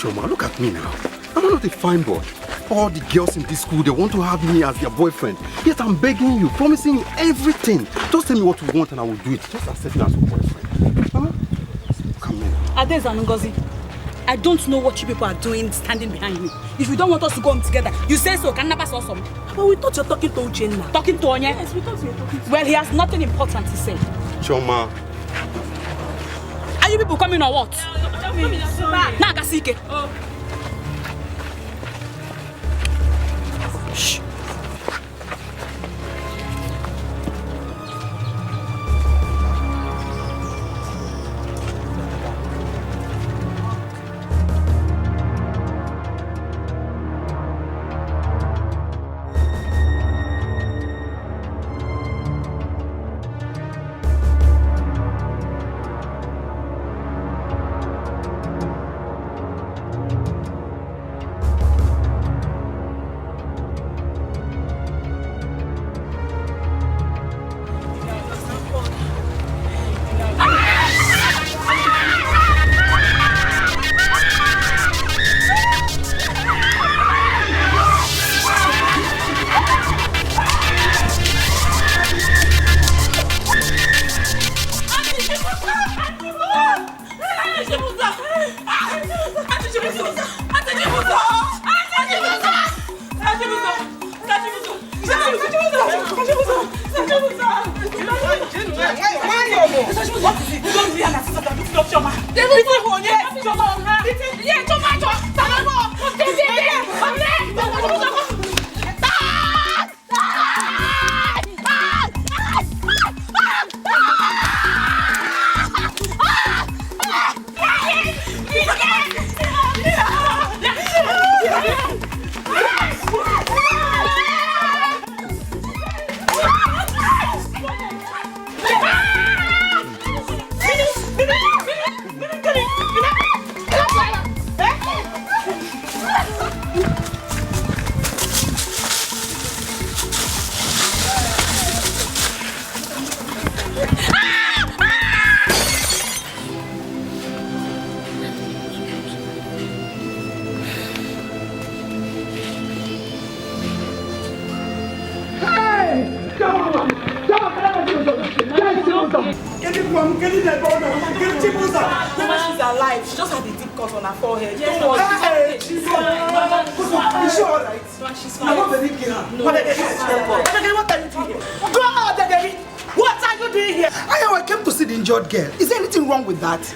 Choma, look at me now. I'm not a fine boy. All the girls in this school, they want to have me as their boyfriend. Yet I'm begging you, promising you everything. Just tell me what you want and I will do it. Just accept me as your boyfriend. Huh? Come in. Ades and Ngozi, I don't know what you people are doing standing behind me. If you don't want us to go home together, you say so. Can never saw some. But we thought you're talking to Uchenna. Talking to Onye? Yes, we thought you were talking to. Well, he has nothing important to say. Choma. Are you people coming or what? Nah, Chacha Eke. Shh.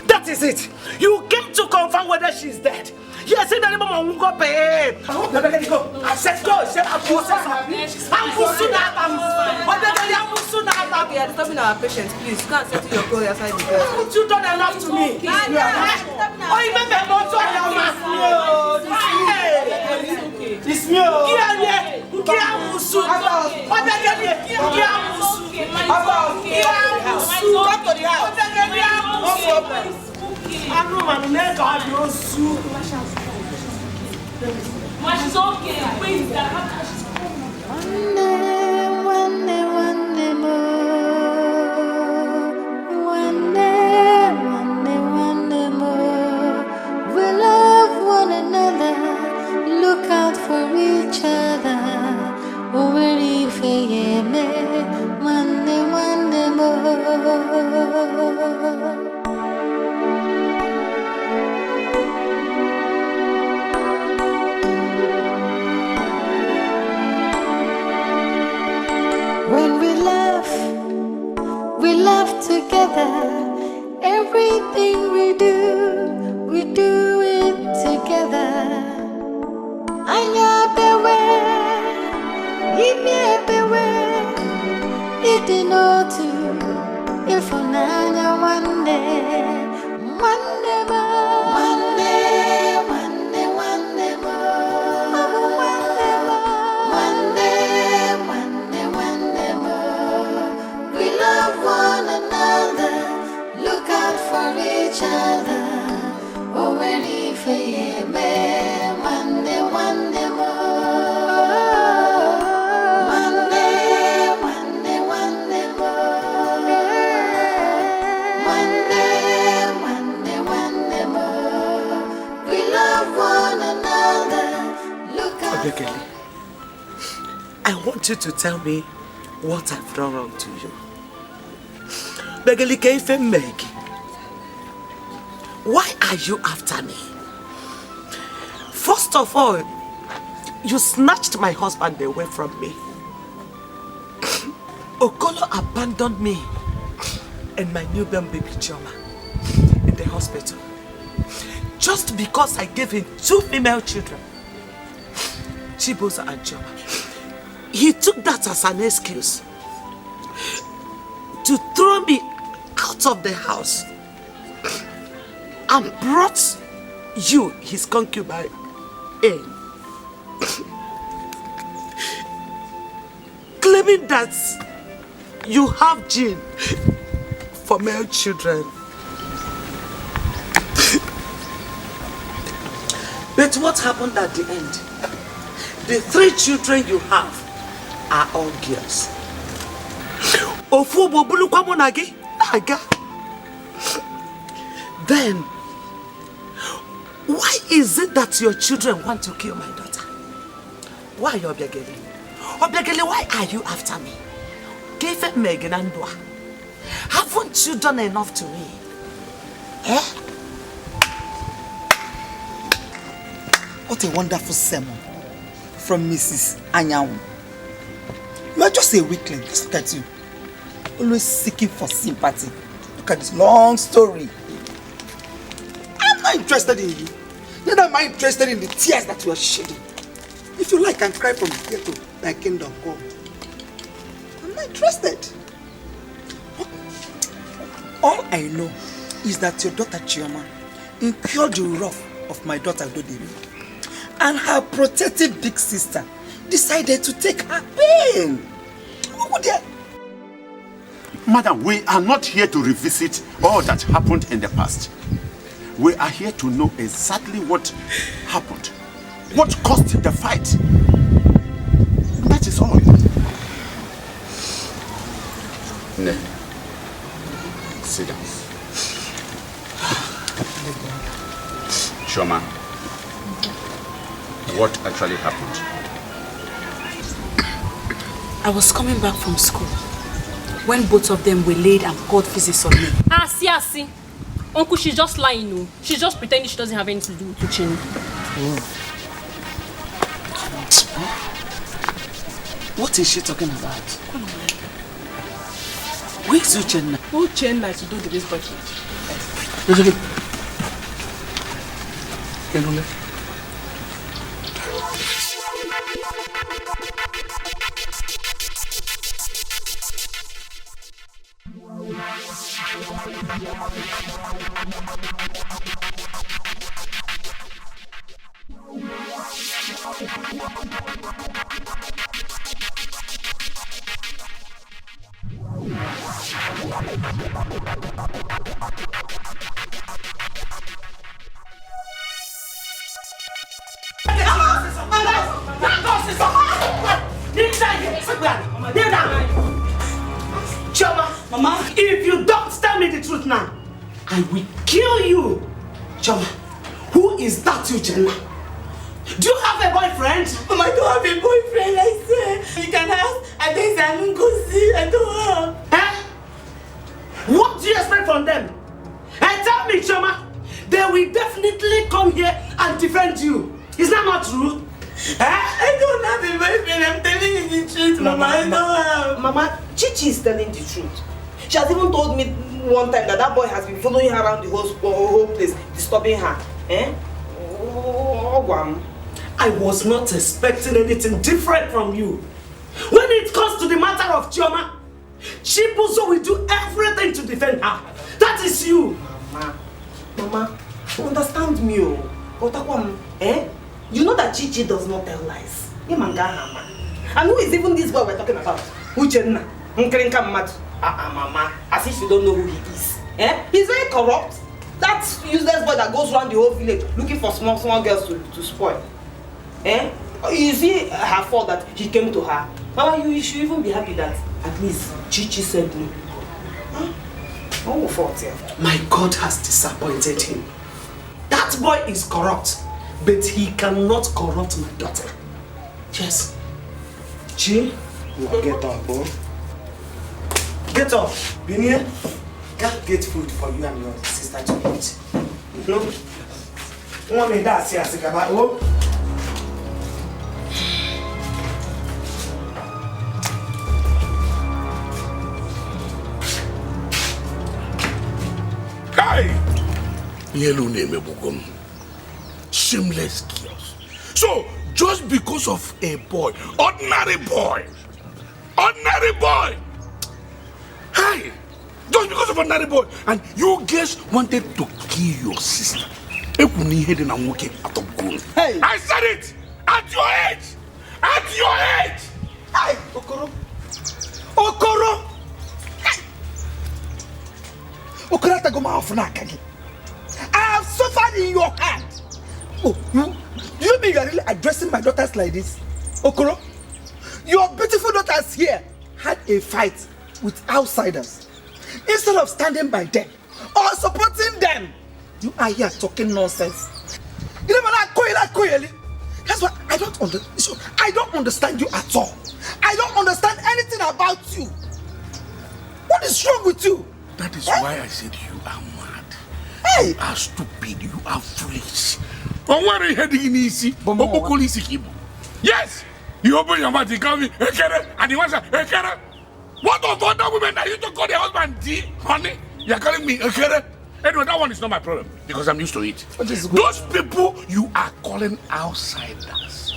That is it. You came to confirm whether she's dead. Yes, in the name of Mungo Pay. I said, go. I said, I'm disturbing our patients. Please, you can't settle your call outside the door. You done enough to me. Oh, you remember not to it's me. We love one another. Look out for each other. Already feyeme, one more. When we laugh together. Everything we do it together. It did not to if onanya one day we love one another. Look out for each other. Already for one day more. One day more. We love Bekele, I want you to tell me what I've done wrong to you. Bekele, Keife Megi, why are you after me? First of all, you snatched my husband away from me. Okolo abandoned me and my newborn baby Chioma in the hospital. Just because I gave him 2 female children, Chiboza and Chioma. He took that as an excuse to throw me out of the house and brought you, his concubine, in. Claiming that you have gene for male children. But what happened at the end? The 3 children you have are all girls. Then, why is it that your children want to kill my daughter? Why, Obiageli? Obiageli, why are you after me? Keife Megan and Dwa. Haven't you done enough to me? Eh? What a wonderful sermon from Mrs. Anyanwu. You are just a weakling. Just look at you. Always seeking for sympathy. Look at this long story. I'm not interested in you. Neither am I interested in the tears that you are shedding. If you like, I can cry from here to thy kingdom come. I'm not interested. All I know is that your daughter Chioma incurred the wrath of my daughter Dodiri, and her protective big sister decided to take her pain. What would they? Madam, we are not here to revisit all that happened in the past. We are here to know exactly what happened, what caused the fight. That is all. Ne. Sit down. Chioma, what actually happened? I was coming back from school when both of them were laid and poured physics on me. See. Uncle, she's just lying, no. She's just pretending she doesn't have anything to do with Uchenna. What is she talking about? Where's Uchenna? Uchenna is to do the best budget. It's okay. Mama, if you don't tell me the truth now, I will kill you. Choma, who is that Uchenna? Do you have a boyfriend? Mama, I don't have a boyfriend, I said. You can ask. I think I don't go see. I don't have. Eh? What do you expect from them? And tell me, Choma, they will definitely come here and defend you. Is that not true? Eh? I don't have a boyfriend. I'm telling you the truth, Mama. I don't have. Mama, Chichi is telling the truth. She has even told me one time that boy has been following her around the whole place, disturbing her. Eh? I was not expecting anything different from you. When it comes to the matter of Chioma, Chibuzo will do everything to defend her. That is you. Mama, understand me, oh. Eh? You know that Chichi does not tell lies. And who is even this boy we're talking about? Uchenna. Mama, as if you don't know who he is. Eh? He's very corrupt. That useless boy that goes around the whole village looking for small girls to spoil. Eh? You see her fault that he came to her. Mama, you should even be happy that at least Chichi sent me. Oh, fault here. My God has disappointed him. That boy is corrupt, but he cannot corrupt my daughter. Yes. Chi, get up, oh. Get up. Bini, get food for you and your sister to eat. No? One minute, that's here, Sikaba. Oh. Hey! Yellow name, shameless girls. So, just because of a boy, ordinary boy, hey, just because of ordinary boy, and you guys wanted to kill your sister. Hey, I said it! At your age! Hey, Okoro! I have suffered in your hand. Oh, do you mean you are really addressing my daughters like this? Okoro, your beautiful daughters here had a fight with outsiders. Instead of standing by them or supporting them, you are here talking nonsense. That's why I don't understand. I don't understand you at all. I don't understand anything about you. What is wrong with you? That is why I said you are mad. Hey! You are stupid. You are foolish. Yes! You open your mouth, you call me Ekere, and you answer Ekere. What of other women that used to call their husband D, honey? You're calling me Ekere? Anyway, that one is not my problem because I'm used to it. Those people you are calling outsiders.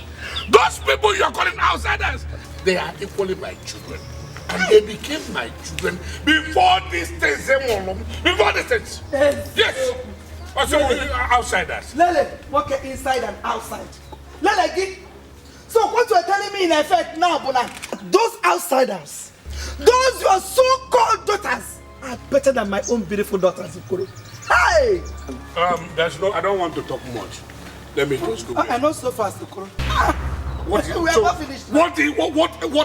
They are equally my children. And they became my children before this thing. Yes. Also, outsiders. Lele, walk inside and outside. Lele, get. So what you are telling me in effect now, Bona, those outsiders, those your so-called daughters are better than my own beautiful daughters, Okoro. Hey! I don't want to talk much. Let me just go. I know so fast, Okoro. What we are not finished. What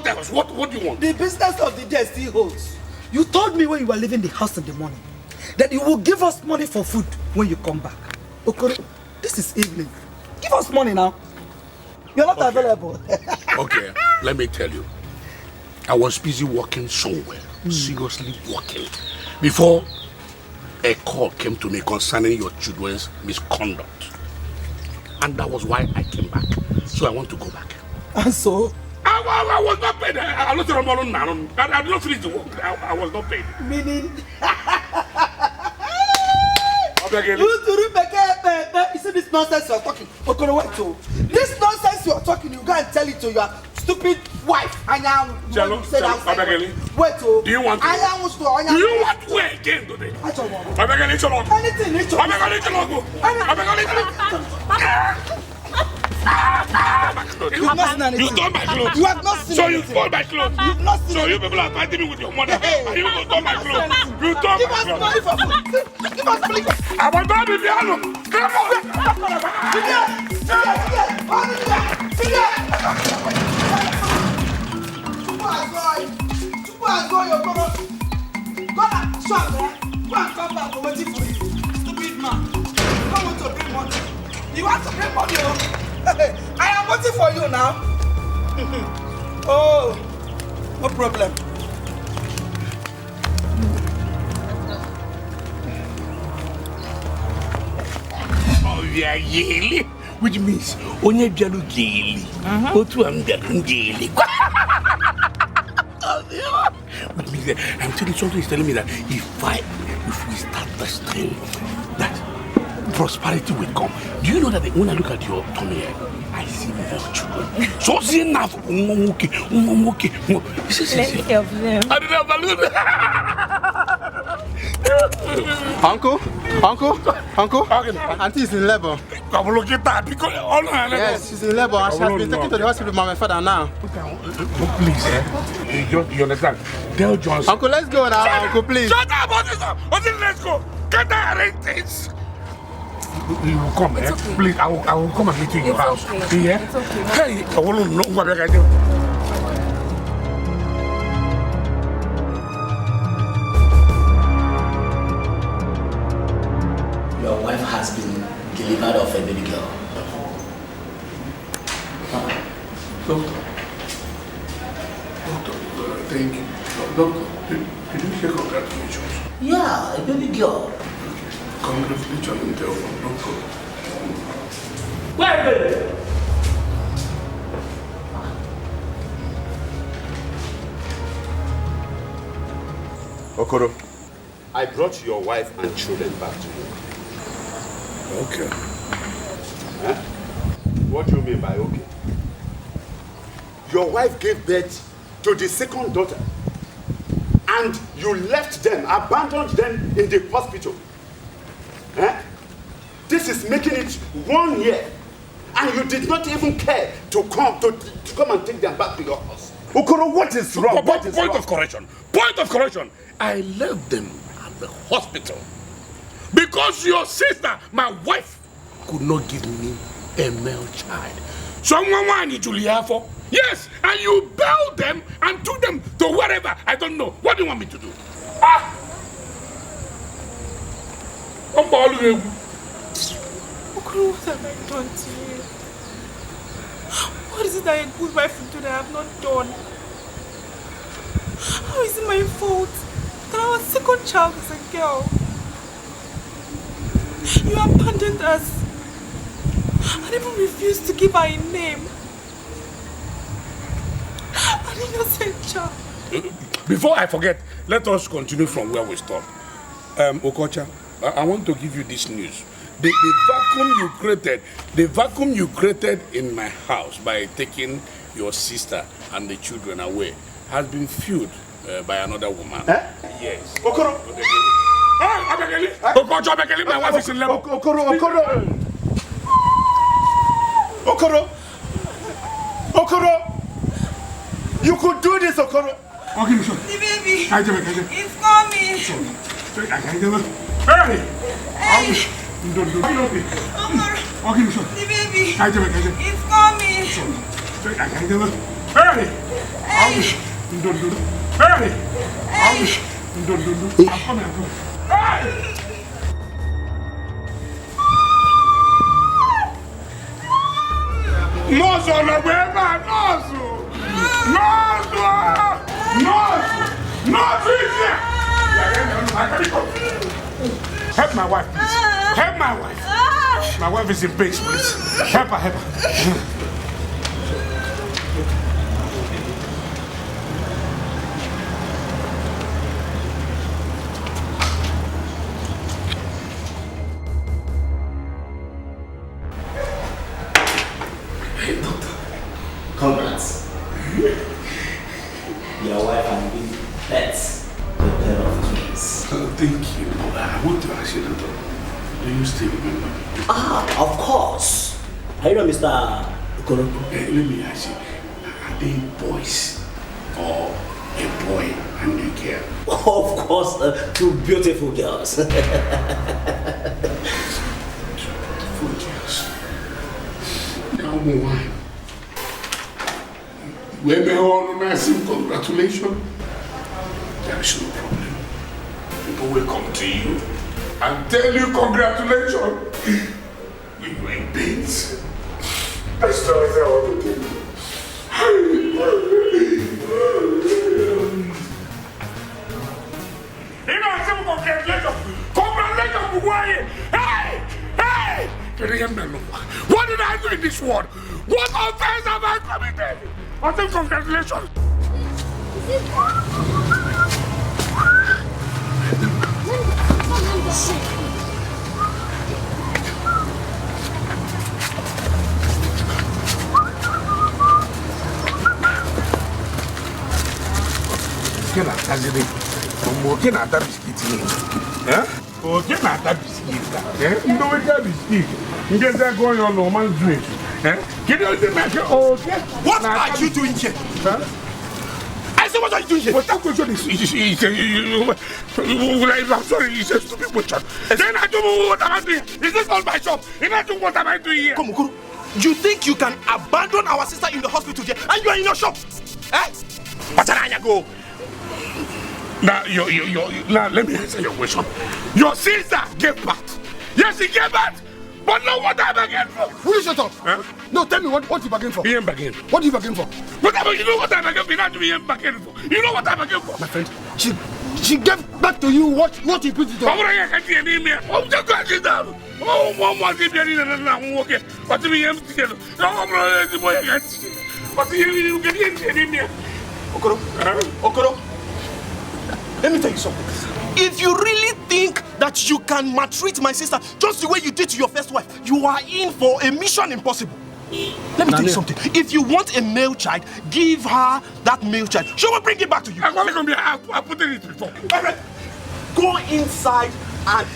else? What do you want? The business of the day still holds. You told me when you were leaving the house in the morning that you will give us money for food when you come back. Okoro, this is evening. Give us money now. You're not available. Okay, let me tell you. I was busy working somewhere, seriously working, before a call came to me concerning your children's misconduct. And that was why I came back. So I want to go back. And so? I was not paid. I did not finish the work. I was not paid. Meaning? You see this nonsense you are talking? This nonsense you are talking, you go and tell it to your stupid wife. Wait, do you want to? Do you want to again today? You have not seen anything. You stole my clothes. You have not seen so anything. You stole my clothes. You have not seen so you people are fighting me with your mother. Hey. And you stole my clothes. You stole Give my us clothes. money for food. Give us money. I want to be piano. Come on. Go and come back. We're waiting for you. Stupid man. You don't want to bring money. You want to bring money, oh? I am waiting for you now. Oh, no problem. Oh, yeah, yeli. Which means, onye jalu yeli. Otu am jalu yeli. Which means that I'm telling something is telling me that if we start this thing, that prosperity will come. Do you know that when I look at your tummy here, I see more children. So see enough. Plenty of them. I didn't have Uncle, Auntie is in labor. Yes, she's in labor and she has been taken to the hospital by my father now. Please, you understand? Tell Johnson. Uncle, let's go now, Uncle, please. Shut up, let's go. Can't I arrange things? You will come, eh? Okay. Please, I will come and meet you in your house. Okay. Yeah? It's okay. Hey, I won't know what I do. Your wife has been delivered of a baby girl. Doctor, Doctor, did you say congratulations? Yeah, a baby girl. Congratulations, Intel, doctor. Where, baby? Okoro, I brought your wife and children back to you. Okay. Huh? What do you mean by okay? Your wife gave birth to the second daughter, and you left them, abandoned them in the hospital. Huh? This is making it 1 year, and you did not even care to come and take them back to your house. Okoro, what is wrong? Point of correction. Point of correction. I left them at the hospital because your sister, my wife, could not give me a male child. Someone wanted to live for. Yes, and you bailed them and took them to wherever. I don't know. What do you want me to do? Okoro, what have I done to you? What is it that a good wife will do that I have not done? How is it my fault that our second child is a girl? You abandoned us and even refused to give her a name. An innocent child. Before I forget, let us continue from where we stopped. Okocha, I want to give you this news. The vacuum you created in my house by taking your sister and the children away has been filled by another woman. Yes. Okoro! Okoro, my wife is in level. Okoro! You could do this, Okoro! Okay, sure. The baby! It's coming! Hey! Okoro! Okay, sure. The baby! It's coming! Hey! Help my wife, please. Help my wife. My wife is in pain, please. Help her, help her. Congrats. Your wife and big pets. A pair of twins. Thank you. I want to ask you, Doctor. Do you still remember? Of course. Are you know Mr. Okoro? Let me ask you. Are they boys or a boy and a girl? Of course, two beautiful girls. Beautiful girls. Now, why? When they all massive congratulations, there is no problem. People will come to you and tell you congratulations. We were in pains. That's the way I want to do. You know, I said congratulations. Congratulations, Nwokoye. Hey! Hey! What did I do in this world? What offense have I committed? I said congratulations. Can I tell you? Can I tell biscuit? Oh, can I tell biscuit? No, we can't biscuit. You get that going on no man's drink. Can you make it okay? What are you doing here? I said, what are you doing here? But that question is I'm sorry, it's a stupid question. Then I don't know what I'm doing. Is this not my shop? If I do what am I doing here? Come, Okoro. You think you can abandon our sister in the hospital here and you are in your shop? Go. Now, now, let me answer your question. Your sister gave birth. Yes, she gave birth. But But now what I bargain for? Will you shut up? No, tell me what you bargain for. You ain't bargain. What do you bargain for? But you know what I bargain for? Not you ain't bargain for. You know what I bargain for? My friend, she gave back to you what you put it on. I'm just going to sit down. Oh, Mama, if you're in and walking, what do you have to get? No, brother, the boy gets it. What do you get in here? Okoro, let me tell you something. If you really think that you can maltreat my sister just the way you did to your first wife, you are in for a mission impossible. Let me tell you something. If you want a male child, give her that male child. She will bring it back to you. I put it before. Alright. Go inside and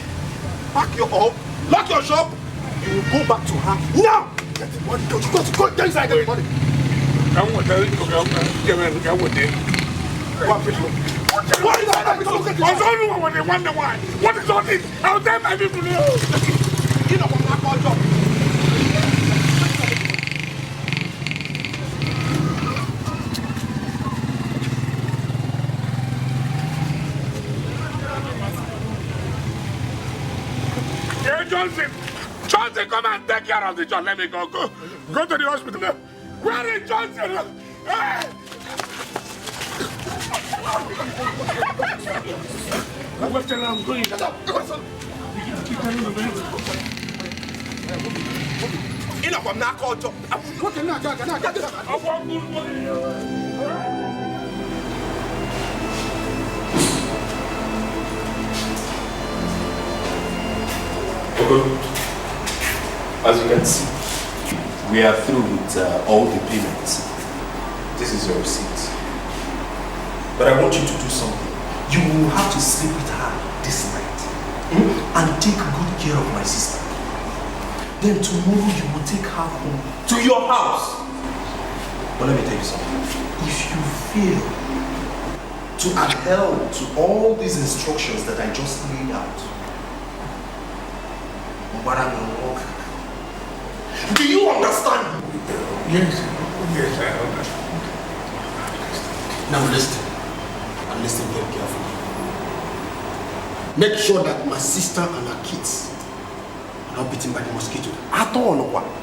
pack your up, lock your shop. You will go back to her now. Go inside, everybody. What is that? What is all this? I'll tell my people now. You know what my job. Hey, Johnson, come and take care of the child. Let me go. Go to the hospital. Where is Johnson? Hey! I'm going. Enough, I'm not called job. As you can see, we are through with all the payments. This is your receipt. But I want you to do something. You will have to sleep with her this night and take good care of my sister. Then tomorrow you will take her home to your house. But let me tell you something. If you fail to adhere to all these instructions that I just laid out, do you understand? Yes, I understand. Now listen, and listen very carefully. Make sure that my sister and her kids are not bitten by the mosquito at all.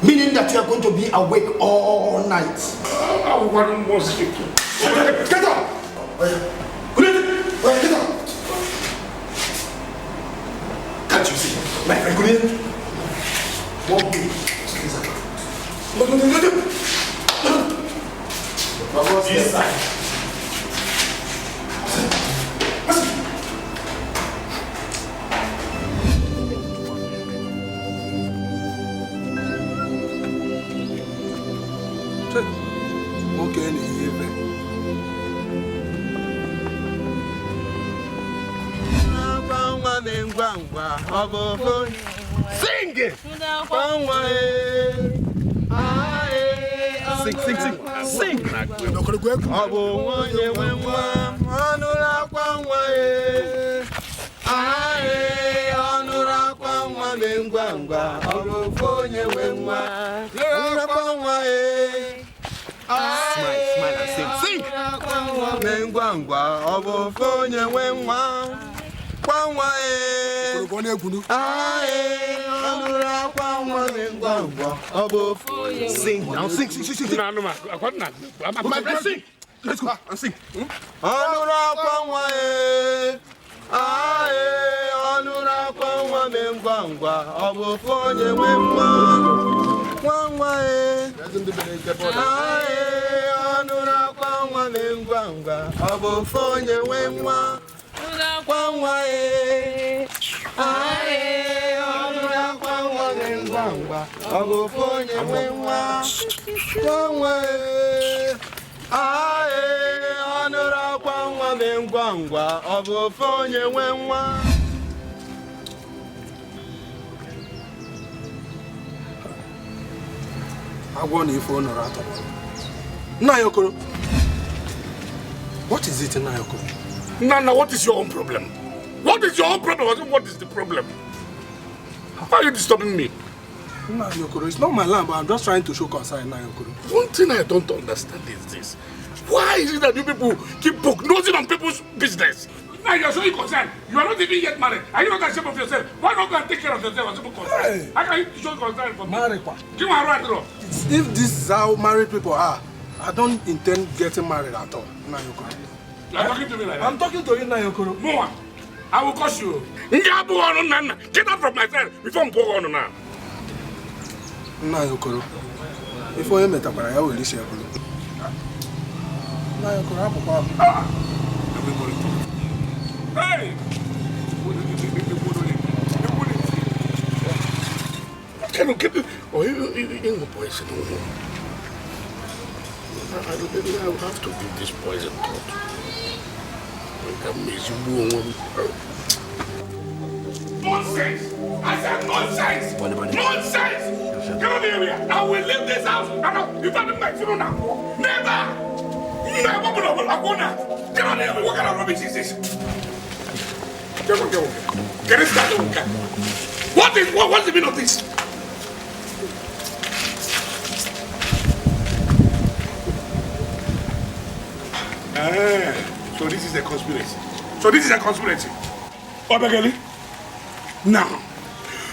Meaning that you are going to be awake all night. I want a mosquito. Get up! Get up! Can't you see? My friend, one way. This side. Sing it! Sing! Smile and sing. Sing! Sing now, sing. My friend, sing. Let's go and sing. Nayokoro, what is it, Nayokoro? Nana, what is your own problem? What is your own problem? What is the problem? Why are you disturbing me? Nayokoro, it's not my land, but I'm just trying to show concern, Nayokoro. One thing I don't understand is this. Why is it that you people keep prognosing on people's business? Now you're showing concern. You are not even yet married. Are you not ashamed of yourself? Why not go and take care of yourself as people concern? Hey. How can you show concern for me? Married. Give me a right throw. If this is how married people are, I don't intend getting married at all. Nayokoro. You are talking to me like that? I'm talking to you, Nayokoro. More. I will curse you. Get out from my side before I'm going on now. Nayokoro. Before you met up, I will listen to you. Nayokoro, hey! Can you get it? Oh, you poison. I will have to give this poison thought. Nonsense! I said nonsense! Nonsense! Get over here! I will leave this house! You don't make me now! Never! Get on here! What kind of rubbish is this? Get it started! What's the meaning of this? So this is a conspiracy. Obegeli. Now,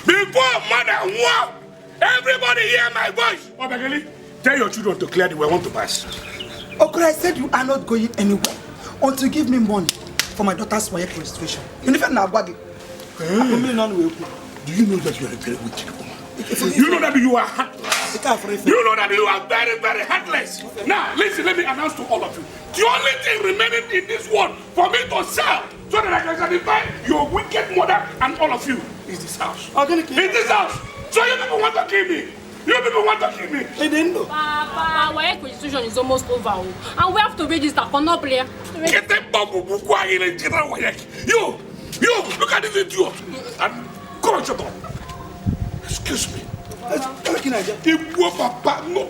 before mother war, everybody hear my voice. Obegeli, tell your children to clear the way I want to pass. Okoro, I said you are not going anywhere until you give me money for my daughter's wife registration. You never know about it. Do you know that you are a very wicked woman? You know that you are heartless. You know that you are very, very heartless. Now, listen, let me announce to all of you. The only thing remaining in this world for me to sell so that I can satisfy your wicked mother and all of you is this house. It's this house. So you people want to kill me. They didn't know. Papa, our acquisition is almost over. And we have to register for no player. Get the bubble. You, look at this idiot. And come on, shut up. Excuse me. Papa, no.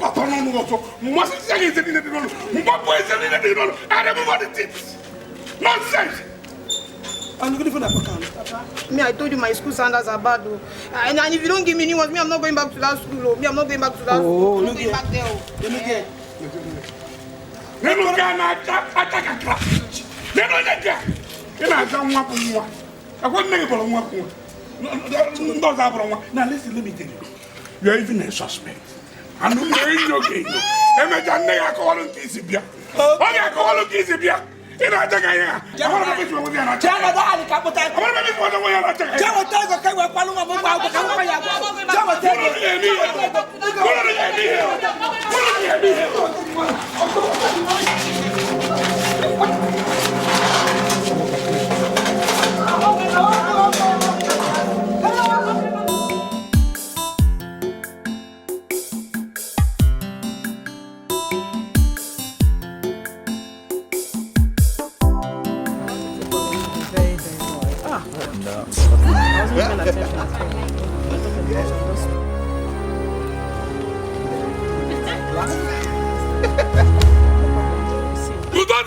Nonsense. I'm looking for that account. Me, I told you my school standards are bad, though. And if you don't give me new ones, me, I'm not going back to that school, though. Me, I'm not going back to that school. I'm not going back there. Let me get. Now listen, let me tell you. You are even a suspect. And you are in your game. I call him Kisibia. I call him Kisibia. You don't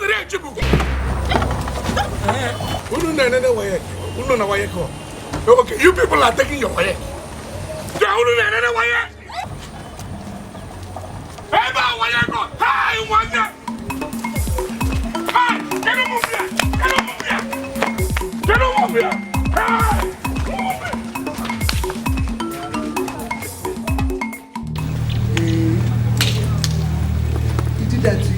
react to okay, you people are taking your way. He did that to you.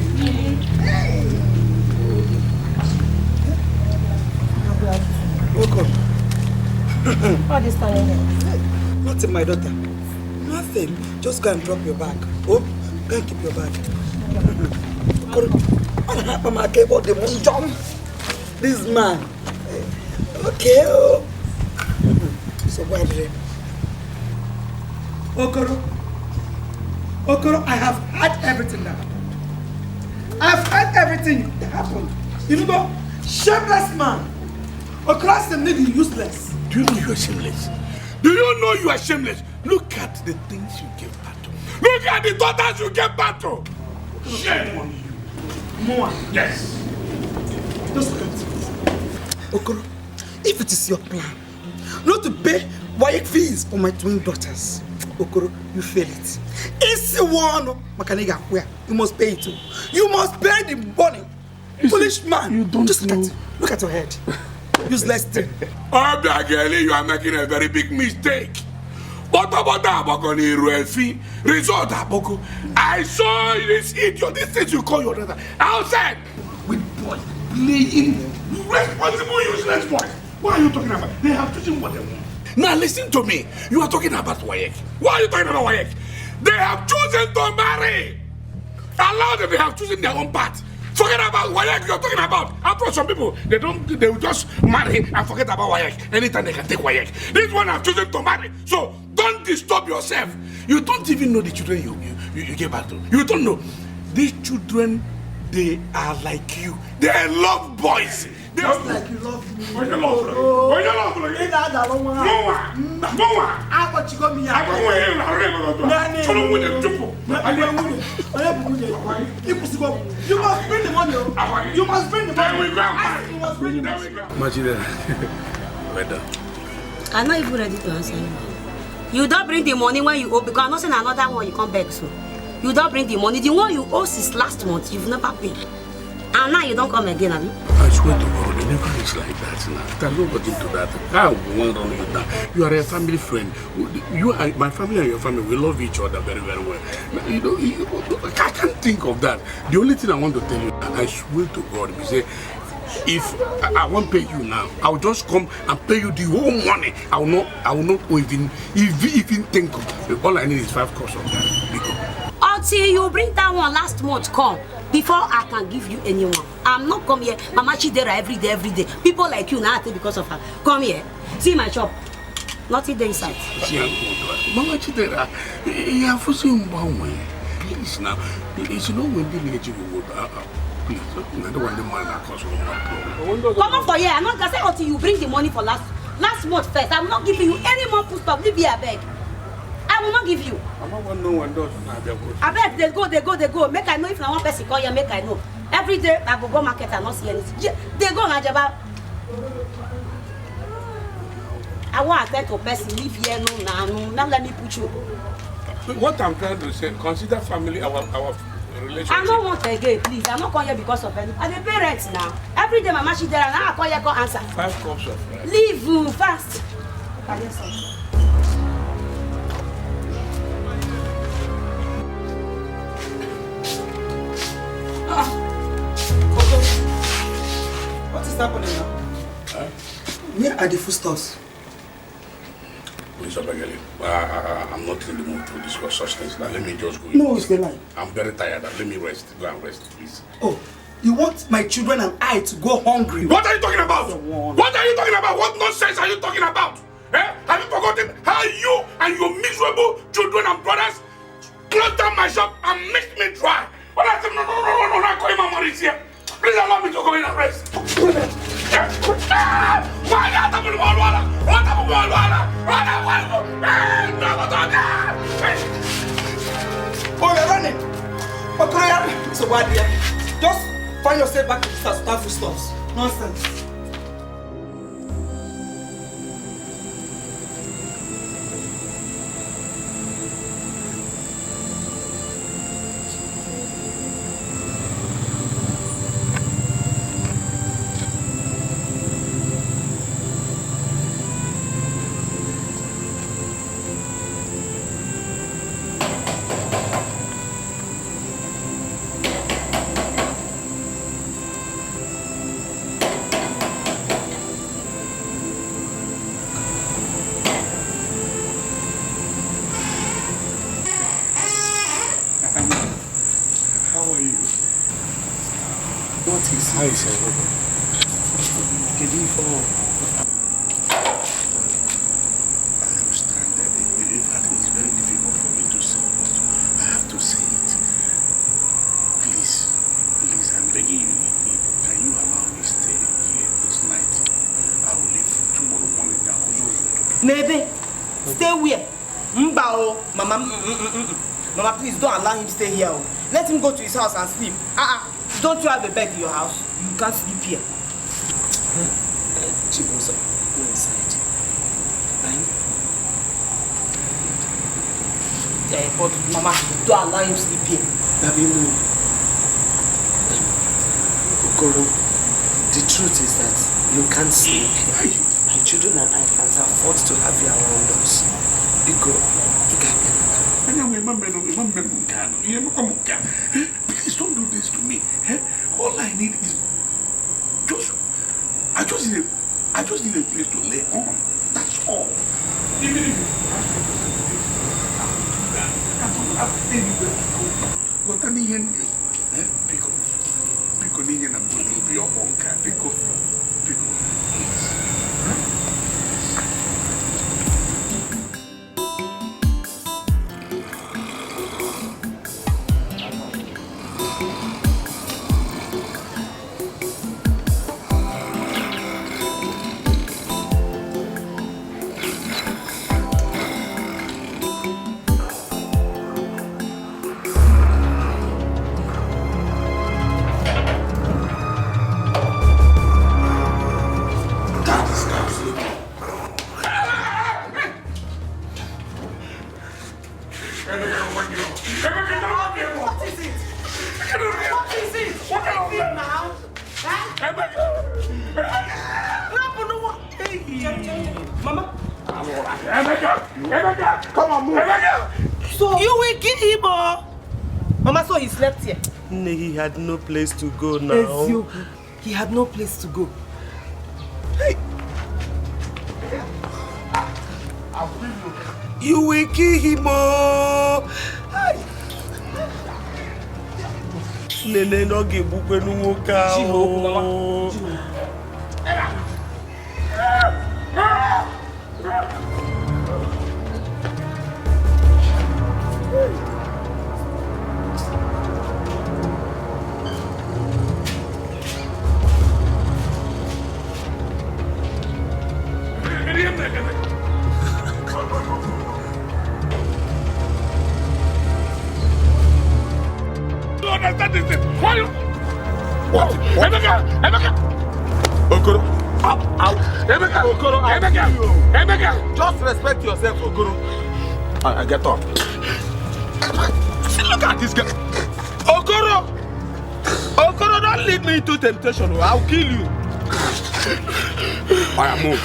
Welcome. What is that? Nothing, my daughter. Nothing. Just go and drop your bag. Oh, go and keep your bag. This man. Okay. So why did it? Okoro, I have heard everything that happened. I've heard everything that happened. You know, shameless man. Okoro said maybe useless. Do you know you are shameless? Do you know you are shameless? Look at the things you gave birth to. Look at the daughters you gave birth to. Shame on you. More. Yes. Just look at it. Okoro, if it is your plan not to pay wife fees for my twin daughters, Okoro, you fail it. It's one Makaniga where you must pay it too. You must pay the money. Foolish man. You don't just know. look at it. Look at your head. Useless thing. Oh, Biageli, you are making a very big mistake. Result, I saw this idiot, this thing you call your brother, outside with boys playing responsible, useless boys. What are you talking about? They have chosen what they want. Now listen to me. You are talking about Wayek. Why are you talking about Wayek? They have chosen to marry. Allow them, they have chosen their own path. Forget about Wayek you're talking about. After some people, they will just marry and forget about Wayek. Anytime they can take Wayek. This one have chosen to marry. So don't disturb yourself. You don't even know the children you gave birth to. You don't know. These children, they are like you. They are love boys. They just like you love me. What you love? What you love? No one. I want you to me. You must bring the money. You must bring the money. You must bring the money. I'm not even ready to answer you. You don't bring the money when you owe, because I'm not saying another one you come back so. You don't bring the money. The one you owe since last month, you've never paid. And now you don't come again, have you? I swear to God, it never is like that now. There's nobody to that. I won't run you down. You are a family friend. You are my family and your family. We love each other very, very well. You know, I can't think of that. The only thing I want to tell you, I swear to God, is say, if I won't pay you now, I will just come and pay you the whole money. I will not even think of it. All I need is 5 course of that. Until you bring that one last month, come. Before I can give you anyone. I'm not come here. Mama Chidera every day. People like you now I think because of her. Come here. See my shop. Nothing there inside. Mama Chidera, you have seen one. Please now. It's not when the lady will go. Please, I don't want the man that cause one problem. Come on for here. I'm not gonna say until you bring the money for last month first. I'm not giving you any more food stuff. Leave here, I beg. I will not give you. I'm not one no one does. I beg, they go. Make I know if I want person call you, make I know. Every day I go market and not see anything. They go Najaba. I want to tell to person live here no. Now let me put you. What I'm trying to say, consider family our relationship. I don't want again, please. I'm not calling here because of any. I'm the parents now. Every day Mama she there and now I call here call answer. 5 cups of rice. Leave fast. What is happening now? Where are the foodstuffs? Mr. Bageli, I'm not in the mood to discuss such things. Now let me just go. No, it's the lie. I'm very tired. Let me rest. Go and rest, please. Oh, you want my children and I to go hungry? What are you talking about? What are you talking about? What nonsense are you talking about? Eh? Have you forgotten how you and your miserable children and brothers closed down my shop and mixed me dry? When I said, no, I'm calling my money here. Please allow me to go in and rest. Why not? Oh, you're running. So what, dear? Just find yourself back to the start foodstuffs. Nonsense. How is it? Can you fall? I am stranded. In fact, it's very difficult for me to say, but I have to say it. Please, I'm begging you. Can you allow me to stay here this night? I will leave tomorrow morning. Maybe. Stay where? Mbao, Mama, please don't allow him to stay here. Let him go to his house and sleep. Don't you have a bed in your house? You can't sleep here. Chibosa, go inside. But Mama, don't allow him to sleep here. Dabimu, Okoro, the truth is that you can't sleep here. My children and I can't afford to have you around us. Because please don't do this to me. All I need is I just need a place to lay on. That's all. Even if I don't have anywhere to go. What I need because need I'm going to be your bunker. Because he had no place to go now. He had no place to go. Hey. You will kill him, oh. Nene no give book when Nwokoye. Okoro. Emeka. Just respect yourself, Okoro. I get up. Look at this guy. Okoro, don't lead me into temptation. I'll kill you. I am move.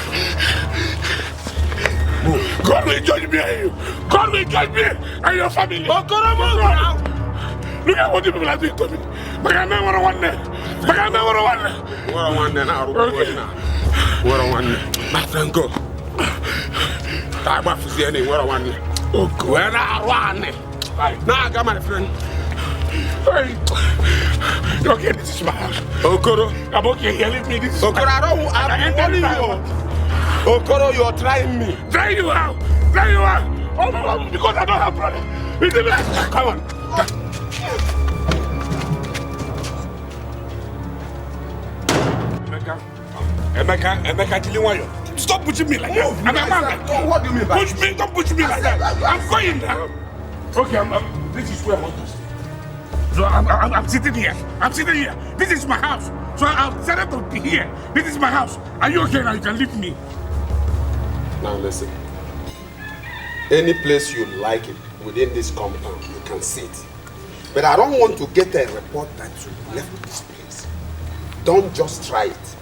God will judge me and you. God will judge me and your family. Okoro, move now. Look at what the people are doing to me. But I never want that. My friend, go. I'm about to see any. Where I want it. Where I want it. Now I got my friend. Okay, this is my house. Okoro. I'm okay here. Leave me. This is Okoro, I'm warning you. Okoro, you're trying me. Trying you out. Oh, because I don't have brother. Come on. Emeka, stop pushing me like that. I'm a man. What do you mean by push me? Don't push me like that. I'm going now. Okay, this is where I want to stay. So I'm sitting here. This is my house. So I've decided to be here. This is my house. Are you okay now? You can leave me. Now listen. Any place you like it within this compound, you can sit. But I don't want to get a report that you left this place. Don't just try it.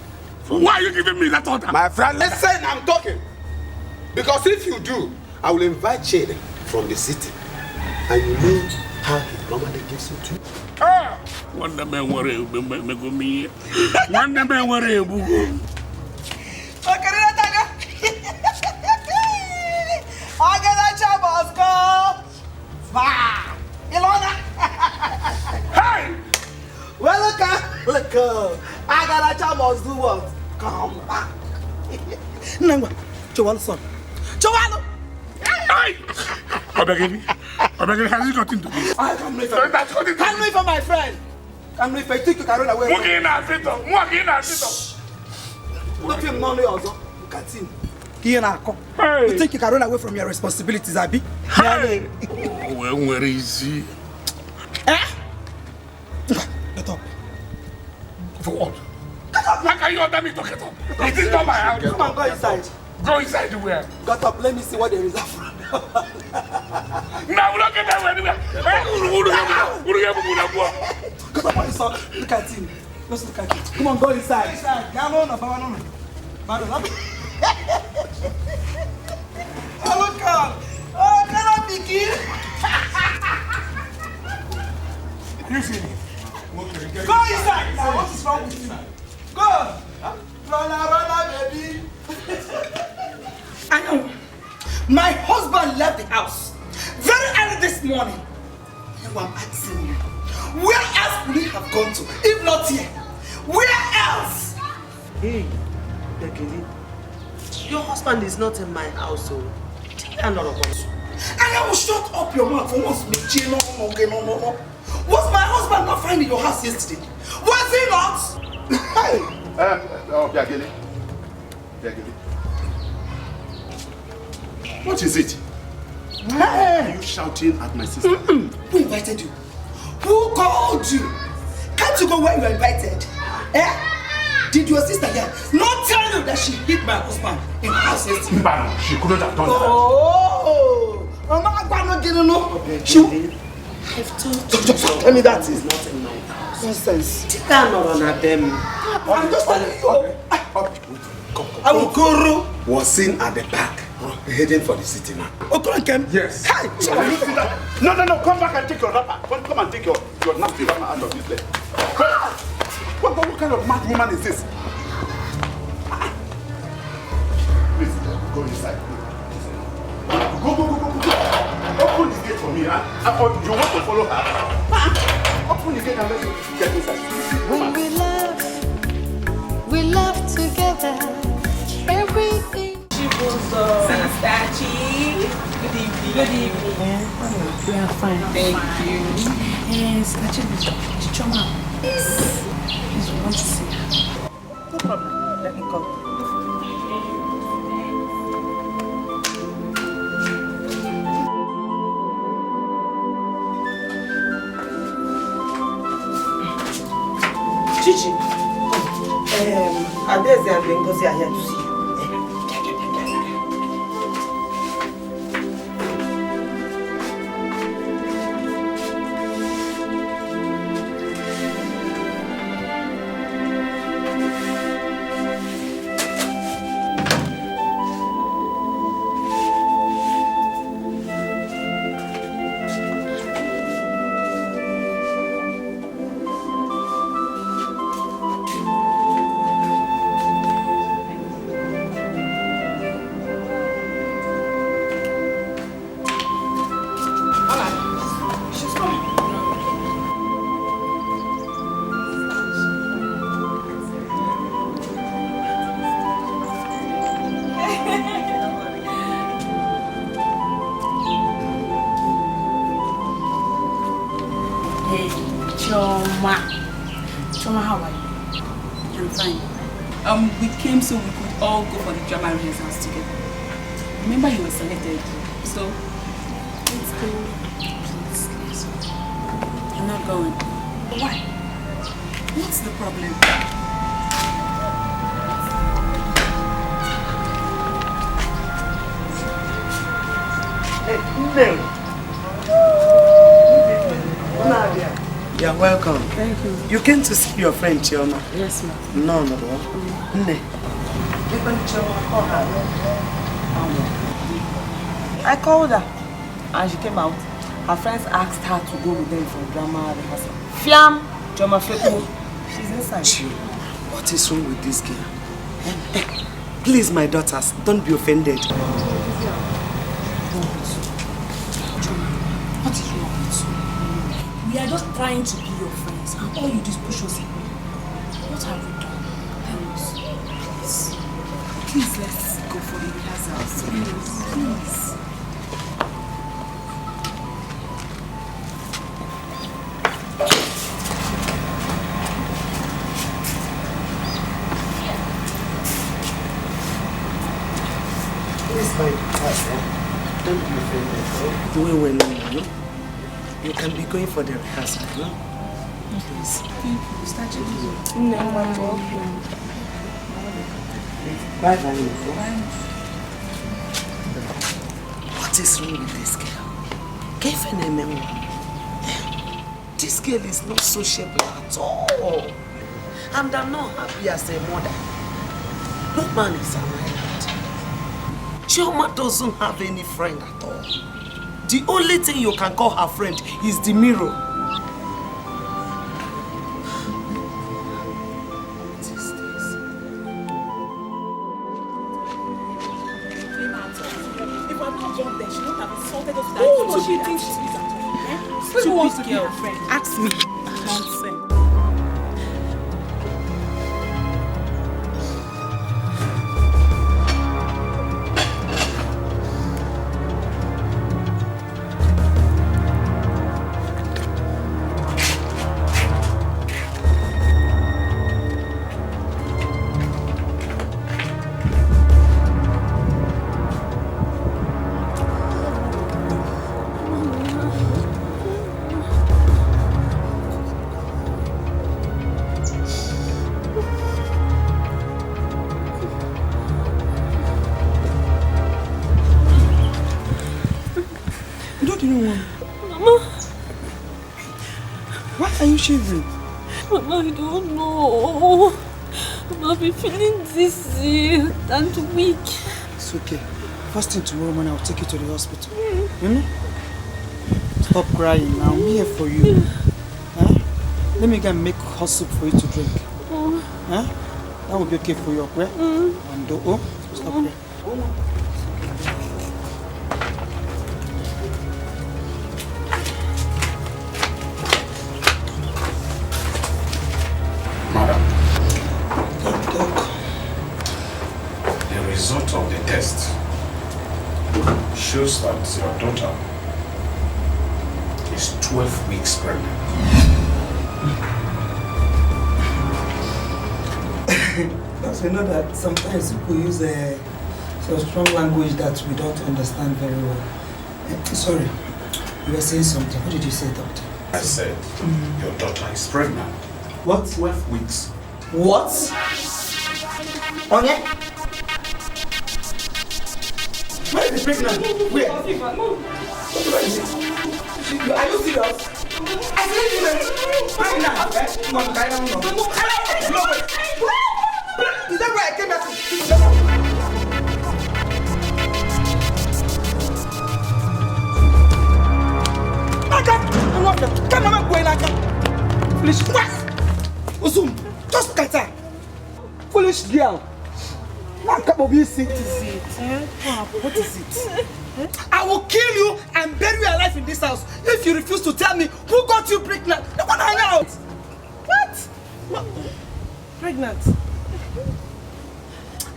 Why are you giving me that order? My friend, listen, I'm talking. Because if you do, I will invite Chede from the city. And you know how he normally gives it to you. One day, man, worry, me. One day, man, worry, Hey! Well, look, Agaracha must do what? Come back. Nangwa, Chowalo son. Chowalo! Hey! I beg you, has it nothing to do? I come with for my friend. Come with for you think you can run away. Look him, none of you. Look at him. You think you can run away from your responsibilities, Abi? Hey! Oh, where is he? Get up. For what? How can you order me to get up? It is not my house. Come on, go inside. Go inside where? Get up, let me see what there is from. Now look at that anywhere. Get up, my son. Look at him. Let's look at it. Come on, go inside. Inside. No. Oh, look out. Oh, cannot begin. You see me? Go inside. Now, what is wrong with you? Go. Run, baby. I know. My husband left the house very early this morning. Now I'm asking you, where else would he have gone to? If not here, where else? Hey, Bekele, your husband is not in my house, so take another one. And I will shut up your mouth for once. No. Was my husband not finding your house yesterday? Was he not? Hey! Biagele. What is it? Why are you shouting at my sister? Who invited you? Who called you? Can't you go where you are invited? Eh? Did your sister here not tell you that she hit my husband in the house yesterday? Mbano, she couldn't have done that. Oh! I've told you. Just tell me that is not in my house. Nonsense. Take that not on them. I'm just telling you. I will go. Was seen at the back, heading for the city now. Yes. Hey! No, come back and take your wrapper. Come and take your nasty wrapper out of this place. What kind of mad woman is this? Please, go inside. Go. Open the gate for me, huh? Or you want to follow her? Open the gate and let me get inside. When we love together. Everything. Sanastachi. Good evening. We are fine. Thank you. Yes, actually, Choma. Yes. Please, we want to see her. No problem. Let me come. Chichi, Adeze and Ngozi are here to see you. Choma, how are you? I'm fine. We came so we could all go for the drama rehearsals together. Remember you were selected, so let's go. Please. I'm not going. Why? What's the problem? You're welcome. Thank you. You came to see your friend Chioma? Yes, ma'am. No. Nne. I called her and she came out. Her friends asked her to go with them for drama rehearsal. Fiam! Chioma Feku. She's inside. What is wrong with this girl? Please, my daughters, don't be offended. What is wrong with you? We are just trying to be your friends, and all you do is push us away. What have we done? Tell us. Please, let's go for the rehearsals. Please. Please, my daughters, don't be offended. No. You can be going for the rehearsal, no? Please. Thank you. Start your video. Bye. What is wrong with this girl? This girl is not sociable at all. and I'm not happy as a mother. No man is an island. Chioma doesn't have any friend at all. The only thing you can call her friend is the mirror. Stupid girl. Ask me. Nonsense. Mama! Why are you shivering? Mama, I don't know. I've been feeling dizzy and weak. It's okay. First thing tomorrow morning, I'll take you to the hospital. You know? Stop crying. I'm here for you. Huh? Let me go and make hot soup for you to drink. Huh? That will be okay for you, okay? And stop crying. Madam, the result of the test shows that your daughter is 12 weeks pregnant. Because you know that sometimes people use some strong language that we don't understand very well. Sorry, you were saying something. What did you say, doctor? I said your daughter is pregnant. What? 12 weeks. What? Onye? Where is the pregnant? Where? Where is it? Are you serious? I said pregnant. No, wait. Is that where I came back to? Foolish what? Uzum, just scatter. Foolish girl. What is it? What is it? I will kill you and bury you alive in this house if you refuse to tell me who got you pregnant. You want to hang out? What? Pregnant?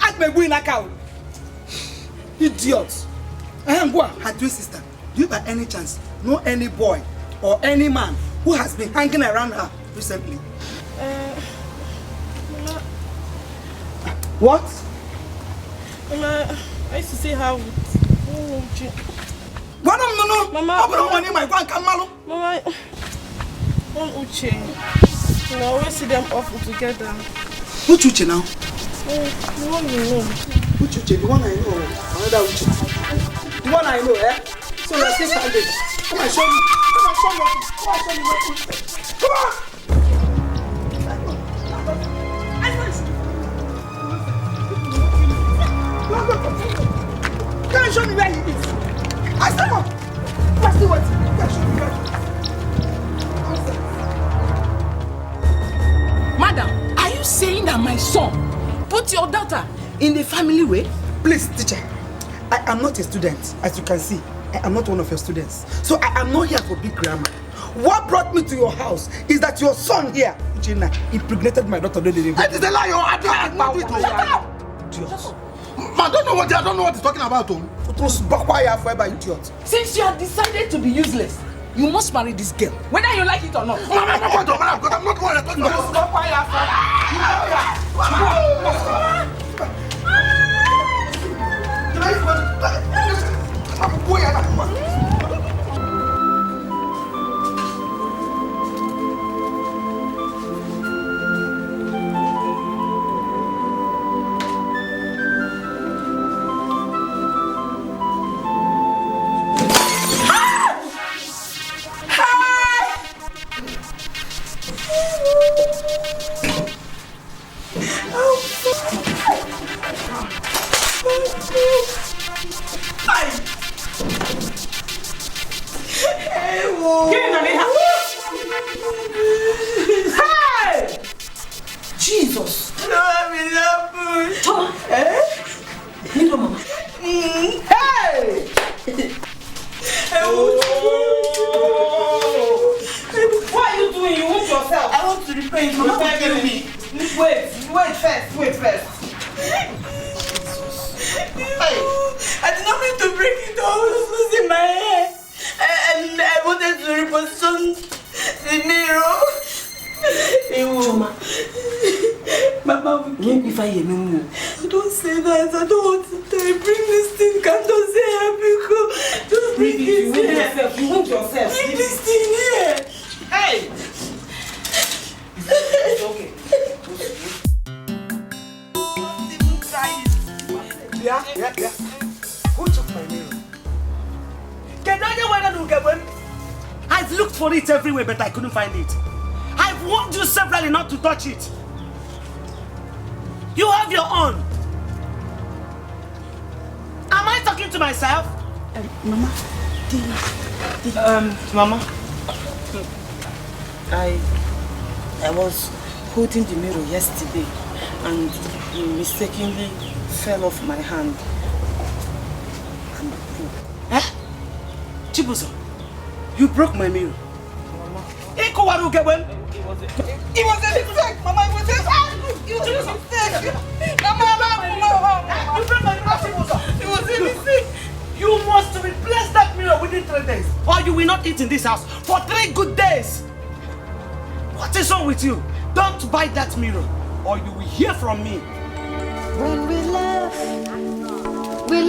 Act my boy knock out. Idiot. Her twin sister. Do you by any chance know any boy or any man who has been hanging around her recently? What? Mama, I used to see her with Uche. What? No. Mama, Mama, Uche. I always see them often together. Which Uche now? The one you know. Which Uche? The one I know. Another Uche. The one I know, eh? So you're still standing. Come on, show me. Come on, show me. Come on! Can you show me where he is? I stand up. What's the what? Can you show me where he is? Madam, are you saying that my son put your daughter in the family way? Please, teacher. I am not a student, as you can see. I am not one of your students. So I am not here for big grammar. What brought me to your house is that your son here, Uchenna, impregnated my daughter. That is a lie. I don't do it. Shut up! I don't know what he's talking about. Since you have decided to be useless, you must marry this girl, whether you like it or not. I'm not going to marry because I'm not going to talk Nipo, Mama. Hey! What are you doing? You want yourself? I want to repay. Mama, forgive me. Wait first. Hey. I did not mean to break it. I was losing my hair. And I wanted to reposition the mirror. Choma. Mama, if I hear me, don't say that. I don't want to die. Bring this thing. Can't don't say happy. Just bring this here. You want yourself. Bring this thing here. Hey! It's okay. Yeah. Who took my mirror? I've looked for it everywhere, but I couldn't find it. I've warned you severally not to touch it. You have your own. Am I talking to myself? Mama, Mama, I was holding the mirror yesterday and mistakenly fell off my hand. Chibuzo, you broke my mirror. Mama. It was a mistake, Mama. It was a mistake. Mama. You broke my mirror, Chibuzo. It was a mistake. You must replace that mirror within 3 days, or you will not eat in this house for 3 good days. What is wrong with you? Don't buy that mirror, or you will hear from me. When we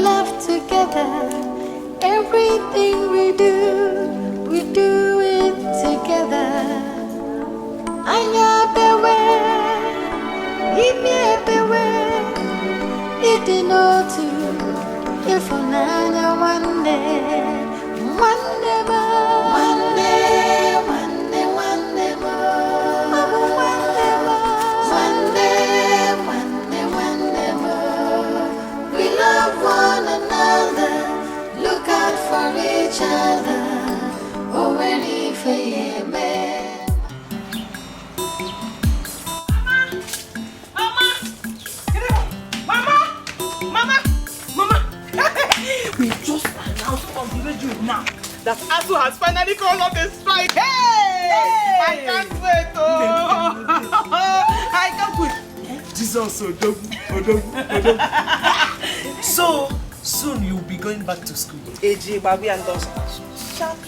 love together. Everything we do it together. Anya bewe, ime bewe, idinotu, ifonanya one day more. We love one another. Look out for each other. Oh, ready for you, man. Mama! We just announced on the radio now that ASU has finally called off the strike. Hey! I can't wait. I can't wait. Jesus, So soon you'll be going back to school. AJ, Babi, and those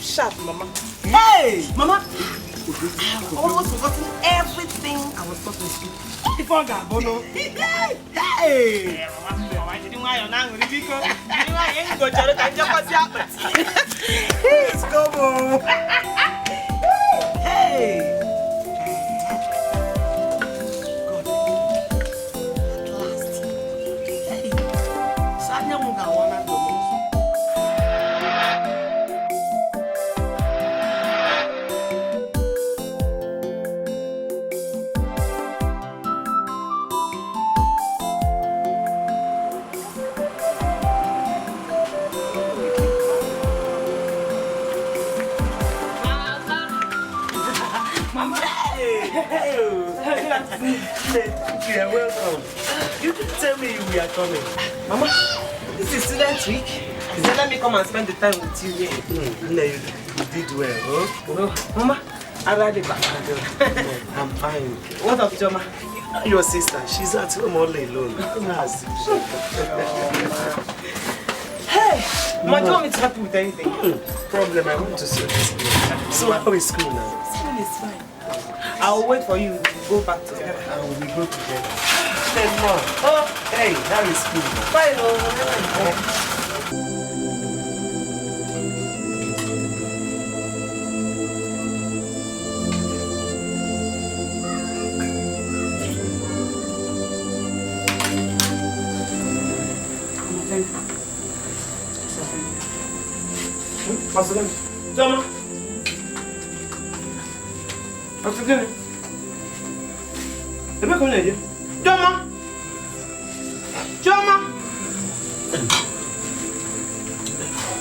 sharp, Mama. Hey, Mama! I've almost forgotten everything I was taught in school. If I got Bono. Hey! Let's go, Hey! You're welcome. You didn't tell me we are coming. Mama, this is student week. He said let me come and spend the time with you here. No, you did well, huh? No. Mama, I read it back. I'm fine. What of Joma? You know your sister. She's at home all alone. Hey, Mama, do you want me to help you with anything? Problem, I want to see this. So how is school now? School is fine. I'll wait for you to go back together. And we go together. Then more. Oh, hey, how is school? Fine, Pastor, Joma. Pastor, Joma.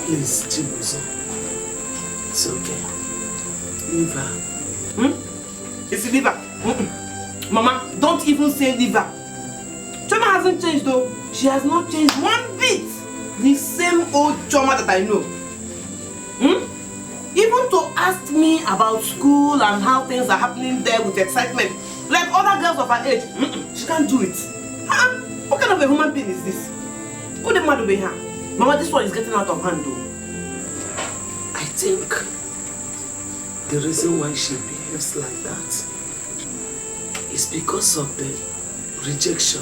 Please, Chibuzo. It's okay. Leave her. It's liver. Mama, don't even say liver. Joma hasn't changed though. She has not changed one bit. The same old Choma that I know. Even to ask me about school and how things are happening there with excitement, like other girls of her age, she can't do it. What kind of a human being is this? Who the mad over her? Mama, this one is getting out of hand though. I think the reason why she behaves like that is because of the rejection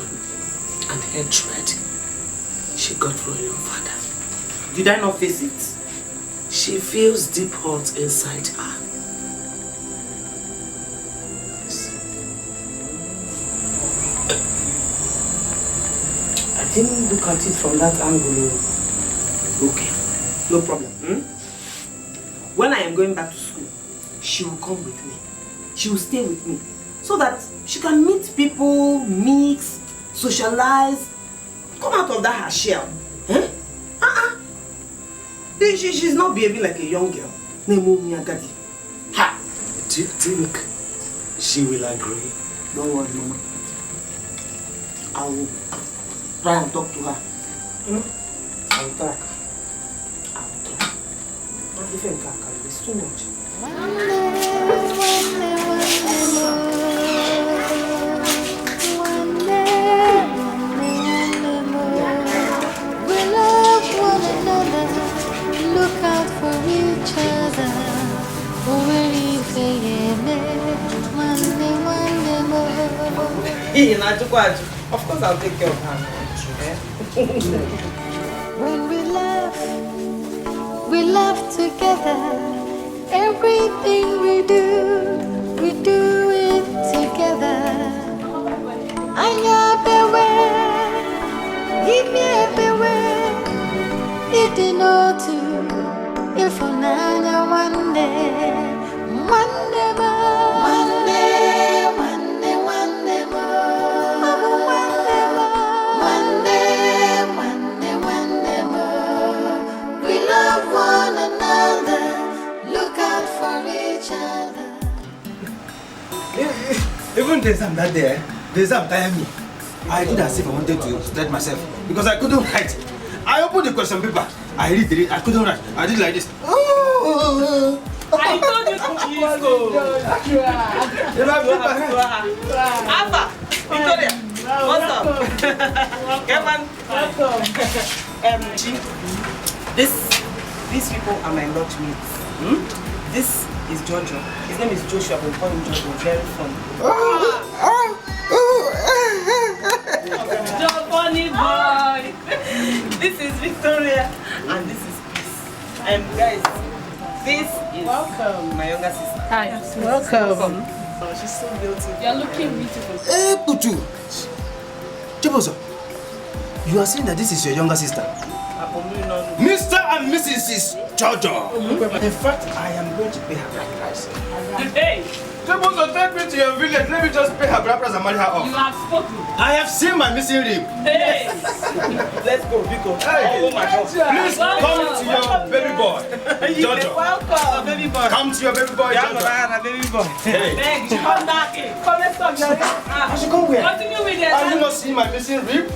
and hatred she got from your father. Did I not face it? She feels deep hurt inside her. Yes. I didn't look at it from that angle. Okay, no problem. When I am going back to school, she will come with me. She will stay with me so that she can meet people, mix, socialize, come out of that her shell. She's not behaving like a young girl. Ha! Do you think she will agree? Don't worry, Mama. I will try and talk to her. I will try. It's too much. We love one another. Look out for each other. Of course I'll take care of her. When we laugh together. Everything we do it together. Anya bewe, give me a bewe. It did not to if on Anya one day more. We love one another. Look out for each other. Even the exam that day, the exam tired me. I did as if I wanted to study myself because I couldn't write. I opened the question paper. I read it. I couldn't write. I did like this. Oh. I told you to please go. Alpha, Victoria, what's up? Kevin, these people are my lodge mates. This is Jojo. His name is Joshua. We call him Jojo. Very funny. Jojo, funny boy. This is Victoria, and this is Peace. Guys, this is my younger sister. Hi. Welcome. Oh, she's so beautiful. You're looking beautiful. Hey, Putu. Chibozo, you are saying that this is your younger sister? Mr. and Mrs. Jojo. In fact, I am going to pay her bride price. Hey! Chibozo, take me to your village. Let me just pay her bride price and marry her off. You have spoken. I have seen my missing rib. Hey! Let's go, Biko. Hey, oh my God. Please come to your baby boy, Jojo. Welcome, baby boy. Come to your baby boy, Jojo. Baby boy. Hey. Hey, come back. Come, let's talk. I should come where? Continue with it. Have you not seen my missing rib?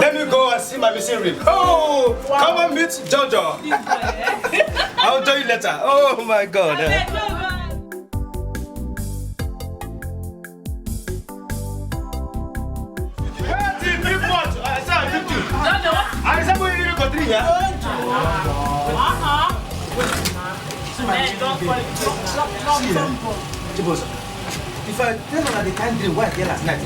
Let me go and see my missing rib. Oh, wow. Come and meet Jojo. I'll tell you later. Oh my God. If I tell her the kind drink what I last night,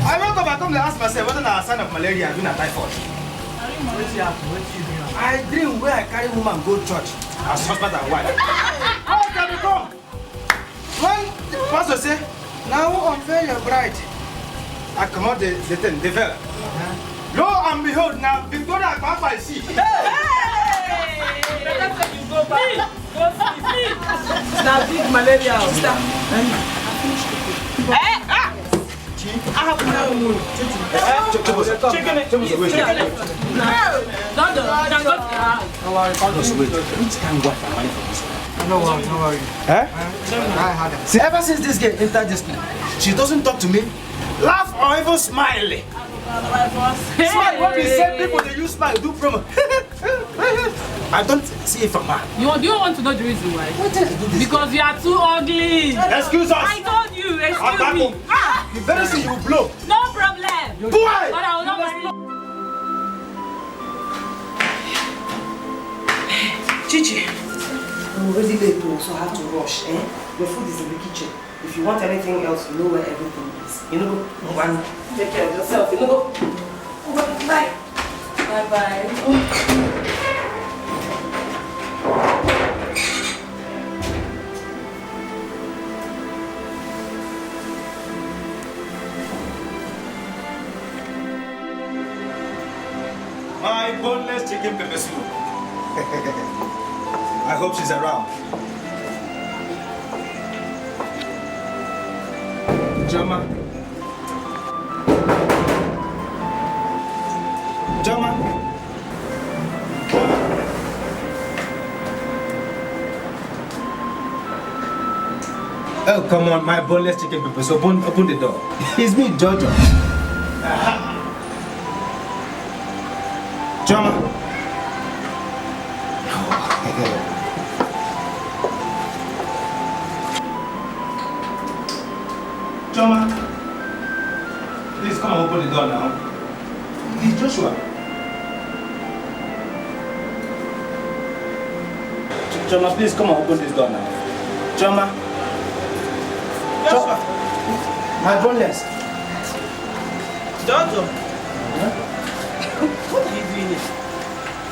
I woke up and come to ask myself whether I sign of malaria or a typhoid. I dream where I carry woman go church as husband and wife. How can it come? When the pastor say, now unveil your bride, I come out the thing, the veil. Lo and behold, now Victoria can't I see. Hey! That's where you go back. Go sleep. Now big malaria. Sister. I have no mood. Chicken. Which can work for money for this one? No worry. See, ever since this girl entered this place, she doesn't talk to me, laugh or even smile. Smile, what we say, people they use smile, do promo. I don't see it from her. Do you want to know the reason why? What did I do this? Because you are too ugly. Excuse us. I told you, excuse me. You better see you blow. No problem. Boy! But I will not marry. Chichi, I'm already late too, so I have to rush. Your food is in the kitchen. If you want anything else, you know where everything is. You know, one, take care of yourself. You know, bye. Bye-bye. My boneless chicken pepper soup. I hope she's around. Jama. Jama. Oh, come on, my boneless chicken pepper soup. Open the door. It's me, Jojo. Jama. Jama, please come and open the door now. It's Joshua. Jama, please come and open this door now. Jama. Joshua. My boneless. Jojo. What are you doing here?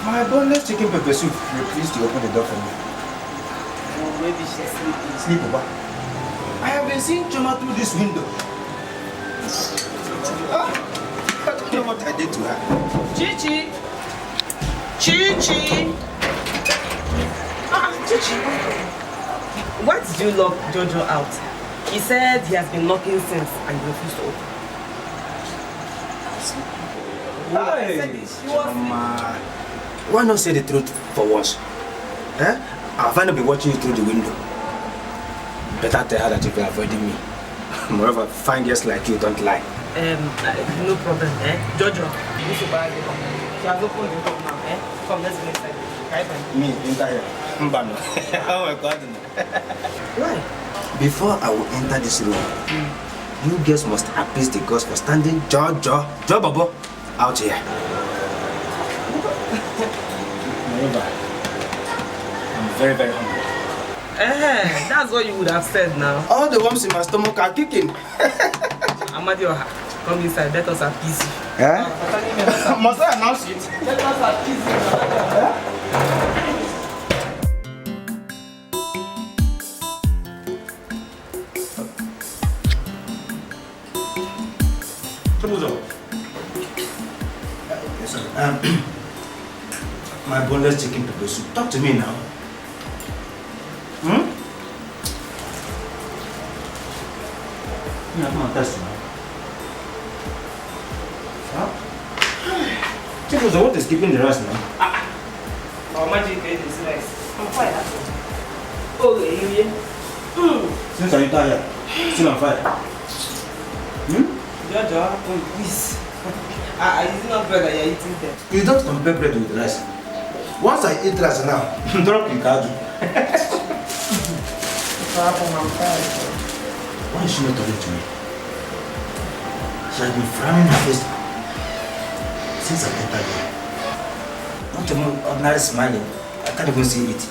My boneless chicken pepper soup. Please to open the door for me. Oh, maybe she's sleeping. Sleep over. I have been seeing Choma through this window. I don't know what I did to her. Chichi! Chichi! Chichi! Why did you lock Jojo out? He said he has been knocking since and you refused to open. Hey, Choma. Why not say the truth for once? I'll finally be watching you through the window. Better tell her that you've been avoiding me. Moreover, fine girls like you don't lie. No problem, Jojo, you should buy the door. She has opened the door now, Come, let's go inside. Me, enter here. Mbano. Oh my God. Why? Before I will enter this room, you girls must appease the gods for standing Jojo Bobo out here. Moreover, I'm very, very hungry. That's what you would have said now. All the worms in my stomach are kicking. Amadioha, come inside, let us appease you. Must I announce it? Let us appease you. Yes, sir. My boneless chicken pepper soup. Talk to me now. Yeah, come on, test now. Chico, what is keeping the rest now? Oh, magic is nice. I'm quite happy. Oh, yeah. Since are you tired? Still on fire? Jojo, please. It's not bread that you're eating there. You don't compare bread with rice. Once I eat rice now, drop in kaju. Why is she not talking to me? She has been frowning her face since I entered here. Not even ordinary smiling. I can't even see it.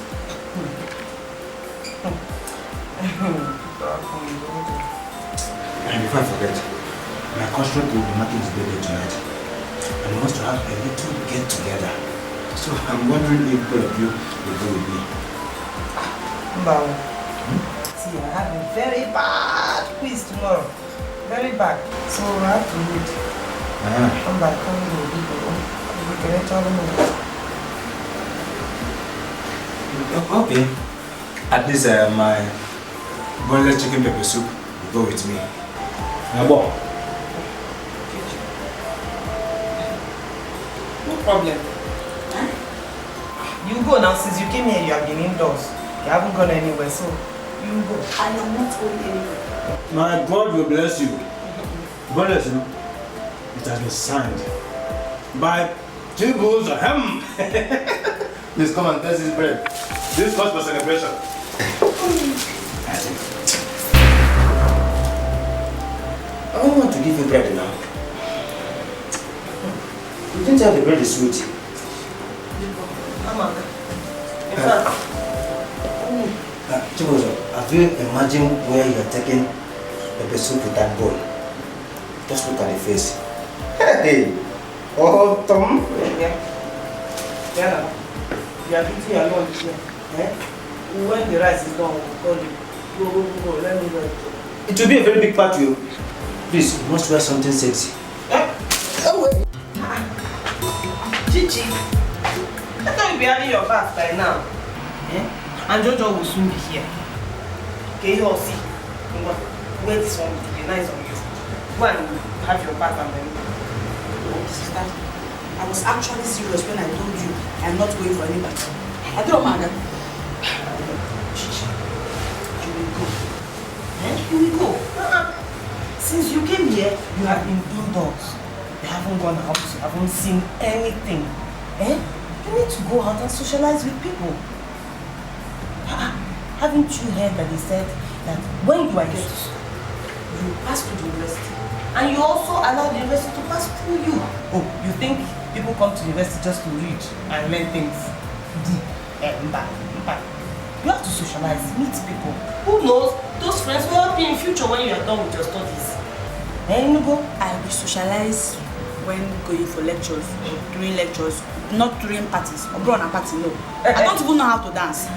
And before I forget, my constraint will be marking his birthday tonight. And he wants to have a little get together. So I'm wondering if both of you will go with me. See, I have a very bad quiz tomorrow. Very bad. So I have to read. Come back, come with people. We can actually move. Okay. At least my boneless chicken pepper soup will go with me. What? No problem. You go now. Since you came here, you have been indoors. You haven't gone anywhere, so you go. I am not going anywhere. My God will bless you. Boneless, you know. It has been signed by two bulls of him. Please come and taste this bread. This calls for celebration. I don't want to give you bread now. You didn't tell the bread is sweet. Mama, in fact, Chibozo, have you imagined where you are taking the soup with that boy? Just look at the face. Hey! Oh, Tom! yeah. You are eating alone here. Eh? When the rice is done, we'll call you. Go, let me go. It will be a very big party. Please, you must wear something sexy. Chichi, I thought you'd be having your bath by now. Eh? And Jojo will soon be here. Okay, you'll see. Wait, this one will be nice on you. Go and have your bath and then. Oh, sister, I was actually serious when I told you I'm not going for anybody. I don't matter. Chichi, you will go. Eh? You will go. Since you came here, you have been indoors. You haven't gone out, you haven't seen anything. Eh? You need to go out and socialize with people. Haven't you heard that they said that when you are here to school, you pass through the university, and you also allow the university to pass through you? Oh, you think people come to the university just to read and learn things? You have to socialize, meet people. Who knows? Those friends will help you in future when you are done with your studies. Then you go. I will socialize when going for lectures, during lectures, not during parties. Or go on a party, no. I don't even know how to dance.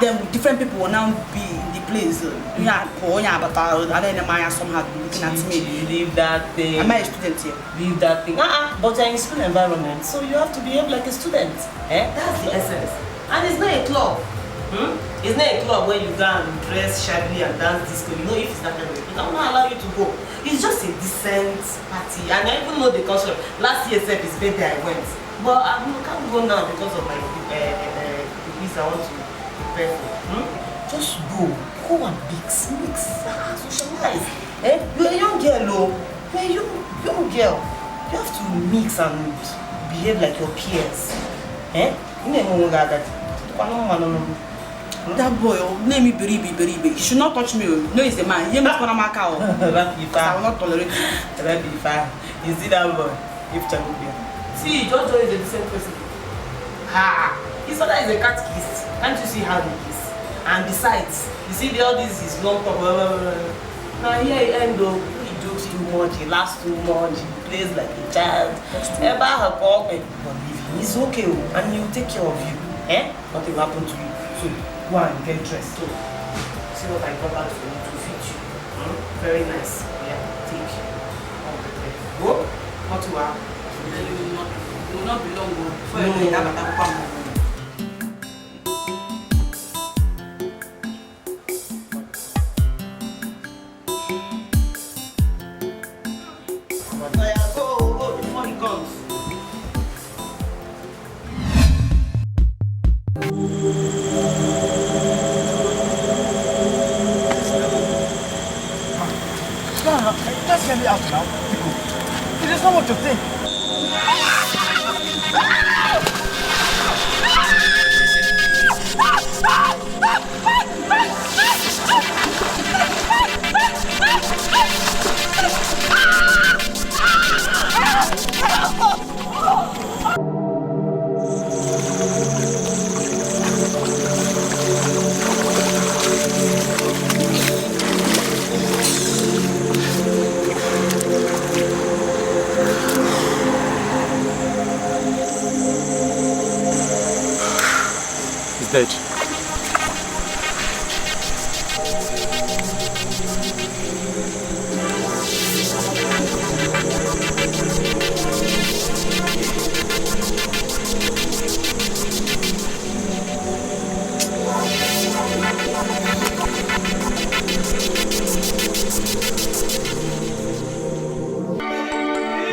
Then different people will now be in the place. Somehow be looking at me. Leave that thing. Am I a student here? Leave that thing. But you're in school environment, so you have to behave like a student. Eh? That's the essence. And it's not a club. It's not a club where you go and dress shabbily and dance disco. You know, if it's that kind of way, I will not allow you to go. It's just a decent party. And I even know the culture. Last year, his birthday, I went. But I can't go now because of my quiz I want to prepare for. Just go. Go and mix. Socialize. Eh? You're a young girl, You're a young girl. You have to mix and behave like your peers. Eh? You know that. That boy, name me Beribi. He should not touch me. No, he's a man. He must I will not tolerate it. You see that boy? If Champion. See, Jojo is a decent person. His father is a catechist. Can't you see how he is? And besides, you see all this is long talk. Now here he ends up. He jokes too much. He laughs too much. He plays like a child. He's okay, and he'll take care of you. Eh? Nothing will happen to you. So go and get dressed. So see what I got out for you to fit you. Very nice. Yeah, take go. Not to happen. You will not be long. Go before he comes. Just get me out now. It is not what you think. He's dead.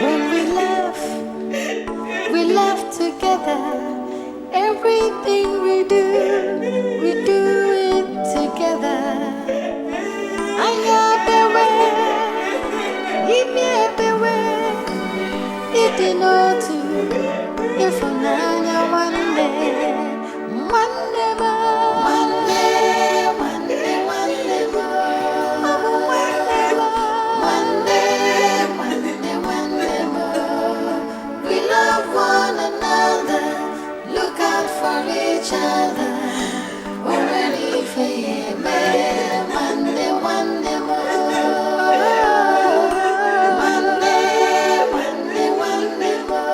When we laugh together. Everything we do it together. I know the way, give me the way. didn't know to. If I'm not one day more. One day, one day more. One day more. We love one another. Look out for each other. We're ready for you, man. One day more. One day, one day more.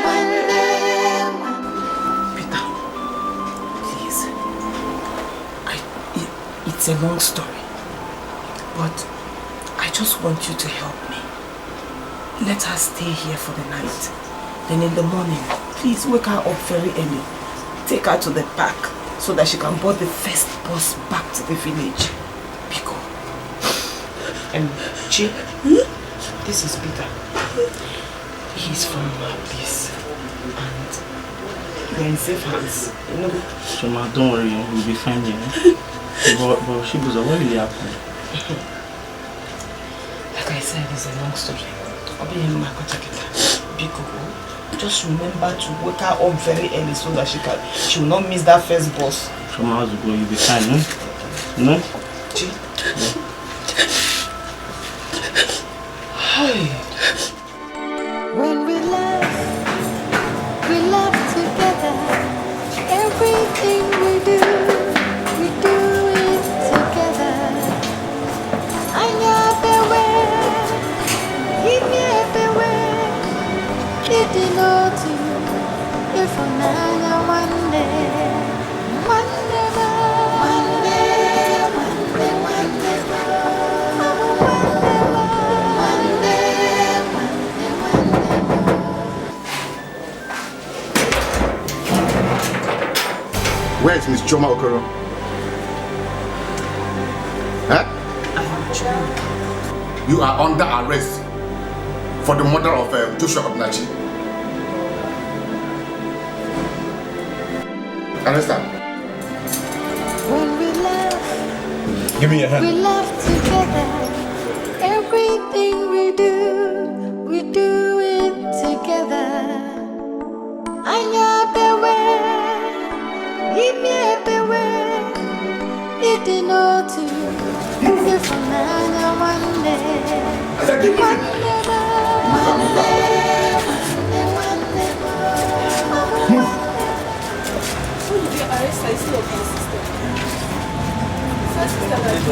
One day. Peter, please. It's a long story, but I just want you to help me. Let her stay here for the night. Then in the morning, please wake her up very early. Take her to the park so that she can board the first bus back to the village. Pico. And Chi, this is Peter. He's from Peace. And you're in safe hands. You know? Shoma, don't worry, we'll be fine here. But she was what really happened? Like I said, it's a long story. Pico. Just remember to wake her up very early so that she will not miss that first bus. From hours ago, you'll be fine, no? No? Chi? Yeah. Hi. When we laugh together. Everything we do it together. I know the way, give me everywhere. It didn't know to. If I'm not one day more. One day Where is Miss Choma Okoro? Huh? You are under arrest for the murder of Joshua Obnachi. Understand? When we laugh, give me your hand. we laugh together. Everything we do it together. I know the way, give me everywhere. It didn't know to. If I'm not one day, Who did you arrest? I still of your sister. First sister that you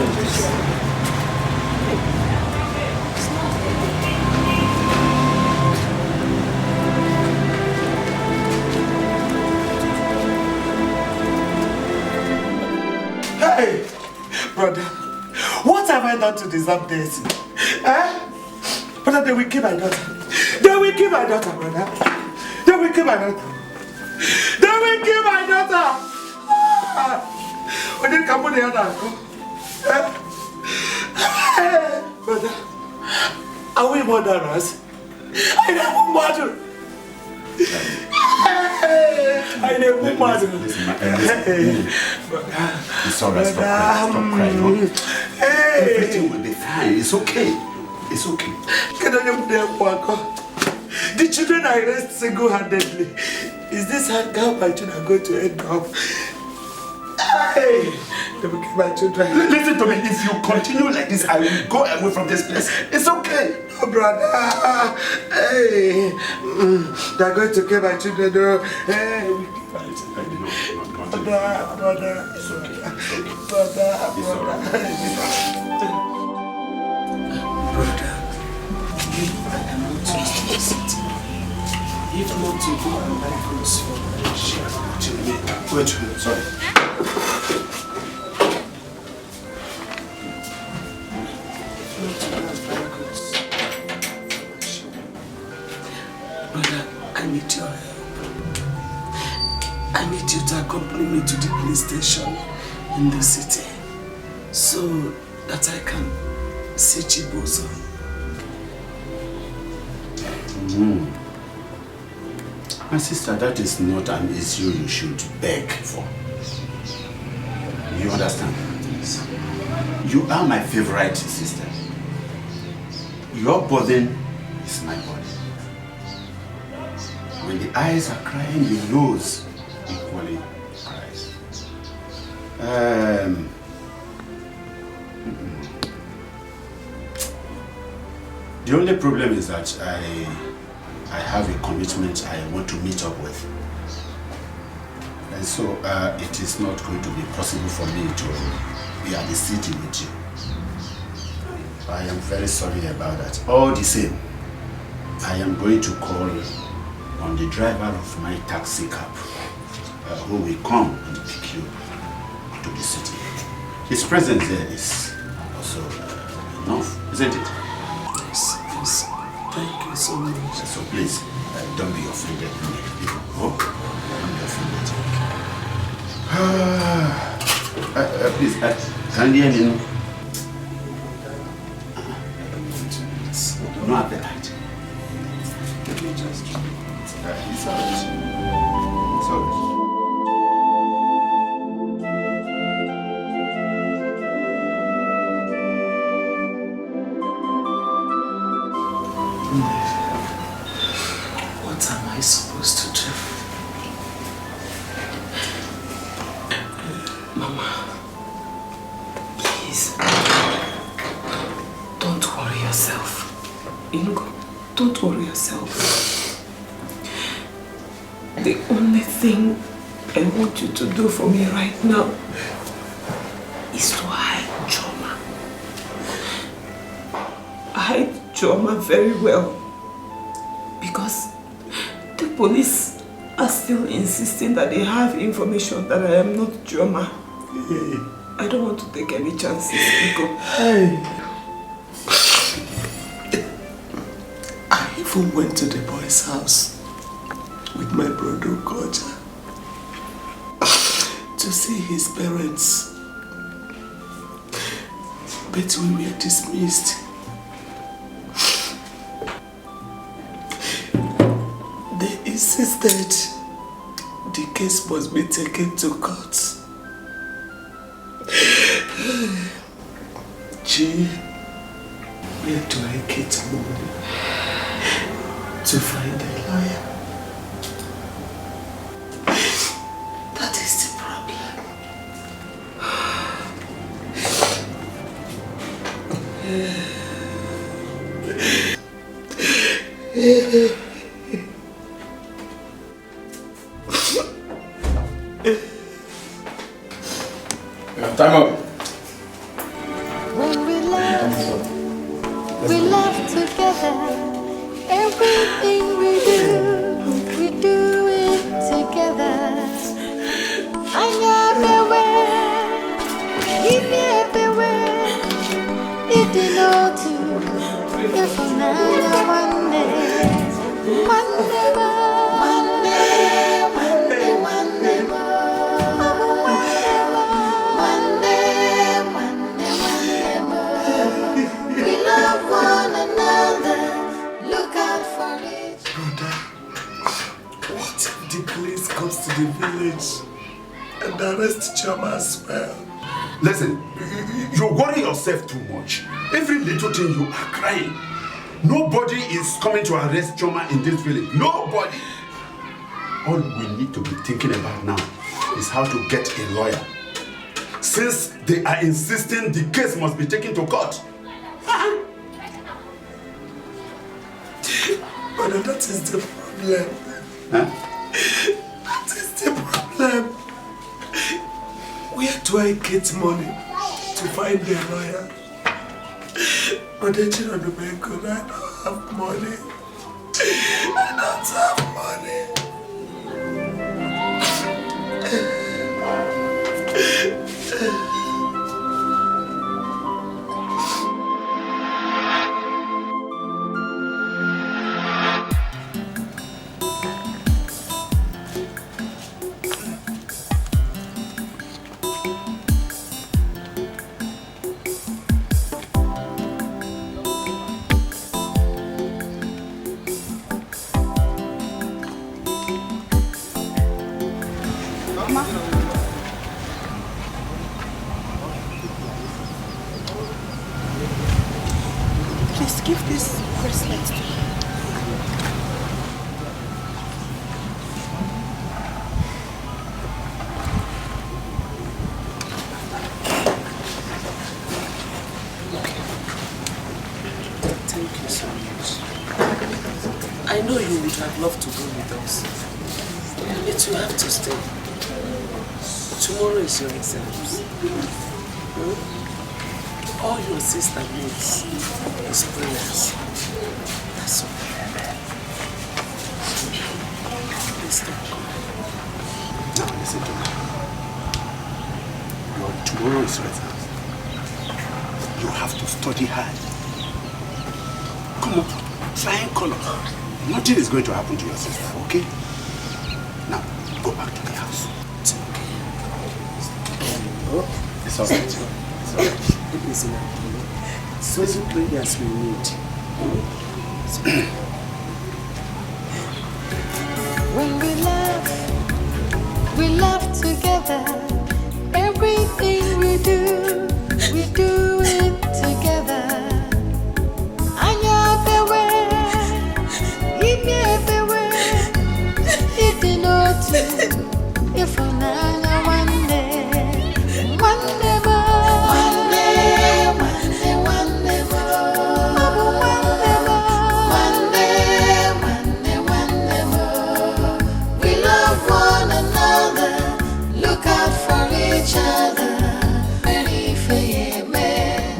Hey, brother, what have I done to deserve this? Eh? Brother, they will kill my daughter. They will kill my daughter, brother. They will kill my daughter. They will kill my daughter. When they come on the other, brother, are we murderers? I never murder. I never murder. It's alright, stop crying. No? Everything will be fine. It's okay. It's okay. The children are raised single-handedly. Is this how my children are going to end up? Hey, they will kill my children. Listen to me. If you continue like this, I will go away from this place. It's okay. No, brother. Hey, they're going to kill my children. Hey, we kill my children. Brother, it's okay. Brother. If not to go and buy clothes for Wait, sorry. Brother, I need your help. I need you to accompany me to the police station in the city so that I can see Chibozo. My sister, that is not an issue you should beg for. You understand? You are my favorite sister. Your burden is my body. When the eyes are crying, the nose equally cries. The only problem is that I have a commitment I want to meet up with. And so it is not going to be possible for me to be at the city with you. I am very sorry about that. All the same, I am going to call on the driver of my taxi cab who will come and pick you to the city. His presence there is also enough, isn't it? Yes, yes. Thank you so much. So please, don't be offended. Oh, don't be offended. Please, can you hear me? No appetite. Let me just... it's all right. It's all right. What am I supposed to do? Mama, please, don't worry yourself. Ingo, don't worry yourself. The only thing I want you to do for me right now is to hide Choma. Hide Choma very well, because the police are still insisting that they have information that I am not Choma. I don't want to take any chances, Ingo. I even went to the boy's house with my brother Koja to see his parents, but we were dismissed. They insisted the case must be taken to court. Gee, where do I get money to find a lawyer? That is the problem. Time up. When we laugh together. Everything we do it together. I'm everywhere, he's everywhere. It did not do. If now one day, we love one another. Look out for it. Brother, what if the police comes to the village and arrest Choma as well? Listen, you worry yourself too much. Every little thing you are crying. Nobody is coming to arrest Choma in this village. Nobody. All we need to be thinking about now is how to get a lawyer. Since they are insisting the case must be taken to court. Brother, that is the problem. Huh? That is the problem. Where do I get money to find a lawyer? But the children of the good, I don't have money. I don't have money. would have loved to go with us. But you have to stay. Tomorrow is your exams. All your sister needs is prayers. That's all. Please don't go. Now listen to me. Tomorrow is your exams. You have to study hard. Come on, try and color. Nothing is going to happen to your sister, okay? Now, go back to the house. It's okay. It's all right. It's all right. Listen, so many prayers we need. When we love together. Everything we do it together. Anya everywhere, give me everywhere. If you know to, if you know one day more. We love one another. Look out for each other.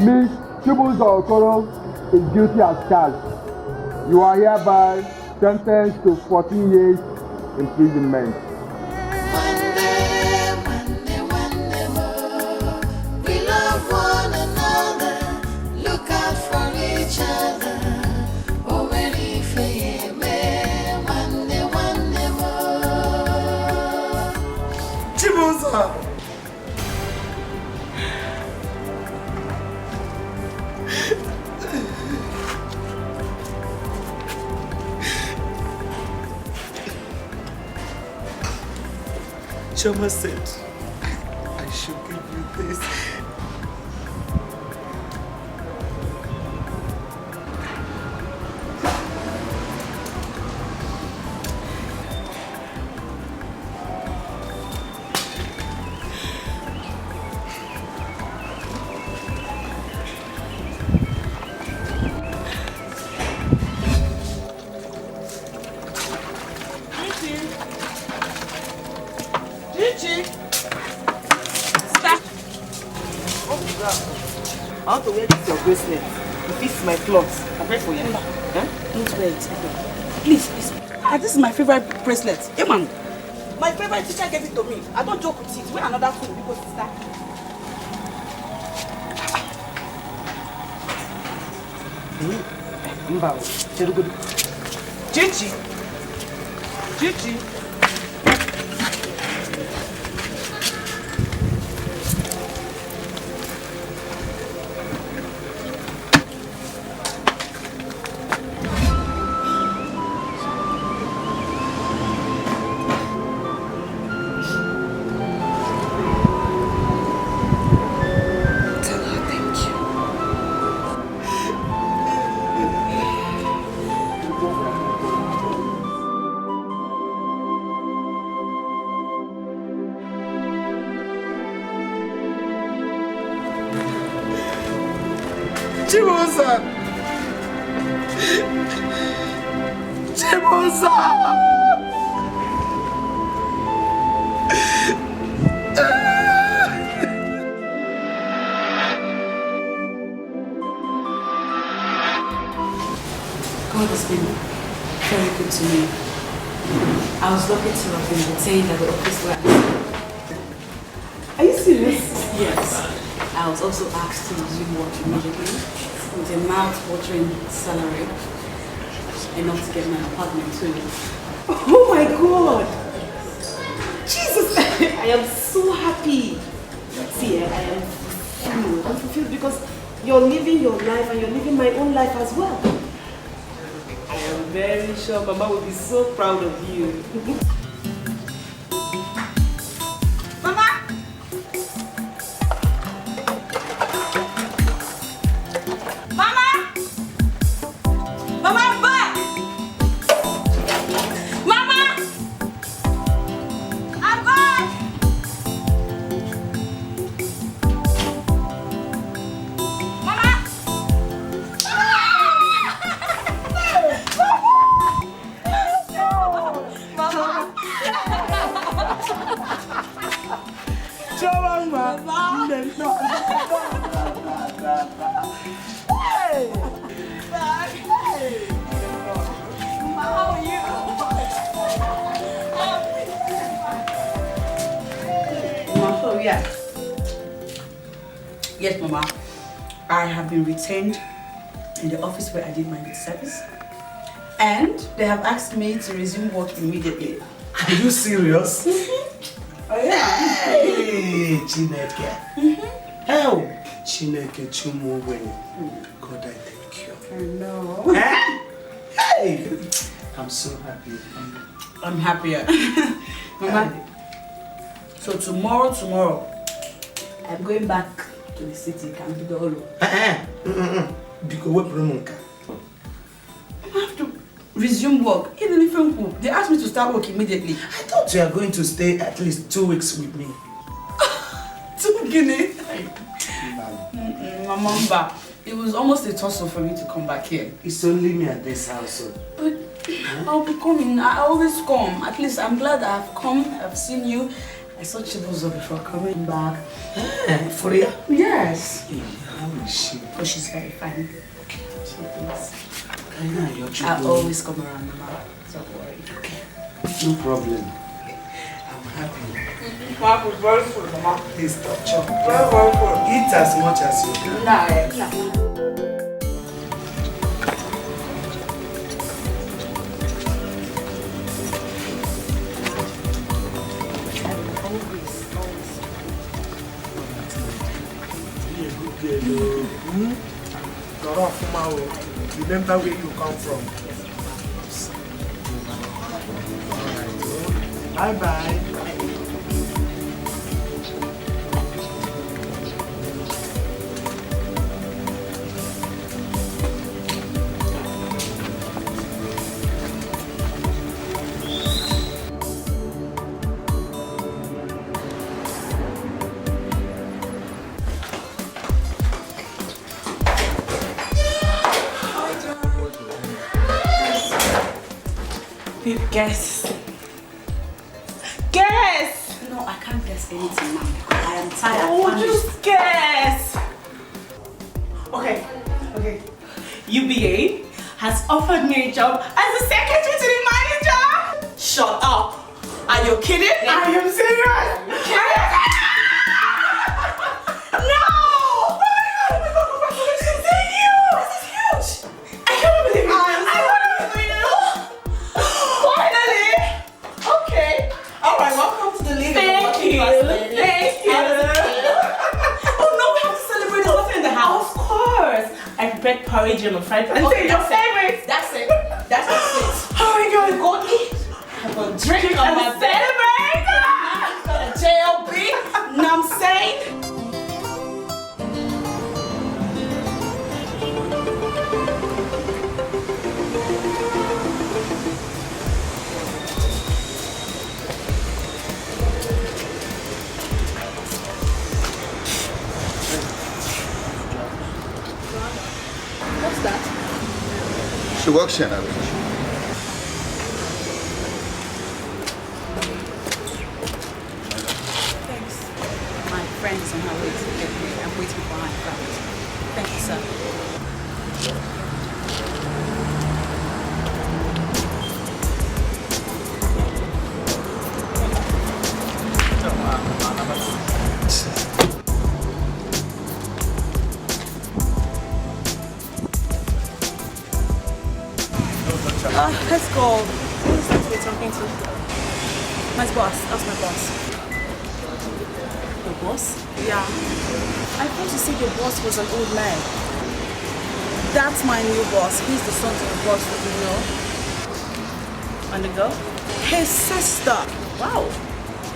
Miss Chibuzo Okoro is guilty as charged. You are hereby sentenced to 14 years imprisonment. We love one another. Look out for each other. Oh, very fair, one more. Chibuzo! Choma said I should give you this. I want to wear this your bracelet. It fits my clothes. I pray for you. Don't wear it. Please. This is my favorite bracelet. Hey man, my favorite teacher gave it to me. I don't joke with it. Wear another fool because it's that. Gigi. Chibuzo! God has been very good to me. I was lucky to have been detained at the office where Are you serious? Yes. I was also asked to resume work immediately with a mouth-watering salary, enough to get my apartment too. Oh my God! Jesus! I am so happy. See, I am fulfilled. I'm fulfilled because you're living your life and you're living my own life as well. I am very sure Mama will be so proud of you. Mama! Mama! Mama, I'm back! Mama! I'm back! Mama! yeah. Yes, Mama. I have been retained in the office where I did my youth service. And they have asked me to resume work immediately. Are you serious? Oh, yeah. Hey, Chineke. Hell, Chineke Chumuwe. God, I thank you. I know. Hey, I'm so happy. I'm happier. Mama, so tomorrow, I'm going back to the city, Kambidolo. Because what problem? I have to resume work in a different group. They asked me to start work immediately. I thought you are going to stay at least 2 weeks with me. 2 Guinea? Mama, it was almost a tussle for me to come back here. It's only me at this house. So. But I'll be coming. I always come. At least I'm glad I've come. I've seen you. I saw Chibuzo before coming back. For real? Yes. How is she? Oh, she's very fine. She is. I always come around, Mama. Don't worry. Okay. No problem. I'm happy. Mama is very full, Mama. Please stop chopping. Very full. Eat as much as you can. Nah. Remember where you come from. Bye bye. Guess. Guess! No, I can't guess anything now because I am tired. Oh, just guess! Okay. UBA has offered me a job as a secretary to the manager! Shut up! Are you kidding? I am serious! No! Oh my god, congratulations! Thank you! This is huge! I can't believe it! Finally! Okay. Alright, welcome to the league. Thank you. Thank you. Oh no, we have to celebrate. There's nothing in the house. Of course. I prepared porridge on Friday. And Okay, your favorite. That's it. That's it. Oh my god. Go eat. Have a drink on my bed. Celebrate. Got a JLB. Know what I'm saying? What's that? She works here now. Thanks. My friend is on her way to get me. I'm waiting for her in front. Thank you, sir. Let's go. Who's that we're talking to? My boss. That's my boss. Your boss? Yeah. I thought you said your boss was an old man. That's my new boss. He's the son of the boss that you know. And the girl? His sister. Wow.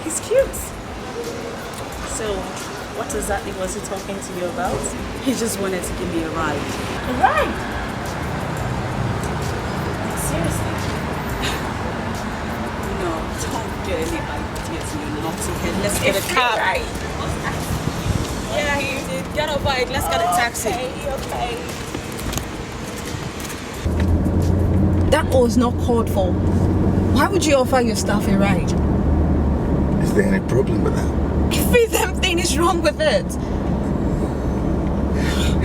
He's cute. So, what exactly was he talking to you about? He just wanted to give me a ride. A ride? Seriously? No, don't get any ideas, you naughty head. Let's get a cab. Right. Yeah, he did. Get a bike. Let's get a taxi. Okay. That was not called for. Why would you offer your staff a ride? Is there any problem with that? Every damn thing is wrong with it.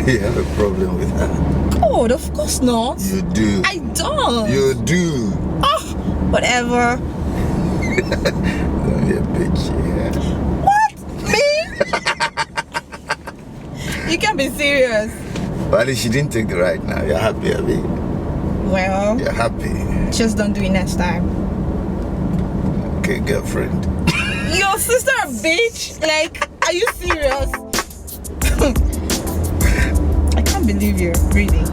You have a problem with that? God, of course not. You do. I don't. You do. Oh, whatever. Don't be a bitch, yeah. What? Me? You can't be serious. Well, she didn't take the ride now. You're happy, Abby? Well, You're happy. just don't do it next time. Okay, girlfriend. Your sister a bitch? Like, are you serious? I can't believe you, really.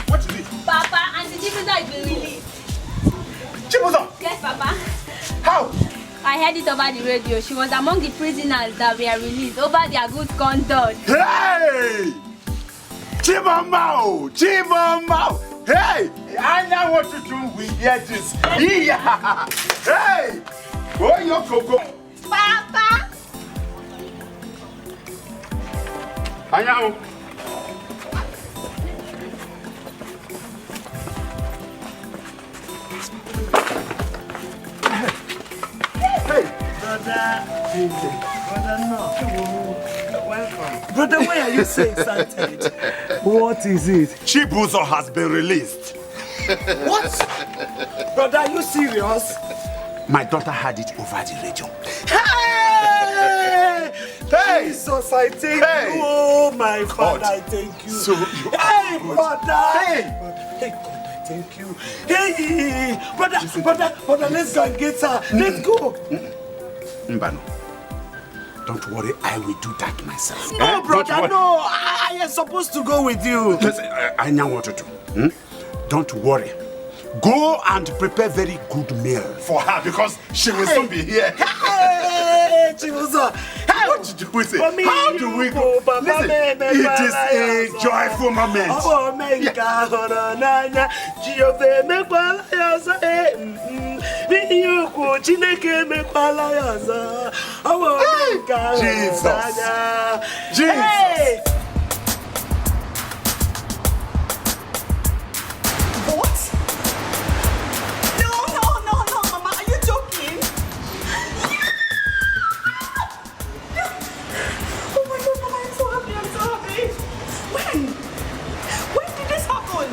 What is it? Papa, Auntie Chibuzo is being released. Chibuzo? Yes, Papa. How? I heard it over the radio. She was among the prisoners that were released over their good conduct. Hey! Chibomao! Chibomao! Hey! I know what to do with this. Yeah! Hey! Oh, your coco. Papa! I know. Brother, no. Welcome. Brother, why are you so excited? What is it? Chibuzo has been released. What? Brother, are you serious? My daughter had it over the radio. Hey! Hey! Jesus, I thank you. Oh, my Father, I thank you. So hey, brother! Hey! Hey, God, I thank you. Hey! Brother, let's go and get her. Let's go. Mbano, don't worry, I will do that myself. No, brother, no. I am supposed to go with you. Listen, I know what to do. Don't worry. Go and prepare very good meal for her because she will soon be here. Hey, Chibuzo. What did you say? How do we go? Listen, it is a joyful moment. Jesus. What? No, Mama, are you joking? Oh my God, Mama, I'm so happy. When did this happen?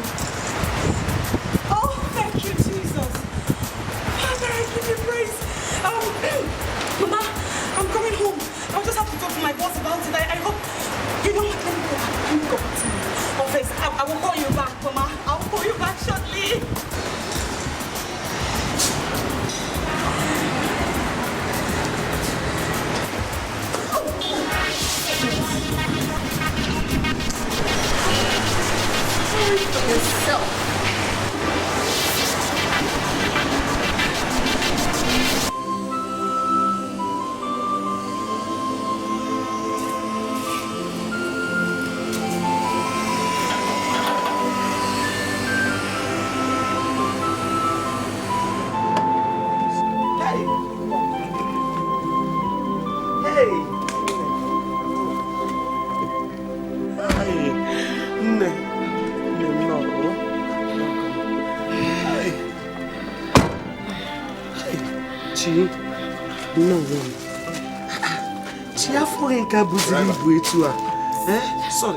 Oh, thank you, Jesus. Father, I give you praise. Mama, I'm coming home. I'll just have to talk to my boss about it. I hope, you know what, let me go back to my office. I will call you back, Mama. I will call you back shortly. Yourself.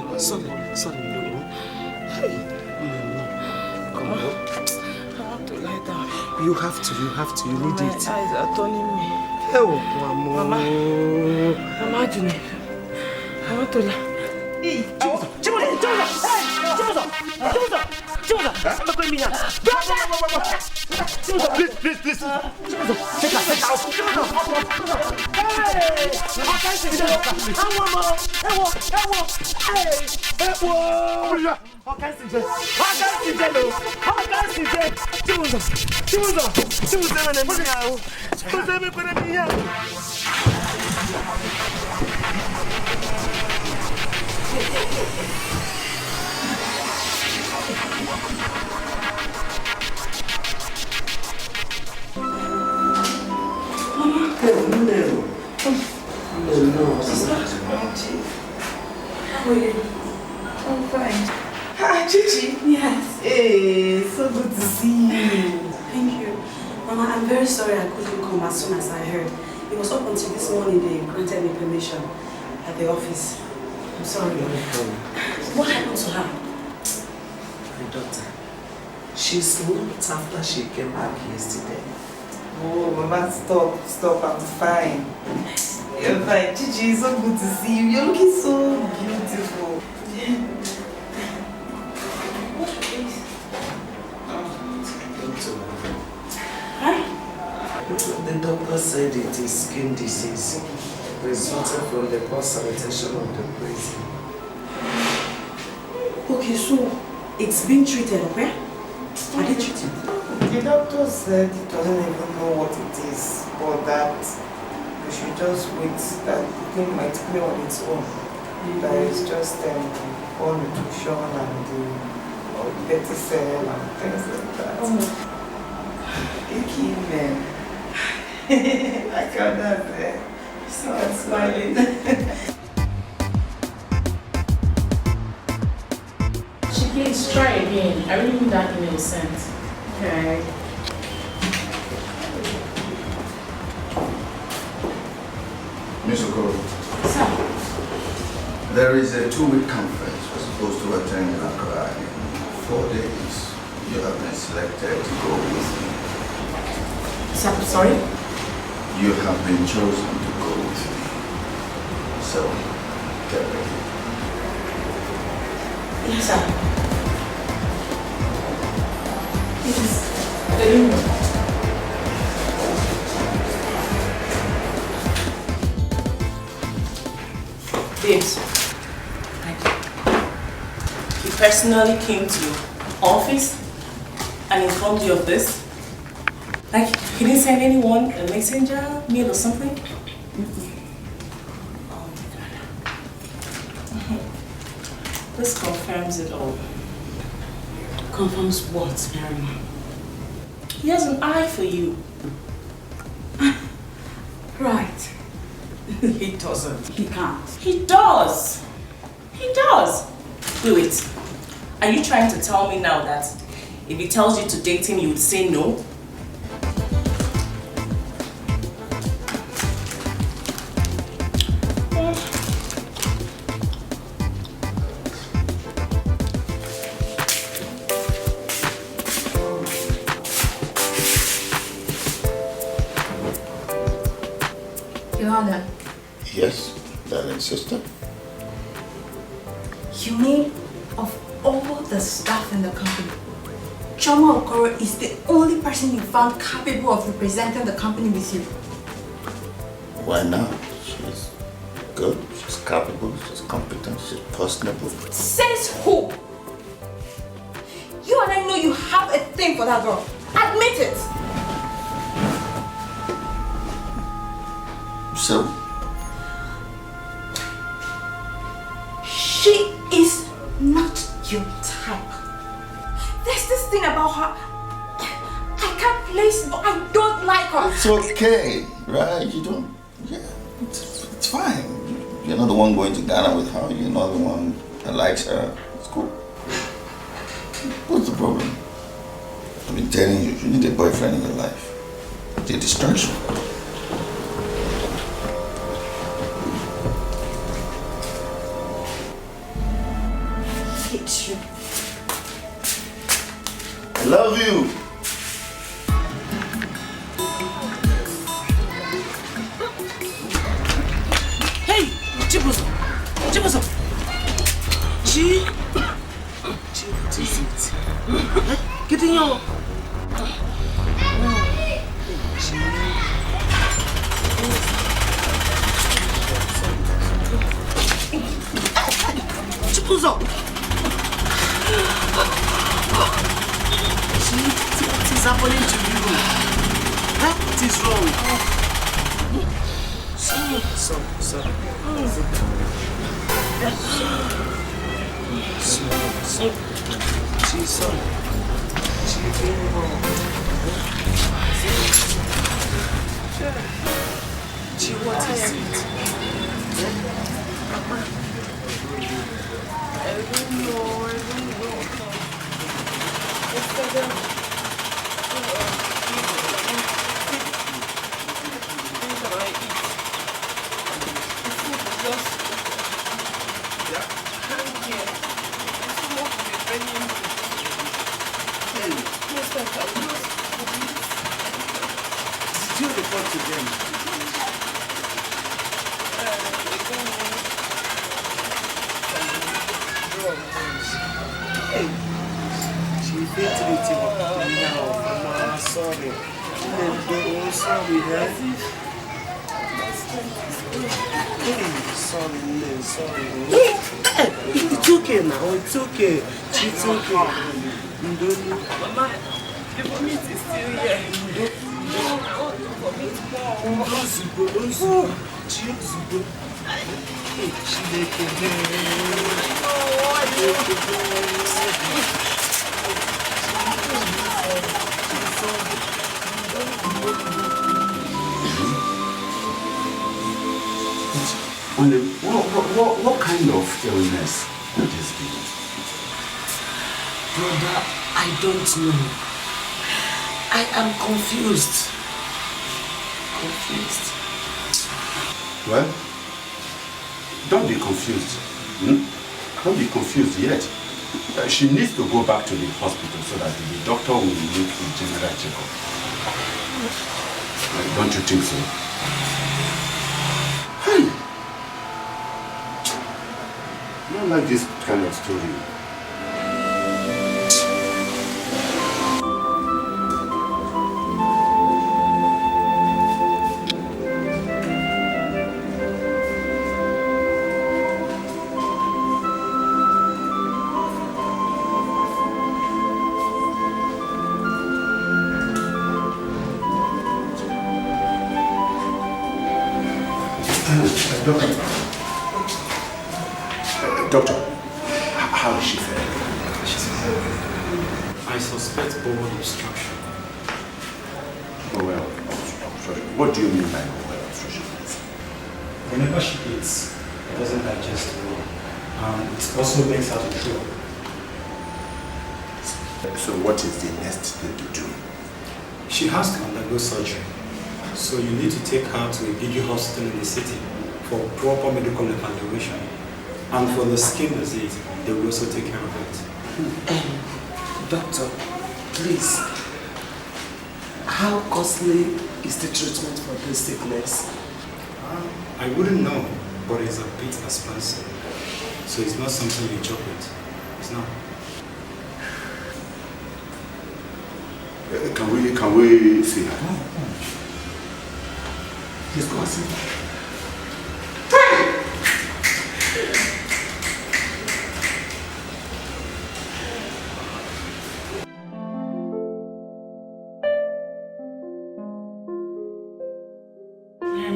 Sorry. No. Hey, no. Come on. I want to lie down. You have to. You need it. My eyes are turning me. Oh, Mama. Mama, I want to lie. Please. Take her out. No. How are you? I'm fine. Chichi? Yes. Hey, so good to see you. Thank you. Mama, I'm very sorry I couldn't come as soon as I heard. It was up until this morning they granted me permission at the office. I'm sorry. What happened to her? My daughter. She slept after she came back yesterday. Oh, Mama, stop, I'm fine. You're fine. Chichi, it's so good to see you. You're looking so beautiful. The doctor said it is skin disease resulting from the poor sanitation of the prison. Okay, so it's been treated, okay? Are they treated? The doctor said he doesn't even know what it is, but that we should just wait, that the thing might play on its own. That it's just poor nutrition and dirty cell and things like that. Icky man. I cannot start smiling. Please try again. I really need that email sent. Okay. Miss Okoro. Sir. There is a 2-week conference we're supposed to attend in Accra in 4 days. You have been selected to go with me. Sir, sorry? You have been chosen to go with me. So, get ready. Yes, sir. Babes, he personally came to your office and informed you of this? Like, he didn't send anyone a messenger, mail or something? Oh my God. This confirms it all. Confirms what, Marima? He has an eye for you. Right. He doesn't. He can't. He does. He does. Wait. Are you trying to tell me now that if he tells you to date him, you would say no? Yes, darling sister. You mean of all the staff in the company, Choma Okoro is the only person you found capable of representing the company with you? Why not? She's good, she's capable, she's competent, she's personable. Says who? You and I know you have a thing for that girl. Admit it. So? She is not your type. There's this thing about her. I can't place it, but I don't like her. It's okay, right? You don't, yeah, it's fine. You're not the one going to Ghana with her, you're not the one that likes her. It's cool. What's the problem? I've been telling you, you need a boyfriend in your life. It's a distraction. Hate you. I love you. Hey, Chibuzo. Chibuzo. Chi, what is it? Get in your... Chibuzo. What is happening to you? What is wrong? Sorry. She's sorry. She's very wrong. Gee, what is it? I don't know. again. Hey, she beat me now. Mama, sorry. Sorry, sorry. It's okay now, it's okay. It's okay. Mama, the vomit is still here. What kind of illness would this be? Brother, I don't know. I am confused. Well, don't be confused. Don't be confused yet. She needs to go back to the hospital so that the doctor will make a general checkup. Don't you think so? Hey! I don't like this kind of story. Doctor, how is she faring? I suspect bowel obstruction. Bowel obstruction? What do you mean by bowel obstruction? Whenever she eats, it doesn't digest well. It also makes her to throw. So what is the next thing to do? She has to undergo surgery. So you need to take her to a big hospital in the city for proper medical evaluation. And for the skin disease, they will also take care of it. Doctor, please, how costly is the treatment for this sickness? I wouldn't know, but it's a bit expensive. So it's not something you joke with. It's not. Can we see her? Let's go and see her.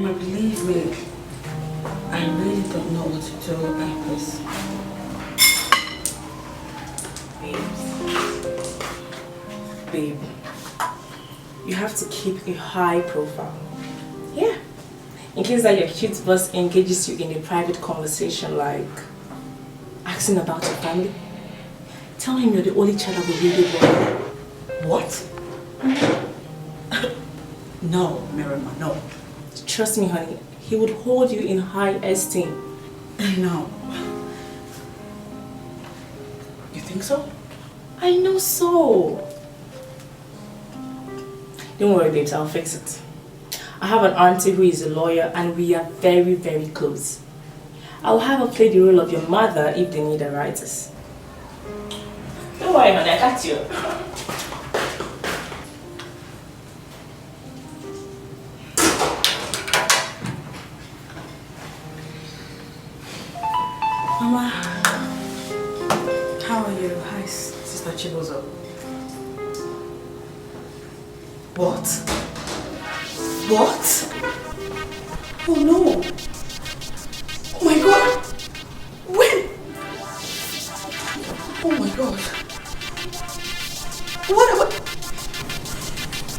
Believe me, I really don't know what to do about this. Babe, you have to keep a high profile. Yeah. In case that your cute boss engages you in a private conversation like asking about your family, tell him you're the only child of a really boy. What? No, Mirama, no. Trust me, honey, he would hold you in high esteem. No. You think so? I know so. Don't worry, babes, I'll fix it. I have an auntie who is a lawyer and we are very, very close. I'll have her play the role of your mother if they need a writers. Don't worry, honey, I got you. Mama, how are you? Hi, Sister Chibozo. What? What? Oh no! Oh my God! When? Oh my God! What about?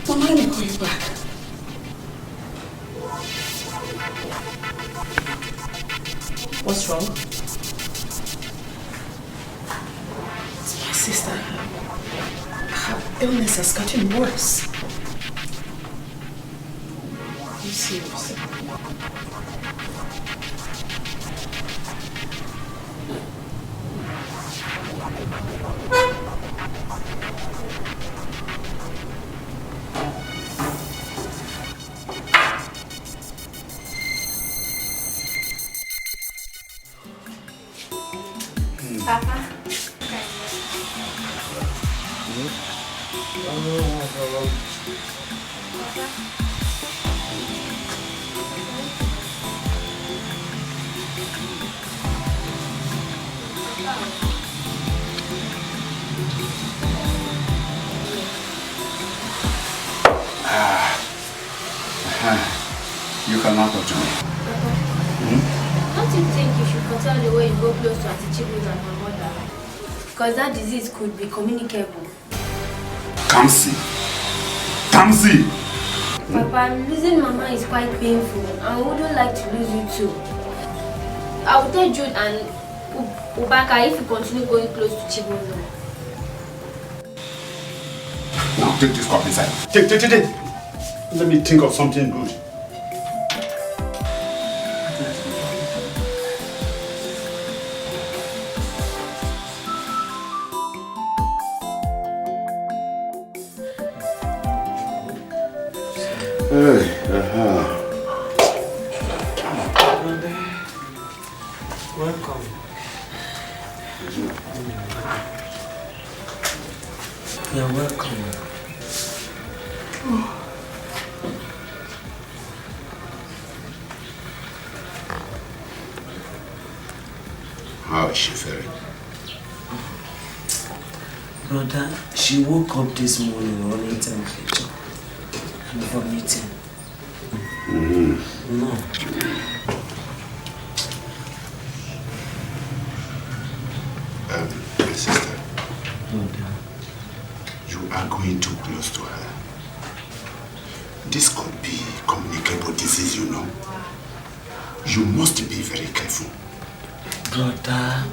Mama, let me call you back. What's wrong? It's my sister. Her illness has gotten worse. Are you serious? Papa. You can now talk to me. Don't you think you should curtail the way you go close to Auntie Chibuzo and her mother? Because that disease could be communicable. Kamsi! Kamsi! Papa, losing Mama is quite painful and I wouldn't like to lose you too. I will tell Jude and Ubaka if you continue going close to Chibuzo. Now take this cup inside. Take. Let me think of something good. Welcome. You're welcome. How is she faring? Brother, she woke up this morning running temperature and vomiting. No. My sister, you are going too close to her. This could be communicable disease, you know. You must be very careful. Brother,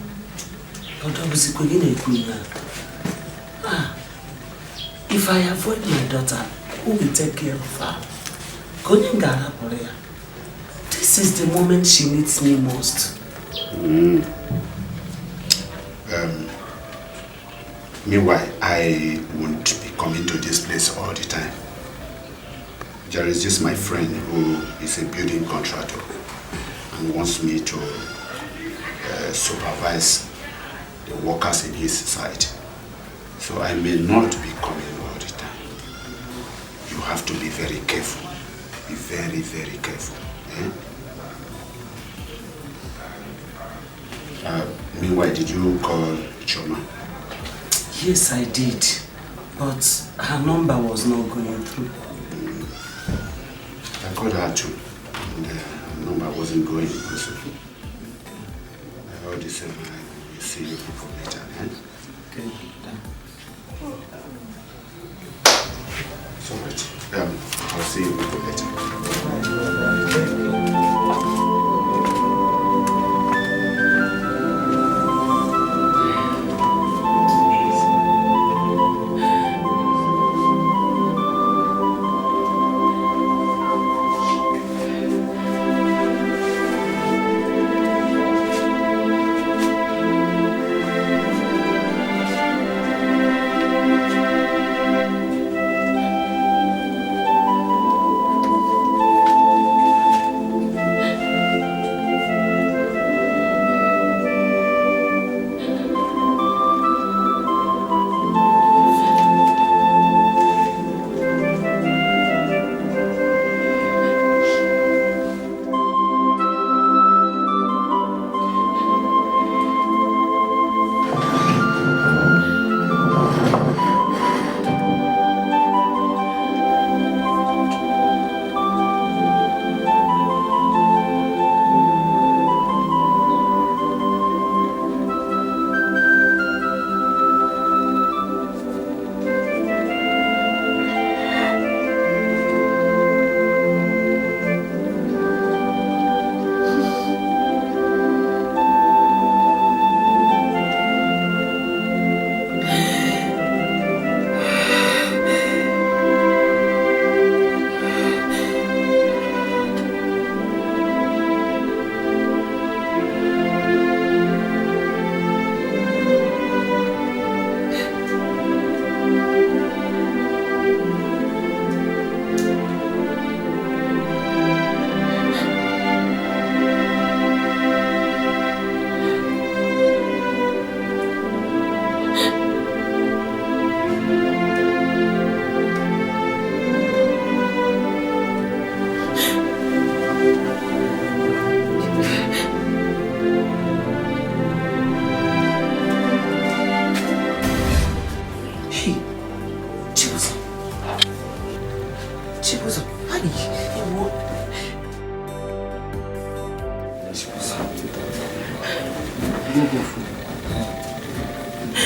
if I avoid my daughter, who will take care of her? This is the moment she needs me most. Meanwhile, I won't be coming to this place all the time. There is just my friend who is a building contractor and wants me to supervise the workers in his site. So I may not be coming all the time. You have to be very careful. Be very, very careful. Meanwhile, did you call Choma? Yes, I did. But her number was not going through. I called her too. And her number wasn't going. So all the same, I will see you people later. Okay. So much. I'll see you people later.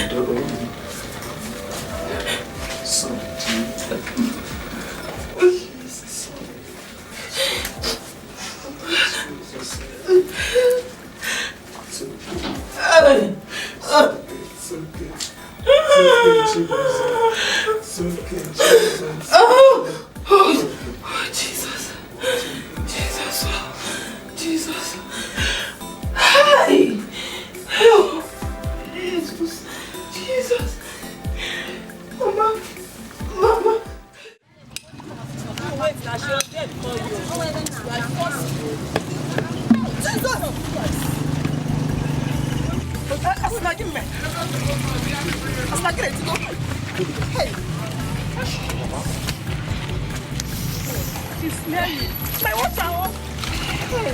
Go food. So Jesus. Hi. Jesus. Mama. Wait, now she was there before you. Hey. You smell me. My water. Hey.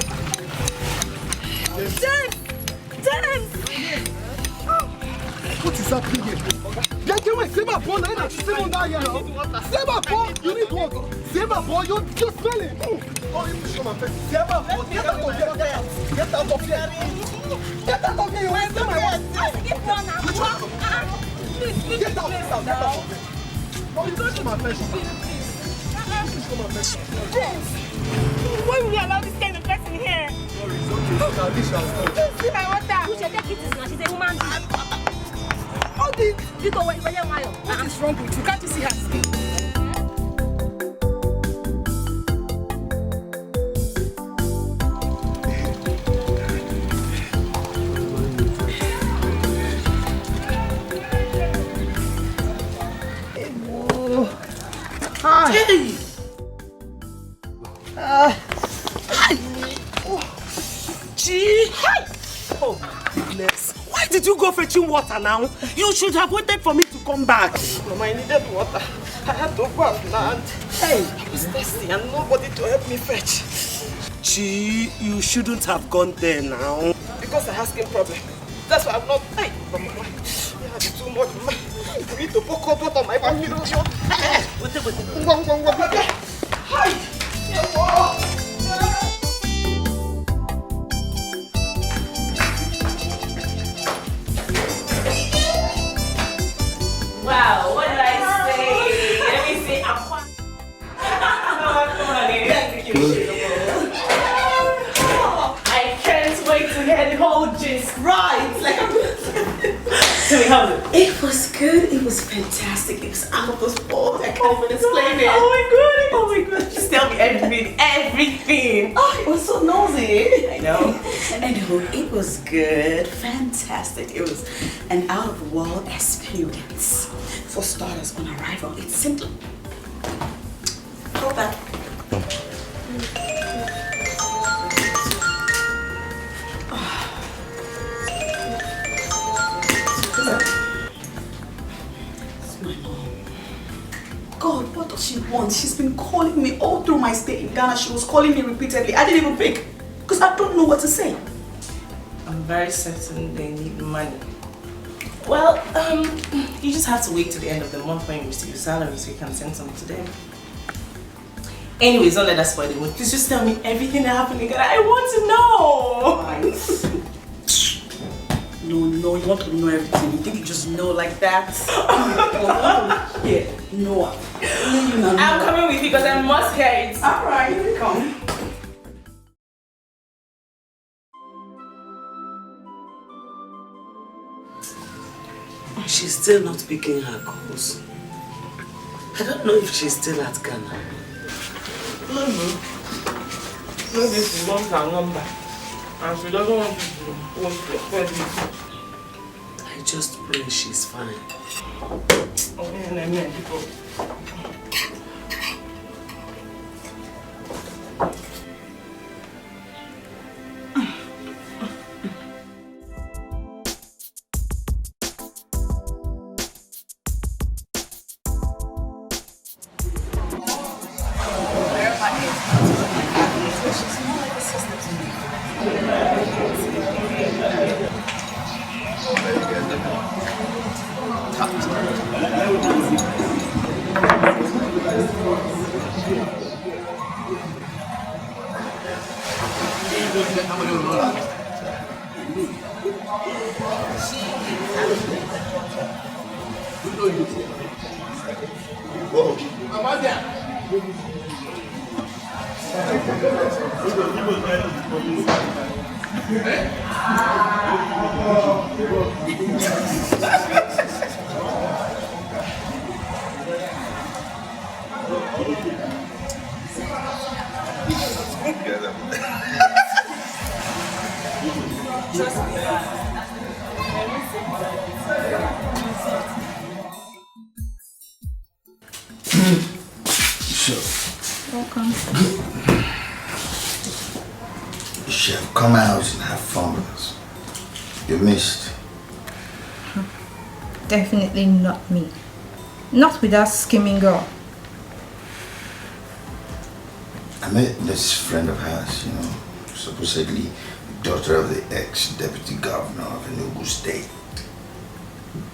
James! What is happening here? Get away! Save my phone! I need to save on that here now. Save my phone! You need water. Save my phone! You're smelling. Oh, you show my face. Save my phone! Get out of here! Get out of here! Get out of here! You want to save my water? Which one? Get out! Get out! Oh, you don't show my face. James! Why would you allow this kind of person here? Sorry, it's okay. Now this shall stop. See my water. Who should take it now? She's a woman. All this. What is wrong with you? Can't you see her skin? Hi. Gee. Hi. Oh, goodness. Why did you go fetching water now? You should have waited for me to come back. Mama, I needed water. I had to go and land. Hey, I was thirsty and nobody to help me fetch. Gee, you shouldn't have gone there now. Because I have skin problem. That's why I'm not. Hey, Mama, you had too much. You need to pour hot water on my back. Wait. Hi. Wow, what did I say? Let me say I can't wait to hear the whole gist. Right. Tell me, how was it? It was good. It was fantastic. It was out of this world. I can't even explain it. Oh my god. Just tell me everything. Oh, it was so nosy. I know. Anyway, it was good. Fantastic. It was an out-of-world experience. For starters, on arrival, it's simple. Hold that. God, what does she want? She's been calling me all through my stay in Ghana. She was calling me repeatedly. I didn't even pick because I don't know what to say. I'm very certain they need money. Well, you just have to wait till the end of the month when you receive your salary so you can send some to them. Anyways, don't let that spoil the mood. Please just tell me everything that happened in Ghana. I want to know. No, you want to know everything. You think you just know like that? Yeah, no. I'm coming with you because I must hear it. Alright, here we come. She's still not picking her calls. I don't know if she's still at Ghana. Maybe she wants her number and she doesn't want you to post your Facebook. I just pray she's fine. Welcome. You should have come out and have fun with us. You missed. Definitely not me. Not with that scheming girl. I met this friend of hers, you know, supposedly the daughter of the ex-deputy governor of Enugu State.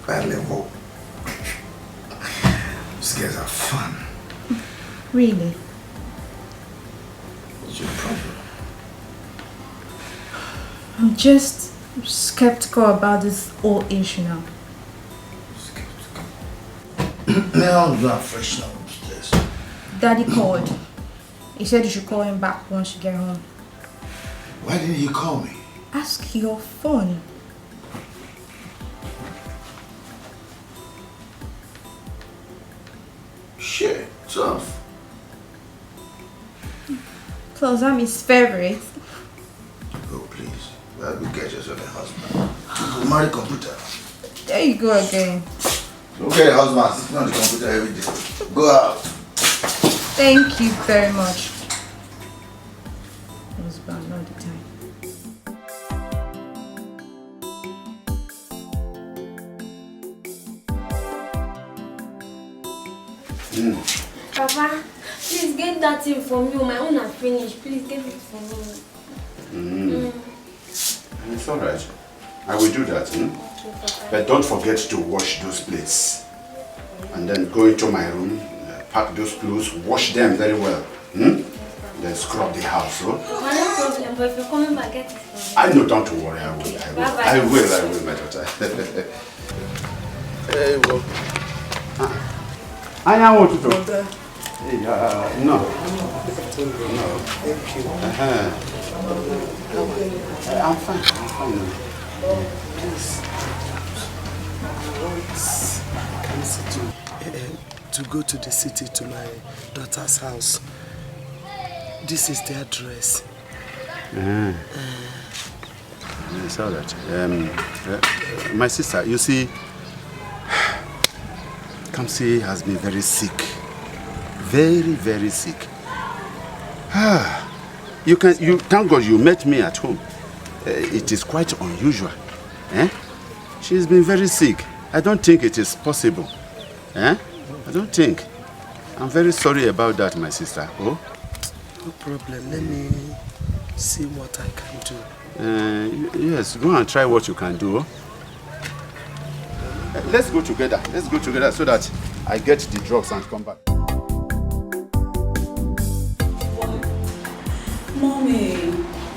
Bad level. These guys are fun. Really? What's your problem? I'm just skeptical about this whole issue now. Now I'm not fresh now upstairs. Daddy called. He said you should call him back once you get home. Why didn't you call me? Ask your phone. Shit, it's off. Plus, I'm his favorite. Oh, please. Well, you get yourself a husband. You marry computer. There you go again. Don't get a husband sitting on the computer every day. Go out. Thank you very much. Husband all the time. Papa, please get that thing for me. My own are finished. Please get it for me. It's alright. I will do that. But don't forget to wash those plates. And then go into my room, pack those clothes, wash them very well. Then scrub the house. No problem, but if you're coming back, get it for me. I know, don't worry, I will. I will, my daughter. Hey, well. I know what to do. No. Thank you. I'm fine. Please. To go to the city to my daughter's house. This is the address. I saw that. My sister, you see, Kamsi has been very sick. Very, very sick. Thank God you met me at home. It is quite unusual. She's been very sick. I don't think it is possible. I don't think. I'm very sorry about that, my sister. Oh? No problem. Let me see what I can do. Yes, go and try what you can do. Let's go together. Let's go together so that I get the drugs and come back. Mommy,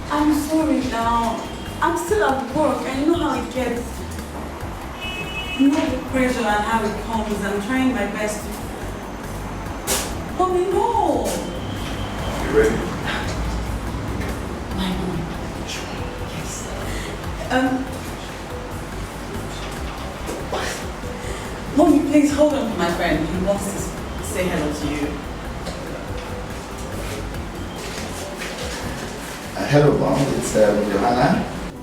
I'm sorry now. I'm still at work and you know how it gets. You know the pressure and how it comes. I'm trying my best to... Mommy, no! You ready? My mom. Yes. Mommy, please hold on to my friend. He wants to say hello to you. Hello, Mom. It's Johanna.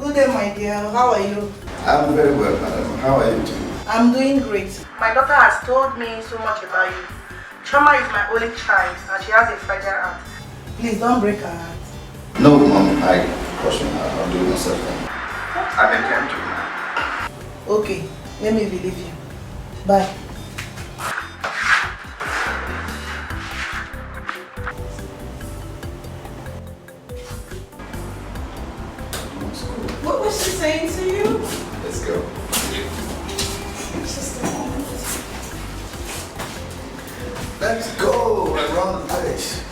Good day, my dear. How are you? I'm very well, madam. How are you doing? I'm doing great. My daughter has told me so much about you. Choma is my only child and she has a fragile heart. Please don't break her heart. No, Mom. I cross my heart. I'll do it myself. I'm a gentleman. Okay, let me believe you. Bye. What was she saying to you? Let's go. Just a moment. Let's go around the place.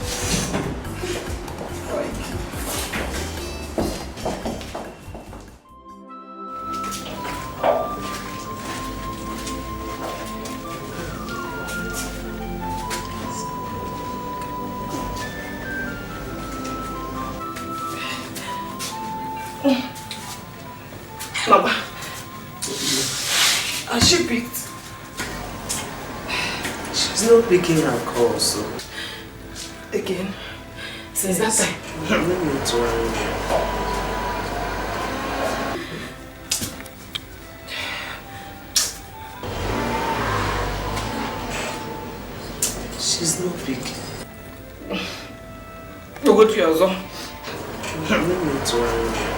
Mama, has she picked? She's not picking her call, so... Again? Since that time? Let me try. She's not picking. You go to your zone. Let me try.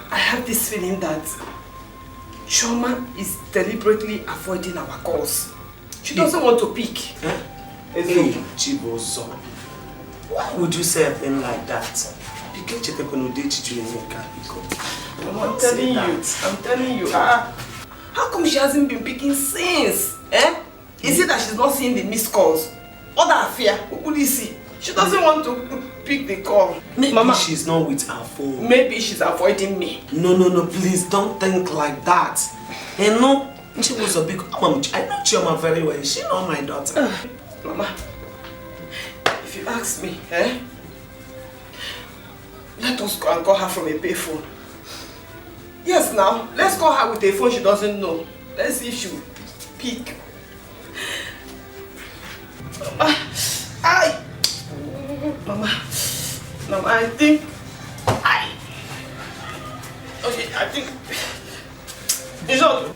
I have this feeling that Chioma is deliberately avoiding our calls. She doesn't want to pick. Hey, Chibozo. Why would you say a thing like that? I'm telling you. How come she hasn't been picking since? Is it that she's not seeing the missed calls? Other affair, she doesn't want to pick the call. Maybe Mama, she's not with her phone. Maybe she's avoiding me. No, please don't think like that. And no, she was a big mom. I know Chioma very well. She's not my daughter. Mama, if you ask me, let us go and call her from a payphone. Yes, now, let's call her with a phone she doesn't know. Let's see if she will pick. Mama, I think... Okay, I think... It's not...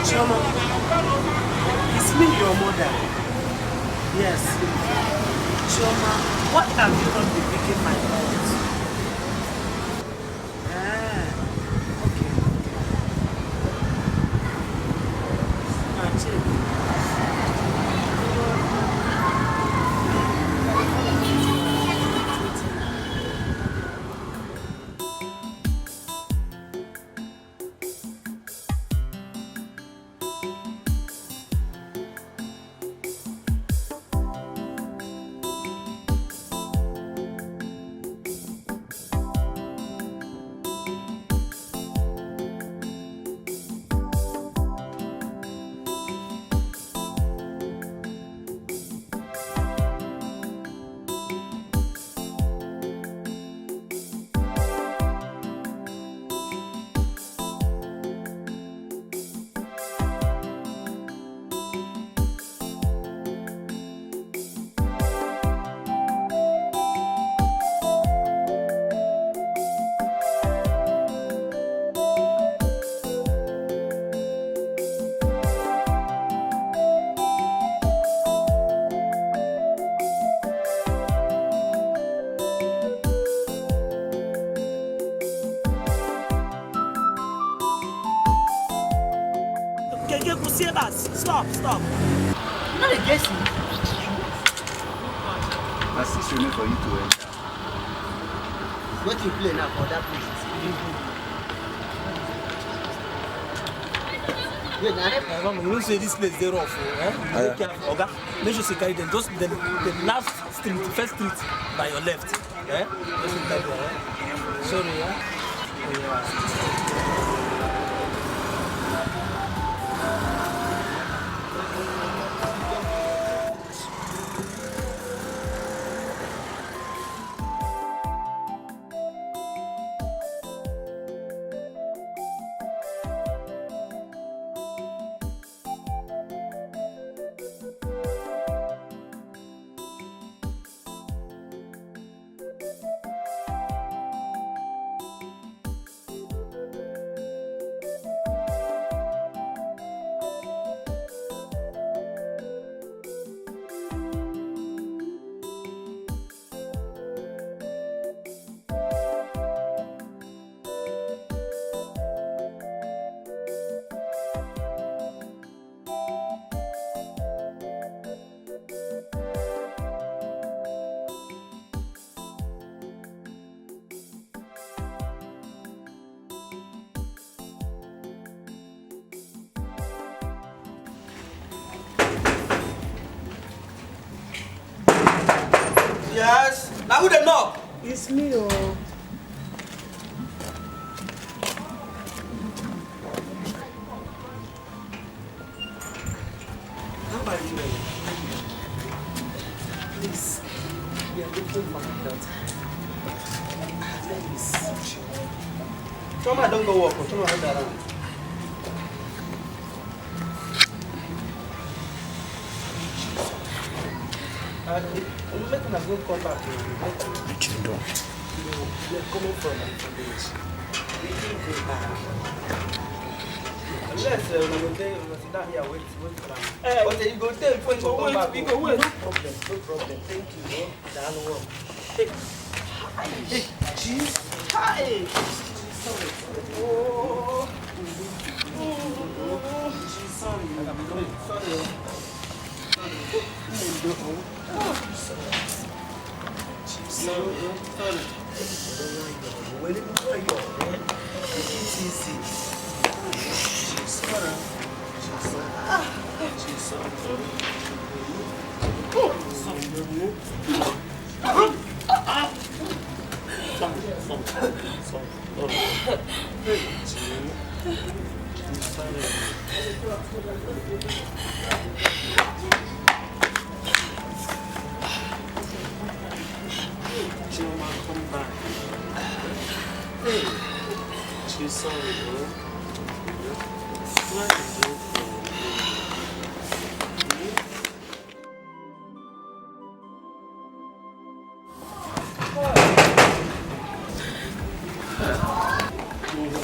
Chioma, it's me, your mother. Yes. Chioma, what have you not been picking my calls? Okay. Stop. Not a guessing. My sister remain for you to enter. What you play now for that place? You know say this place they rough, Take care of Oga. Make sure you carry them. Just the last street, the first street by your left. Just carry them. Sorry, yeah. Yes. Now who the knock? It's me, oh. How are you? Please, we are looking for my daughter. Let me see you. Choma, don't go walk. Choma, hold around. I'm making a good contact. We are coming from a village. We think we are. Unless we go there, we sit down here wait for them. Okay, you go there before you go come back. You go wait. No problem. Thank you. Down work. Hey, jeez. Hi. Sorry. Oh.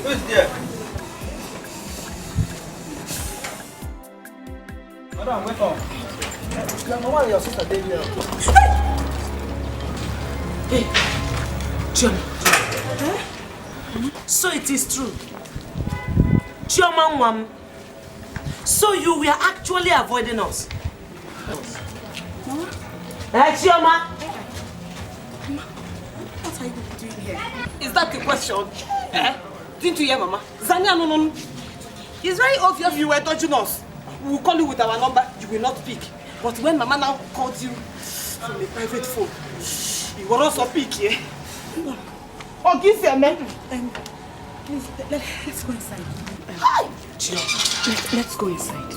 Who's there? Madam, wake up. Your mama and your sister dey here. Hey, Chioma. So it is true. Chioma Nwam. So you were actually avoiding us. Hey, Chioma. What are you doing here? Is that the question? Didn't you hear, Mama? Zania, no. It's very obvious you were touching us. We will call you with our number, you will not pick. But when Mama now called you from a private phone, you will also pick, yeah? Oh, give your man. Please, let's go inside. Let's go inside.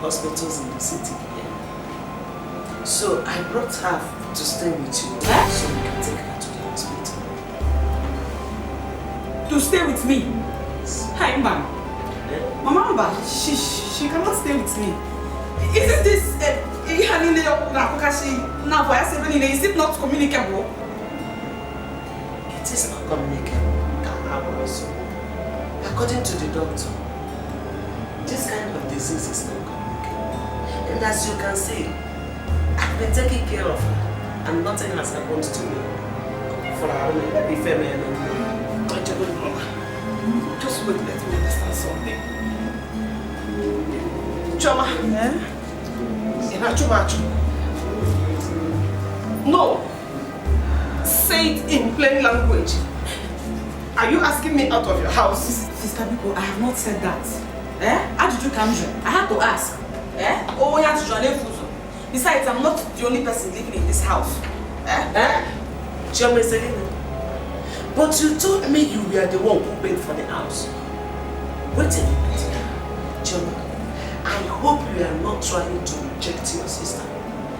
Hospitals in the city. Yeah. So I brought her to stay with you so we can take her to the hospital. To stay with me? Hi, ma'am. Mama, she cannot stay with me. Isn't this is it not communicable? It is not communicable. According to the doctor, this kind of disease is not communicable. And as you can see, I've been taking care of her and nothing has happened to me. For her, let me feminine. Just wait, let me understand something. Choma, no. Say it in plain language. Are you asking me out of your house? Sister Biko, I have not said that. How did you come here? I had to ask. Oh, yeah, besides, I'm not the only person living in this house. But you told me you were the one who paid for the house. Wait a minute. Choma, I hope you are not trying to reject your sister.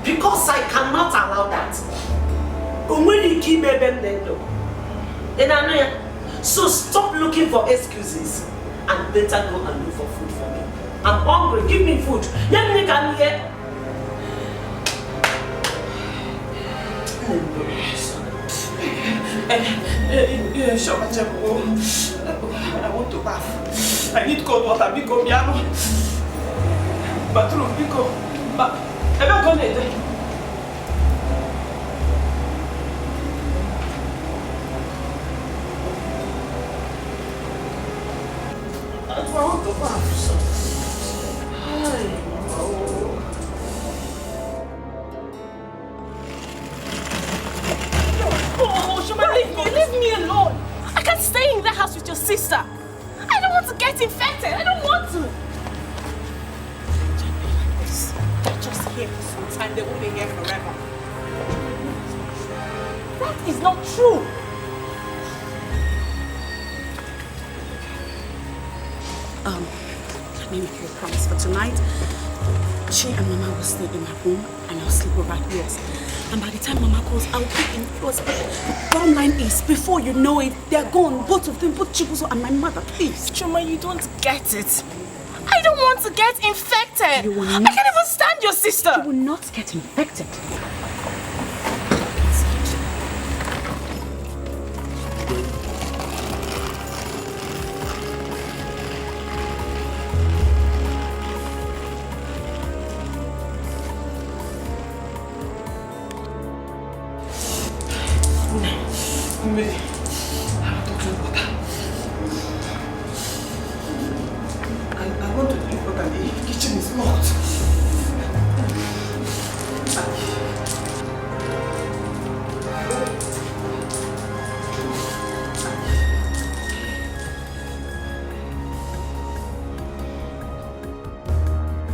Because I cannot allow that. So stop looking for excuses and better go and look for food for me. I'm hungry, give me food. I want to bath. I need cold water. Biko, Miano. Bathroom, Biko. I'm not going to. I want to bath. Leave me alone. I can't stay in the house with your sister. I don't want to get infected. I don't want to. They're just here for some time. They won't be here forever. That is not true. Let me make you a promise for tonight. She and Mama will stay in my room and I'll sleep over at yours. And by the time Mama calls, I'll be in yours. But the bottom line is, before you know it, they're gone. Both of them, both Chibuzo and my mother, please. Choma, you don't get it. I don't want to get infected. You will not. I can't even stand your sister. You will not get infected. I want to drink water. The kitchen is locked.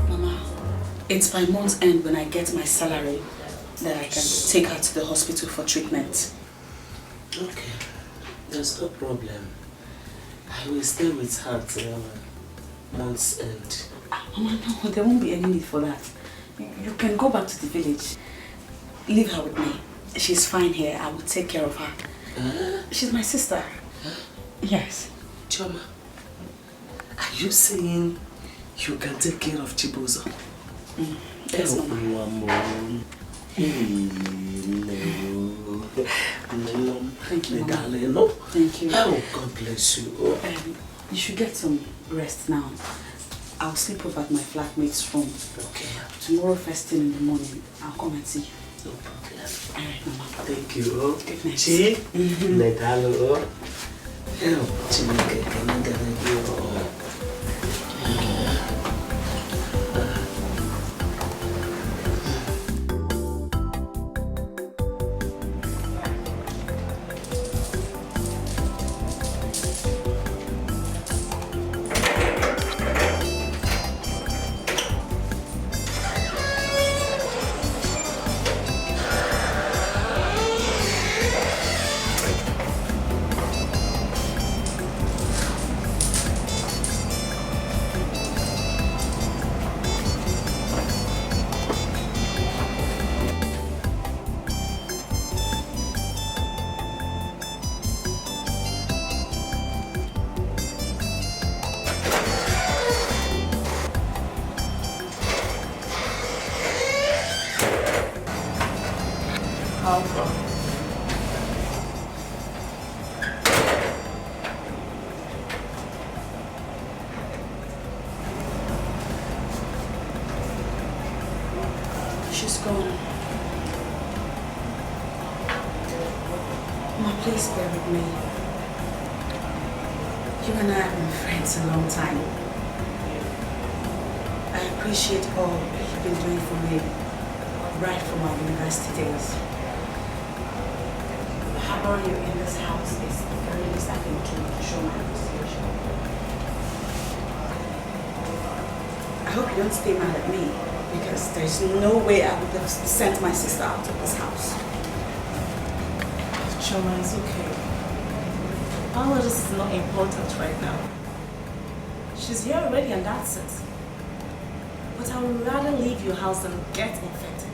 Mama, it's by month's end when I get my salary that I can take her to the hospital for treatment. Okay, there's no problem. I will stay with her till month's end. Mama, no, there won't be any need for that. You can go back to the village. Leave her with me. She's fine here. I will take care of her. She's my sister. Yes. Choma, are you saying you can take care of Chibuzo? Yes, Mama. Thank you, Mama. Thank you. Oh, God bless you. You should get some rest now. I'll sleep over at my flatmate's room. Okay. Tomorrow first thing in the morning, I'll come and see you. No problem. Alright, Mama. Thank you. Good night. See? Negalo. Help. Chineke, can I get She's gone. Mama, please bear with me. You and I have been friends a long time. I appreciate all you've been doing for me right from our university days. Having you in this house is the very least I can do to show my appreciation. I hope you don't stay mad at me, because there's no way I would have sent my sister out of this house. Choma, it's okay. All of this is not important right now. She's here already and that's it. But I would rather leave your house than get infected.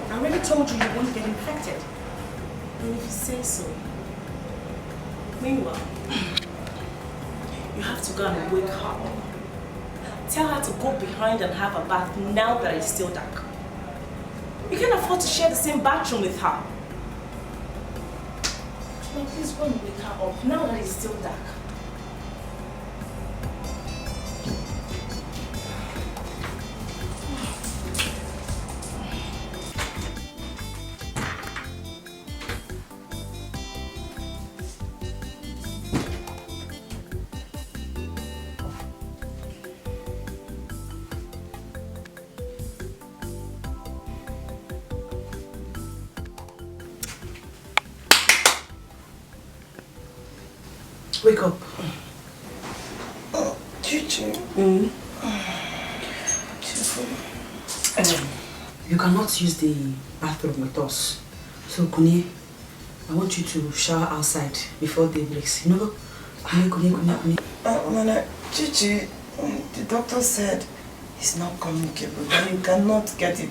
I already told you you won't get infected. And if you say so. Meanwhile, you have to go and wake her up. Tell her to go behind and have a bath now that it's still dark. You can't afford to share the same bathroom with her. please go and wake her up now that it's still dark. Wake up. Chichi. You cannot use the bathroom with us. So, Kune, I want you to shower outside before day breaks. You know? Kune. Nana, Chichi, the doctor said it's not communicable, that you cannot get it.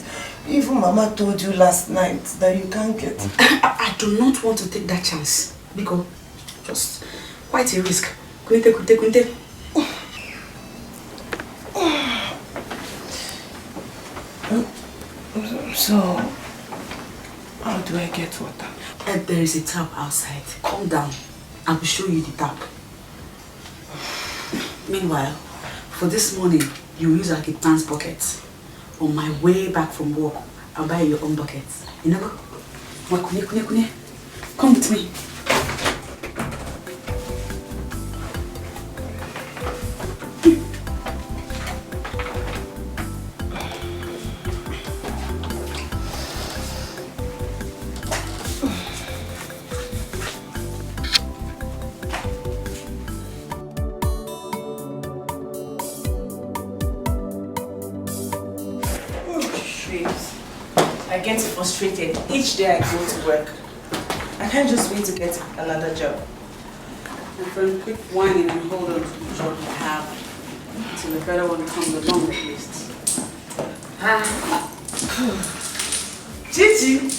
Even Mama told you last night that you can't get it. I do not want to take that chance. Because just quite a risk. Kunte. So, how do I get water? There is a tap outside. Calm down. I will show you the tap. Meanwhile, for this morning, you use like a dance bucket. On my way back from work, I'll buy your own bucket. You know? Kune. Come with me. I get frustrated each day I go to work. I can't just wait to get another job. My friend, quit whining and hold on to the job you have until the better one comes along at least. Chichi!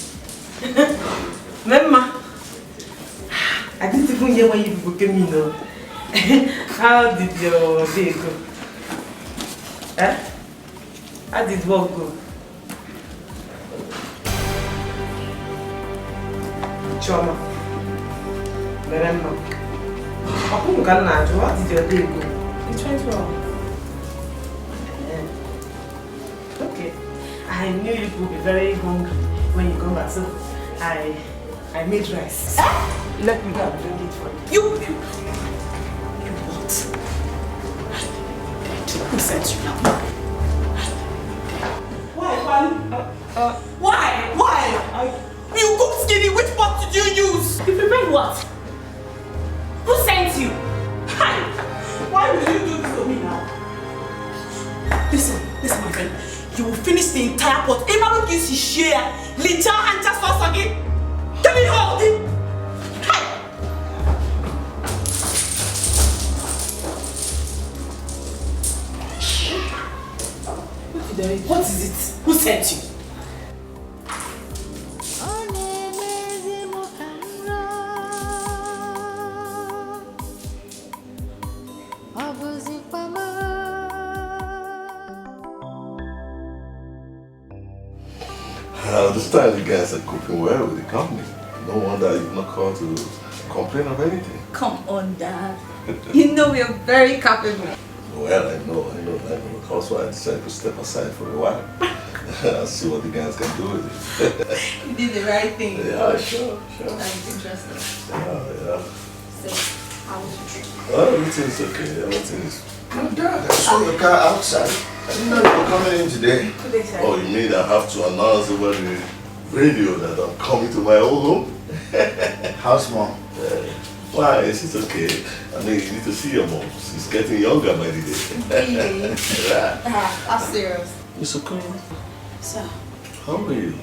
Mama! I didn't even hear when you people came in though. How did your day go? How did work go? Choma. Meremma. How did your day go? It went well. Okay. I knew you would be very hungry when you come back, so I made rice. Let me go and bring it for you. You what? Who sent you now? Why? You cook skinny, which pot did you use? You prepared what? Who sent you? Why will you do this to me now? Listen, my friend. You will finish the entire pot. Emma will use his share. Licha and just sauce again. Tell me how it. What is it? Who sent you? I understand you guys are coping well with the company. No wonder you've not called to complain of anything. Come on, Dad. You know we are very capable. Well, I know. That's why I decided to step aside for a while. I'll see what the guys can do with it. You did the right thing. Yeah, sure. That's interesting. Yeah. So, how was your trip? Well, everything's okay. Everything's... Oh, Dad, I saw your car outside. I didn't know you were coming in today. Oh, you mean I have to announce over the radio that I'm coming to my old home? How's Mom? Why? She's okay. I mean, you need to see your mom. She's getting younger by the day. Really? I'm serious. Miss Okoye? Sir. How are you?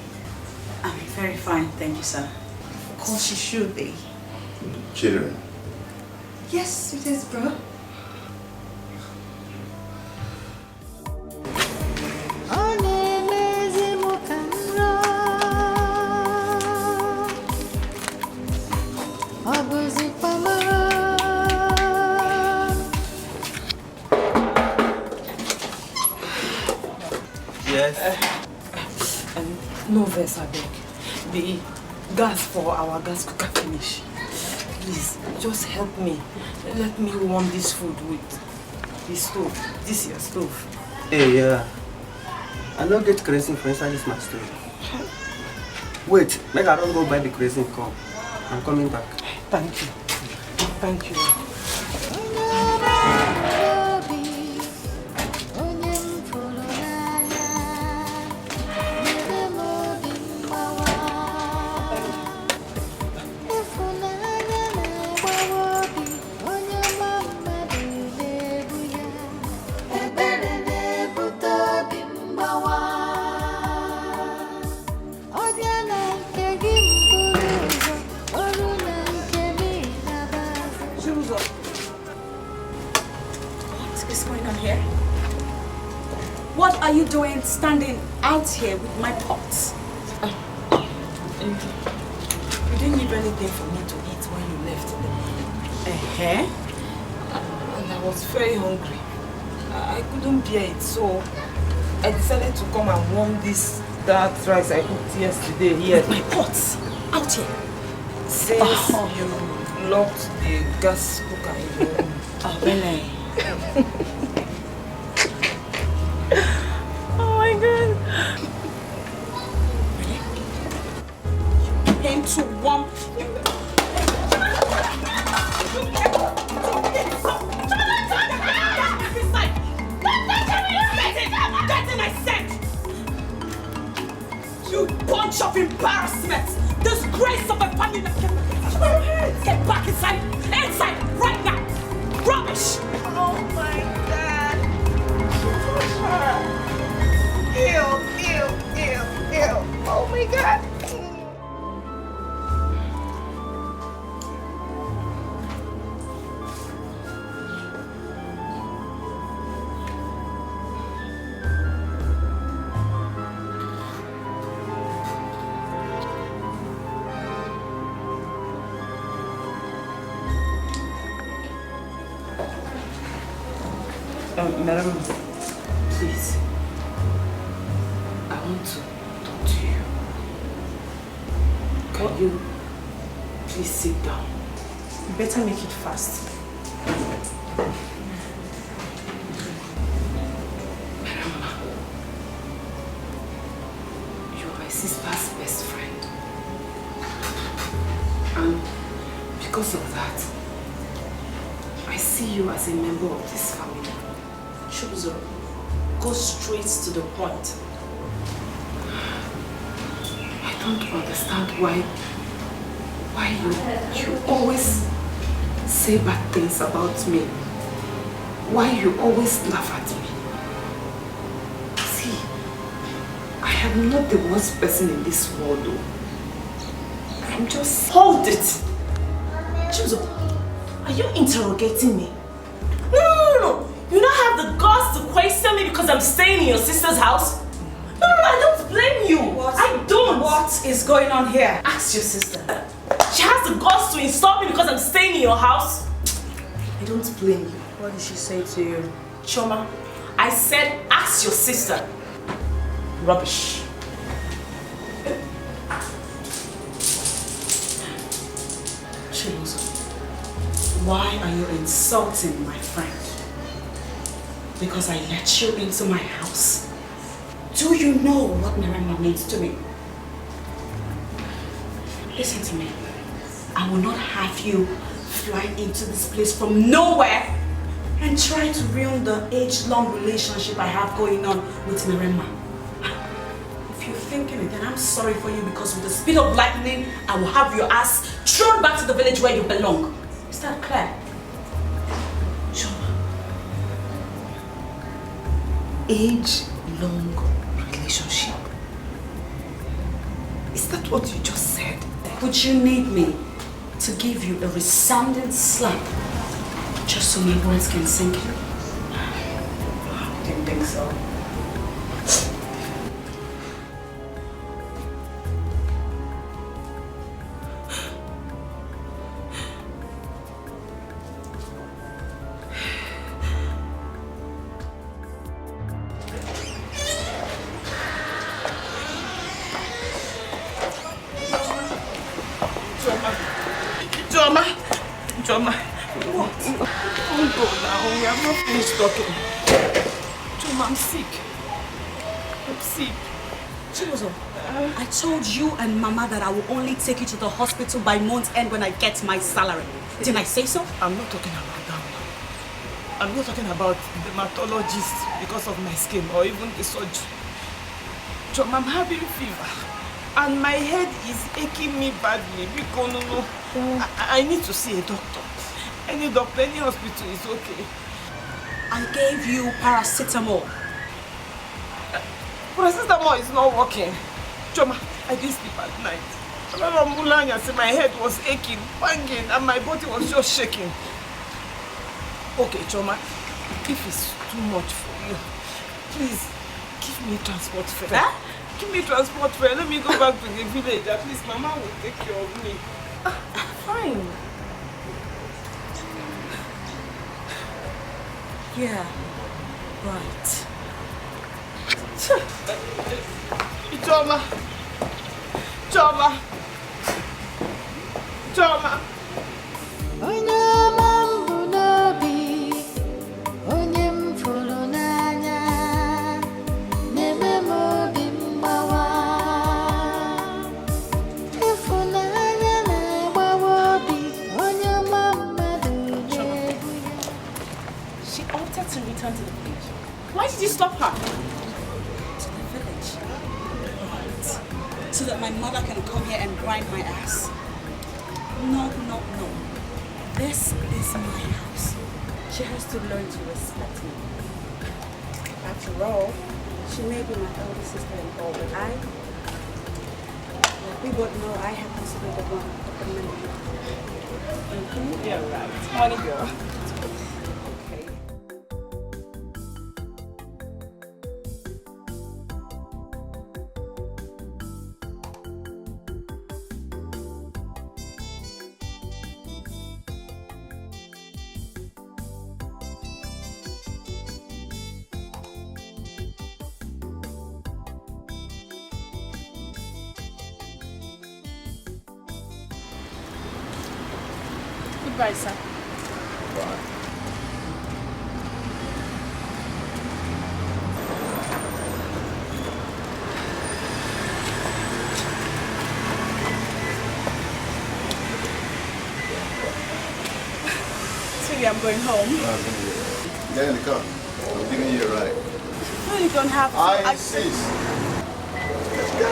I'm very fine, thank you, sir. Of course you should be. Children? Yes, it is, bro. No verse, I beg. The gas for our gas cooker finish. please, just help me. Let me warm this food with the stove. This is your stove. Hey, I don't get kerosene for inside this my stove. Wait, make I don't go buy the kerosene. Come, I'm coming back. Thank you. Thank you. What are you doing standing out here with my pots? You didn't leave anything for me to eat when you left. And I was very hungry. I couldn't bear it, so I decided to come and warm that rice I cooked yesterday here. With my pots? Out here? Since you locked the gas cooker in your room. Oh, really? Oh my God. You came to warm. You bunch of embarrassment! Disgrace of a family that came. Get back inside! Inside! Right now! Rubbish! Oh my God! Ew, ew, ew, ew. Oh my God! Madam, please. I want to talk to you. Can you please sit down? You better make it fast. Madam, you're my sister's best friend. And because of that, I see you as a member of this family. Chuzo, go straight to the point. I don't understand why you always say bad things about me. Why you always laugh at me. See, I am not the worst person in this world though. I'm just... Hold it! Chuzo, are you interrogating me? No. You don't have the guts to question me because I'm staying in your sister's house? No, I don't blame you. I don't. What is going on here? Ask your sister. She has the guts to insult me because I'm staying in your house? I don't blame you. What did she say to you? Choma, I said ask your sister. Rubbish. Chibuzo, why are you insulting my friend? Because I let you into my house. Do you know what Miranda means to me? Listen to me. I will not have you fly into this place from nowhere and try to ruin the age-long relationship I have going on with Miranda. If you're thinking it, then I'm sorry for you because with the speed of lightning, I will have your ass thrown back to the village where you belong. Is that clear? Age-long relationship. Is that what you just said? Would you need me to give you a resounding slap just so my words can sink you? Didn't think so. Choma. What? Don't go now. We have not finished talking. Choma, I'm sick. I'm sick. Chibuzo, I told you and Mama that I will only take you to the hospital by month's end when I get my salary. Didn't I say so? I'm not talking about that one. I'm not talking about dermatologist because of my skin or even the surgery. Chom, I'm having fever and my head is aching me badly because I need to see a doctor. Any doctor, any hospital is okay. I gave you paracetamol. Paracetamol is not working. Choma, I didn't sleep at night. My head was aching, banging, and my body was just shaking. Okay, Choma, if it's too much for you, please give me transport fare. Huh? Give me transport fare. Let me go back to the village. At least Mama will take care of me. Fine. Yeah, right. Choma. Choma. Choma. Onye mambu n'obi, onye mfụrụ n'anya, na-eme m obi mgbawa. Ịfụnanya na-agbawa obi, onye ọma mmadụ na-egbu ya. She opted to return to the village. Why did you stop her? To the village? Right. So that my mother can come here and grind my ass. No, no, no. This is my house. She has to learn to respect me. After all, she may be my elder sister in law, but we both know I happen to be the one with the money. Yeah, right. Money girl. Goodbye, sir. Bye. Sweetie, I'm going home. Get in the car. I'm giving you a ride. No, you don't have to. I insist. Let's go.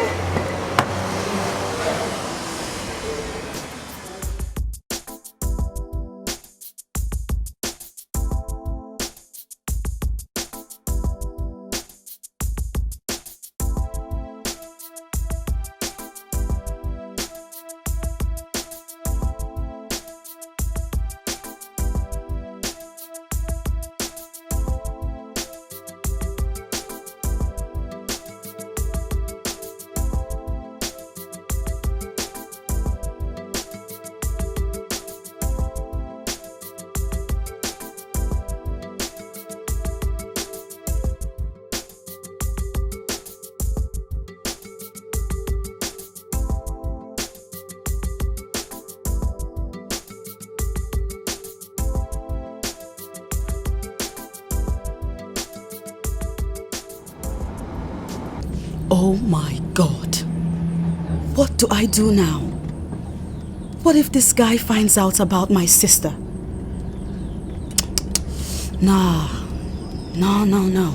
Oh my God. What do I do now? What if this guy finds out about my sister? Nah. No, no, no.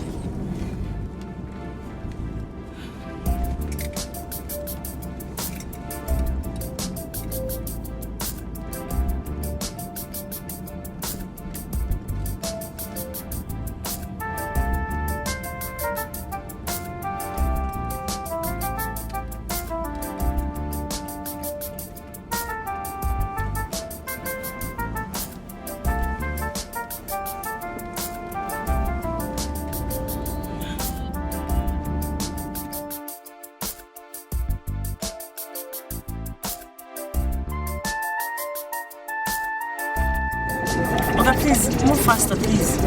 Okay, please, move faster, please.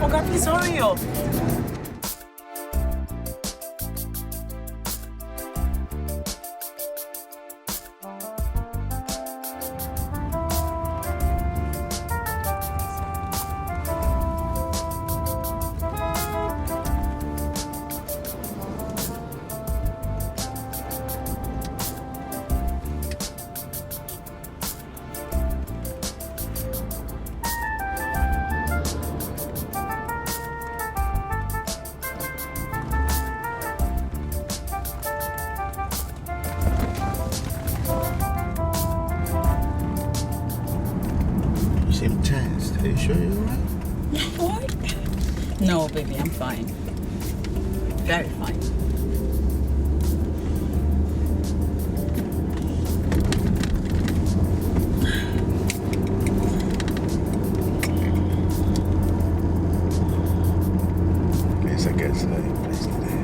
Oga, please hurry up. Are you sure you're alright? What? No, baby, I'm fine. Very fine. Yes, I guess now your place today.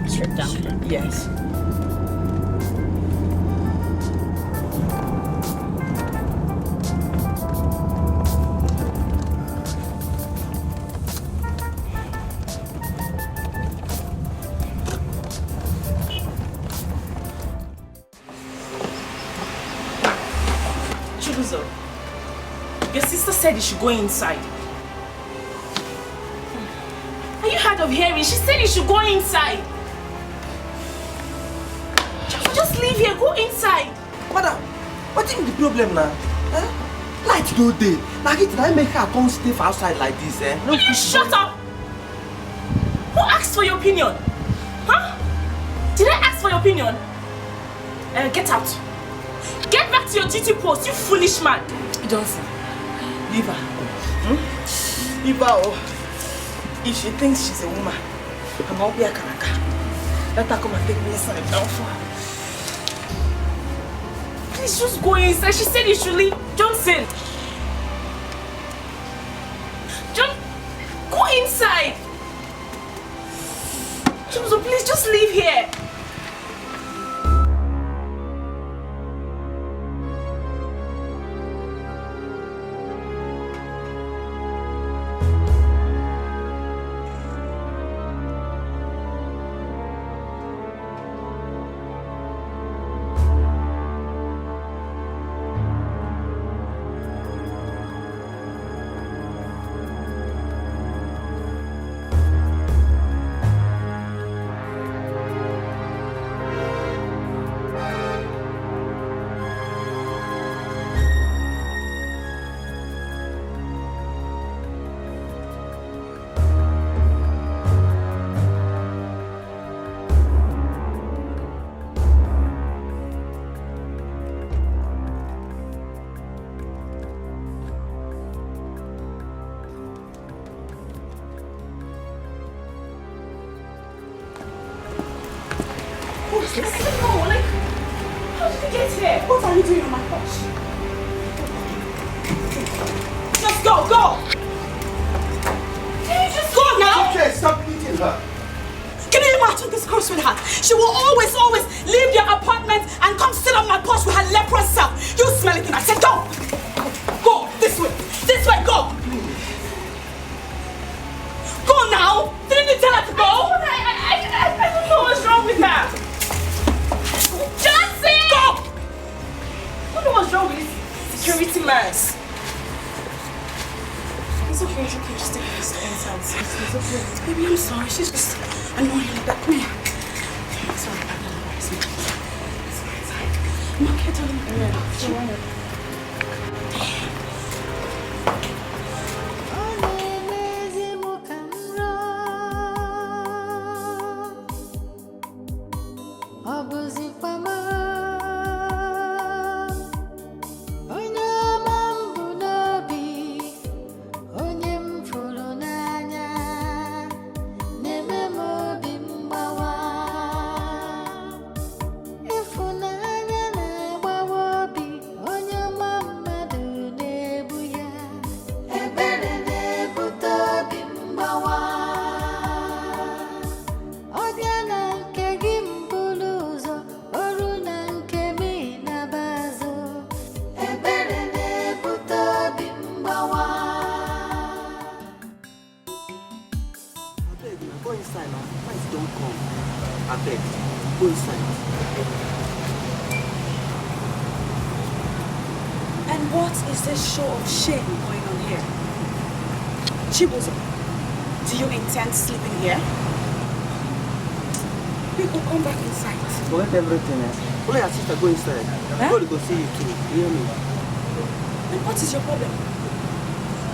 Straight down. Yes. Chibuzo, your sister said you should go inside. Are you hard of hearing? She said you should go inside. Just leave here, go inside. Madam, what is the problem now? Eh? Light no day. Now did I make her come stay for outside like this, eh? Will you shut up? Who asked for your opinion? Huh? Did I ask for your opinion? Get out. Get back to your duty post, you foolish man. Johnson, leave her. Leave her. Oh. If she thinks she's a woman, I'm not be a karaka. Let her come and take me inside down for her. Please just go inside. She said you should leave. Johnson. Go inside. Johnson, please just leave here. What are you doing on my porch? Just go, go! Can you just go now? Okay, stop beating her. Can you imagine this girl, sweetheart? She will always leave your apartment and come sit on my porch with her leprous self. You smell it and I said go! Go, this way, go! Go now! Didn't you tell her to go? I don't know what's wrong with her. Johnson! Go! I don't know what's wrong with this security man. It's okay, just take this inside. It's okay. Baby, I'm sorry, she's just annoying like that. Come here. I'm sorry, I'm not embarrassing. It's fine. I'm okay, darling. Don't worry. Ifunanya na-agbawa obi onye Go inside. And what is this show of shame going on here? Chibuzo, do you intend sleeping here? People, come back inside. Forget everything else. Only your sister go inside. I'm going to go see you too. You hear me? And what is your problem?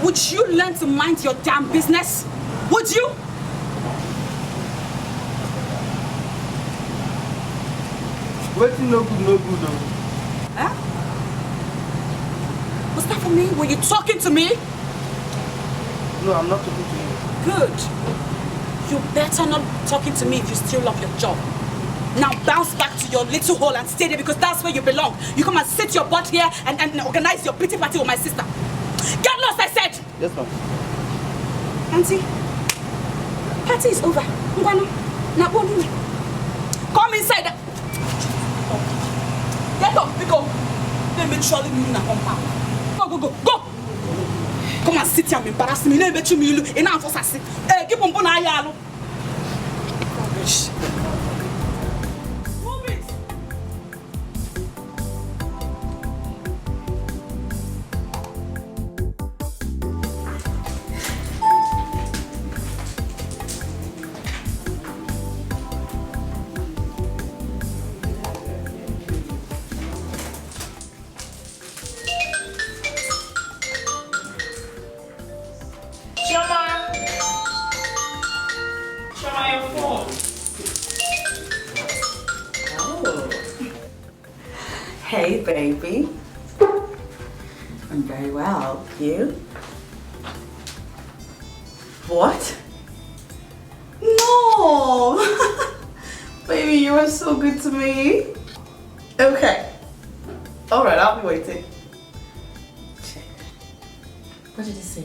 Would you learn to mind your damn business? Would you? Waiting no good. Huh? Was that for me? Were you talking to me? No, I'm not talking to you. Good. You better not be talking to me if you still love your job. Now bounce back to your little hole and stay there because that's where you belong. You come and sit your butt here and organize your pity party with my sister. Get lost, I said! Yes, ma'am. Auntie, party is over. Now go. Come inside. Get up, go. Let me trolley you in a compound. Go. Come and sit here and embarrass me. Let me bet you enough for us. Hey, keep on putting ayalo. Rubbish. Hey, baby. I'm very well. You? What? No! Baby, you are so good to me. Okay. Alright, I'll be waiting. Check. What did he say?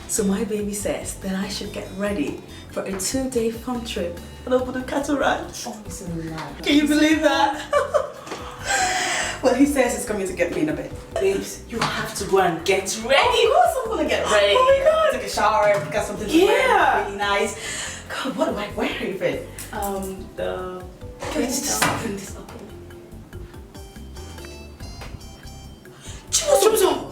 So my baby says that I should get ready for a 2-day fun trip over the cattle ranch. Oh, it's a lie. Can you believe that? Well, he says he's coming to get me in a bit. Babes, you have to go and get ready. Of course I'm gonna get ready. Oh my God. Take a shower, got something to wear, really nice. God, what do I wear even? Let's just open this up. Chibuzo!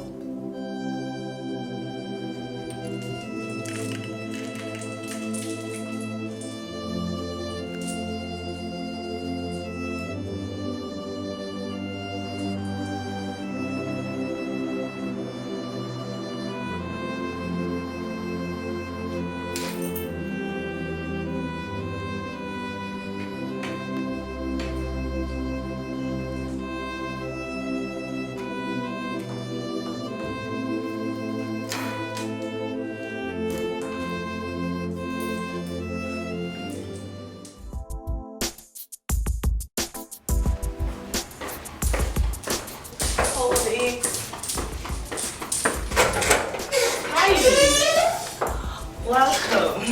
Welcome.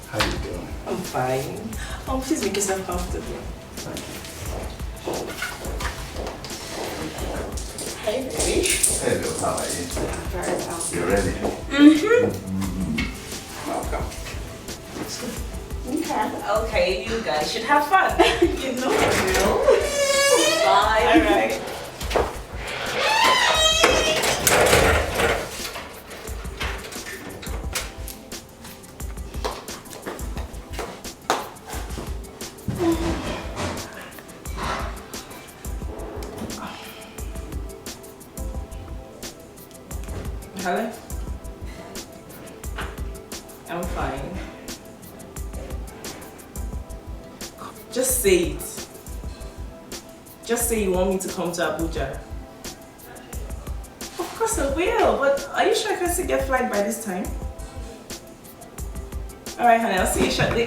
How you doing? I'm fine. Please make yourself comfortable. Hey, baby. Hello, how are you? Very well. You ready? Welcome. Okay, you guys should have fun. You know the drill. Bye. All right. Helen? I'm fine. Just say it. Just say you want me to come to Abuja. Of course I will, but are you sure I can still get flight by this time? Alright, honey, I'll see you shortly.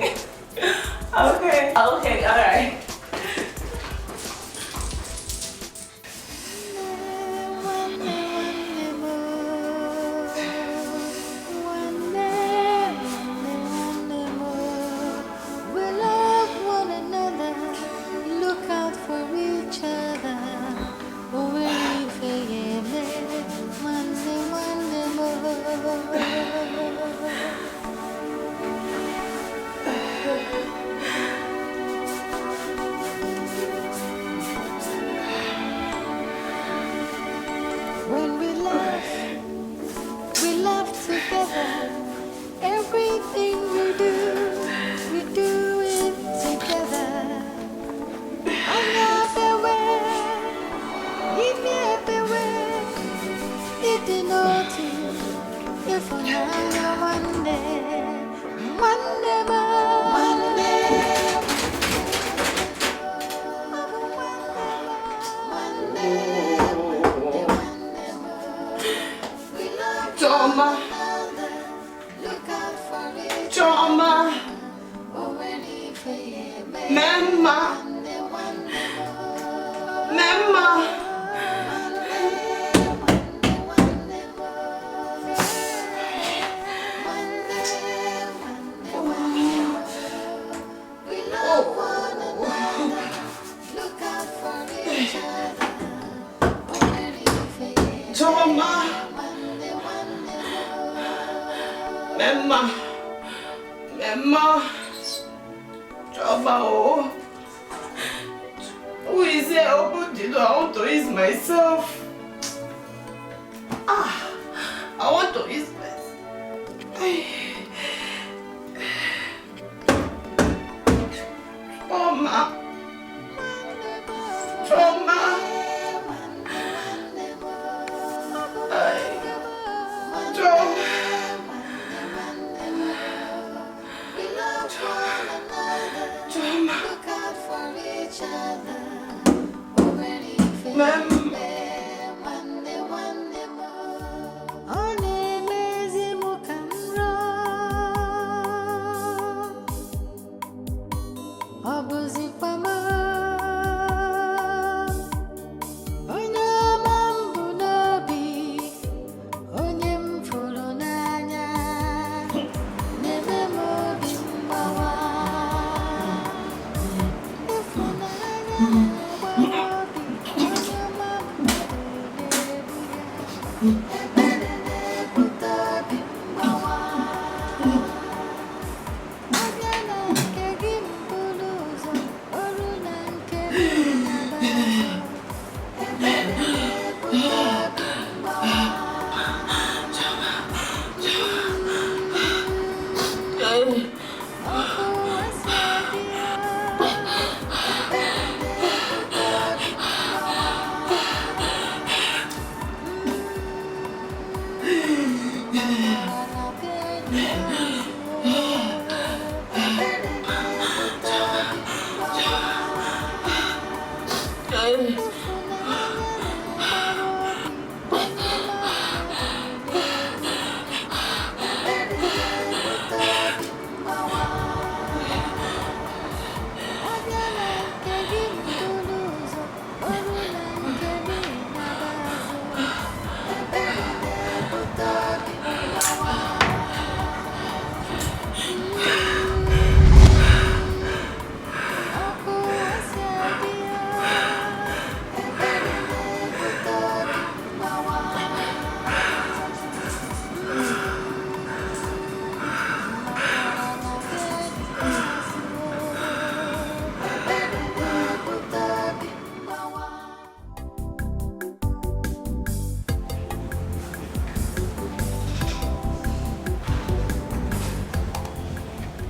Okay, alright. Choma, who is here? Open the door. I want to ease myself. I want to ease myself. Choma.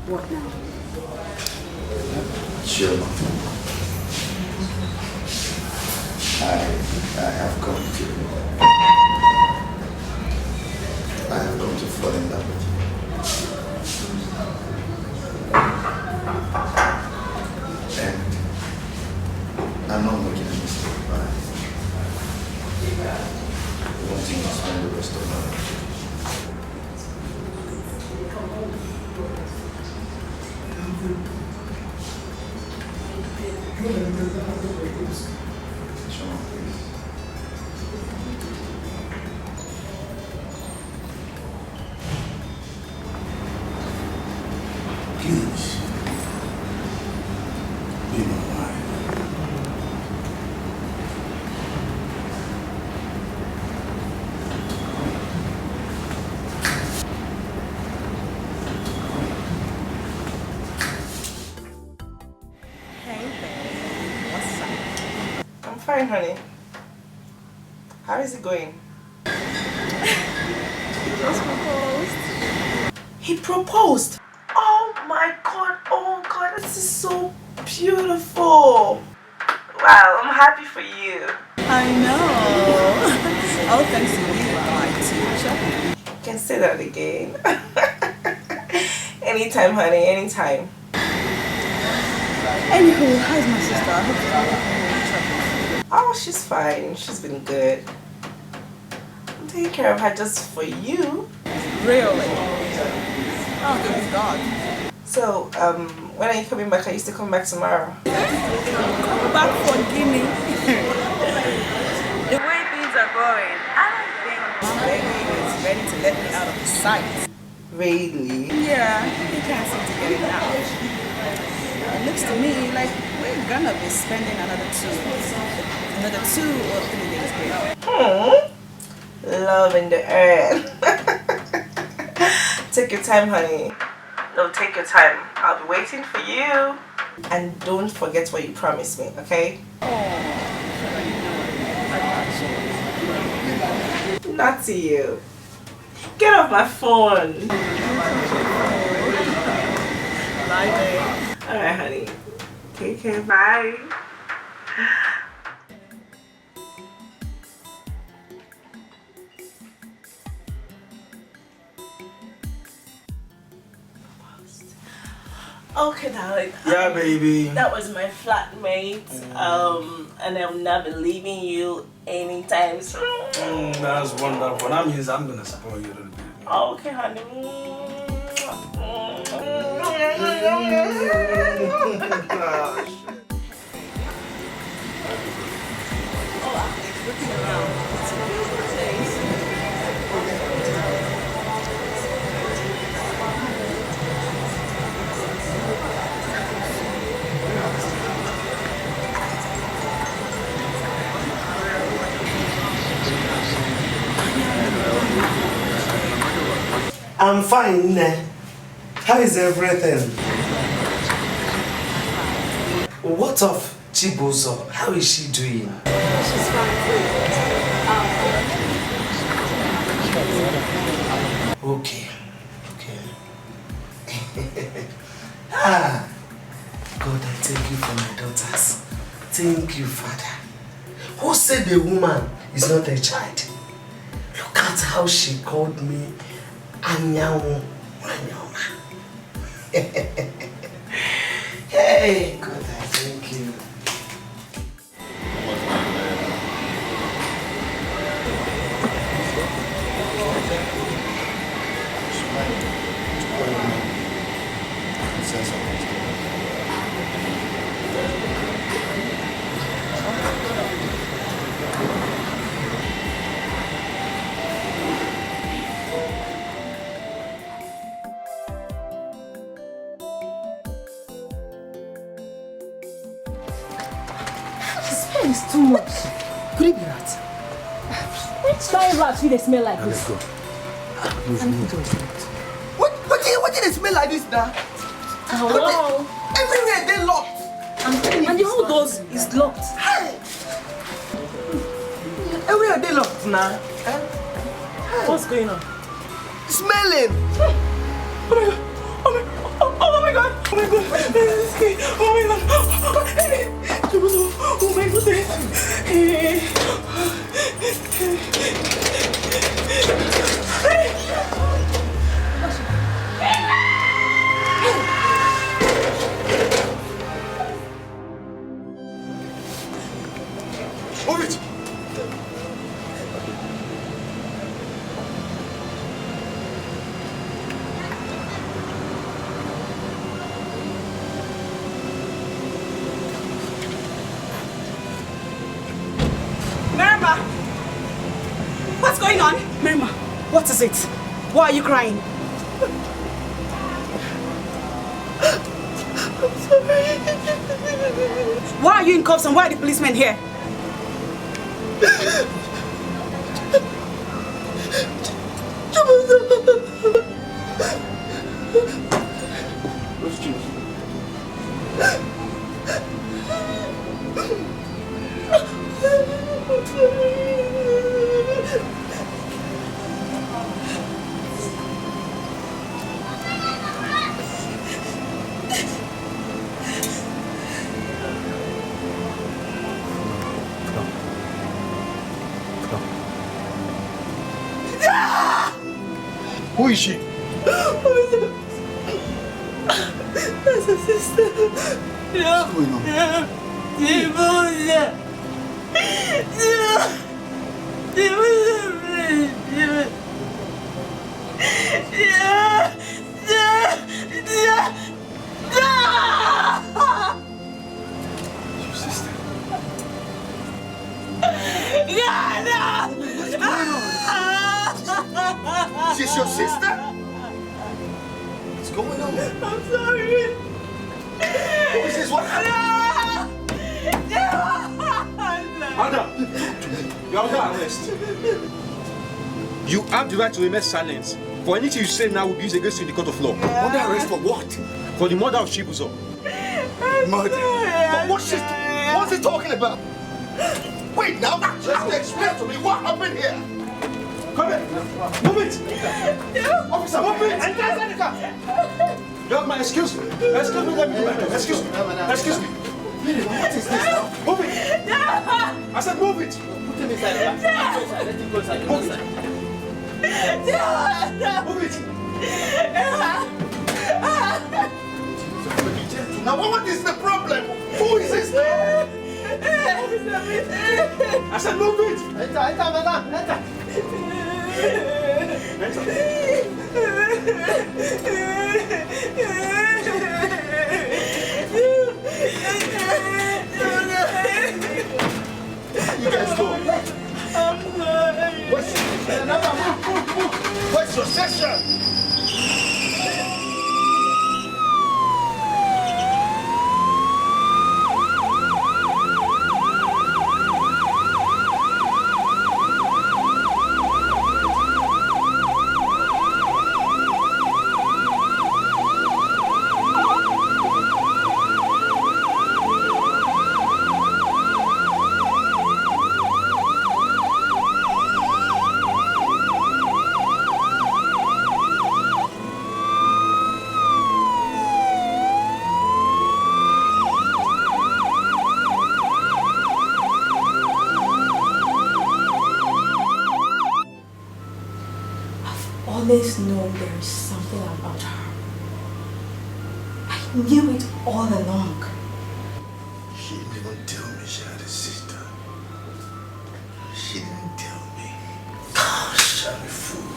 What now? Sure. I have come to fall in love with you. And I'm not making a mistake by wanting to spend the rest of my life. Please, be my wife. Hey babe, what's up? I'm fine, honey. How is it going? He just proposed. He proposed? Oh god, this is so beautiful. Wow, I'm happy for you. I know. All thanks to you, my teacher. You can say that again. Anytime, honey, anytime. Anywho, how's my sister? I hope she's not having any trouble. Oh, she's fine. She's been good. I'm taking care of her just for you. Really? Oh, good God. So, when are you coming back? I used to come back tomorrow. Come back for Guinea. The way things are going, I don't think Baby is ready to let me out of his sight. Really? Yeah, he can't seem to get it out. It looks to me like we're gonna be spending another 2 or 3 days here. Love in the air. Take your time, honey. No, take your time. I'll be waiting for you. And don't forget what you promised me, okay? Not to you. Get off my phone. Bye, babe. Alright, honey. Take care. Bye. Okay, darling. Yeah, baby. That was my flatmate. And I'll not be leaving you anytime soon. That's wonderful. That means I'm gonna support you a little bit. Okay, honey. I'm fine. How is everything? What of Chibuzo? How is she doing? She's fine. Okay. God, I thank you for my daughters. Thank you, Father. Who said a woman is not a child? Look at how she called me Anyanwu Wanyoma. Hey, God, I thank you. It's too much. Could it be rat? Which kind of rat will they smell like Let's this? go. What did it smell like this now? Hello? Everywhere they locked. And the whole doors is locked. Hey! Everywhere they locked now. What's going on? Smelling. Oh my god! Oh my god! Oh my god! Oh my goodness! Move it! Merima! What's going on? Merima, what is it? Why are you crying? I'm sorry. Why are you in cuffs and why are the policemen here? Who is she? That's her sister. What's going on? Your sister. What's going on? She's your sister? What's going on? I'm sorry. Who is this? What happened? Madam, you're under arrest. You have the right to remain silent. For anything you say now will be used against you in the court of law. Under arrest for what? For the murder of Chibuzo. Murder? But what's he talking about? Wait, now, just explain to me what happened here. Come here. Move it. Officer, move it. And that's the car. Young man, excuse me. Excuse me, let me do my job. Excuse me. Excuse me. What is this now? Move it. I said move it. Put him inside. Let him go inside. Move it. Move it. Now what is the problem? Who is this now? I said move it. Enter, madam. Enter. You guys go. What's your session? Always known there is something about her. I knew it all along. She didn't even tell me she had a sister. She didn't tell me. Gosh, I'm a fool.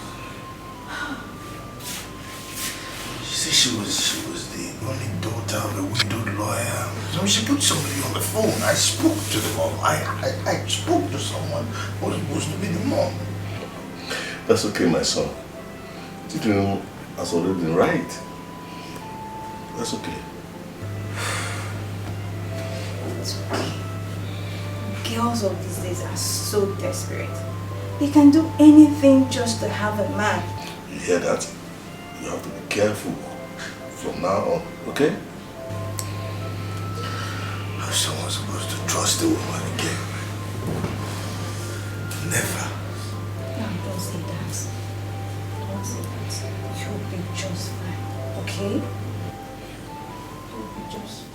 She said she was the only daughter of a widowed lawyer. So she put somebody on the phone. I spoke to the mom. I spoke to someone who was supposed to be the mom. That's okay, my son. Tito has already been right. That's okay. It's okay. Girls of these days are so desperate. They can do anything just to have a man. You hear that? You have to be careful from now on, okay? How's someone supposed to trust a woman again? Never. No, don't say that. Don't say that. You'll be just fine, okay? You'll be just fine.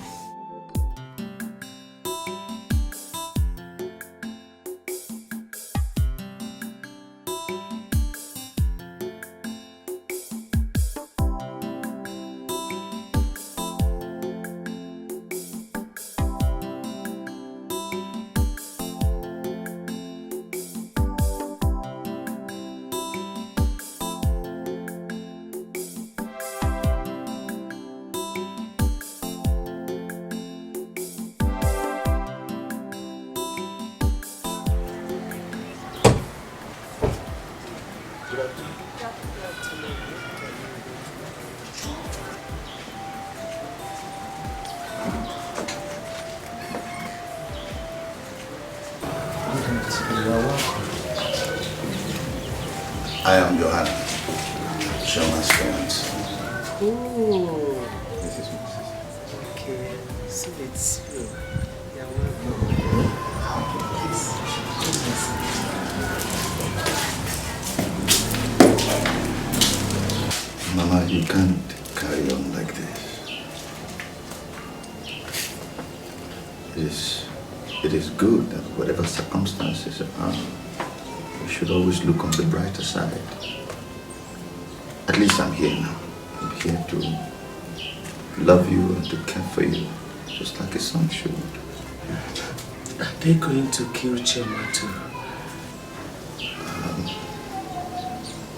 I am Johanna, Shoma's parents. Oh, this is my sister. Okay, so it's you. Yeah, Mama, you can't carry on like this. It is good that whatever circumstances are, we should always look on the brighter side. At least I'm here now. I'm here to love you and to care for you, just like a son should. Are they going to kill Chema too?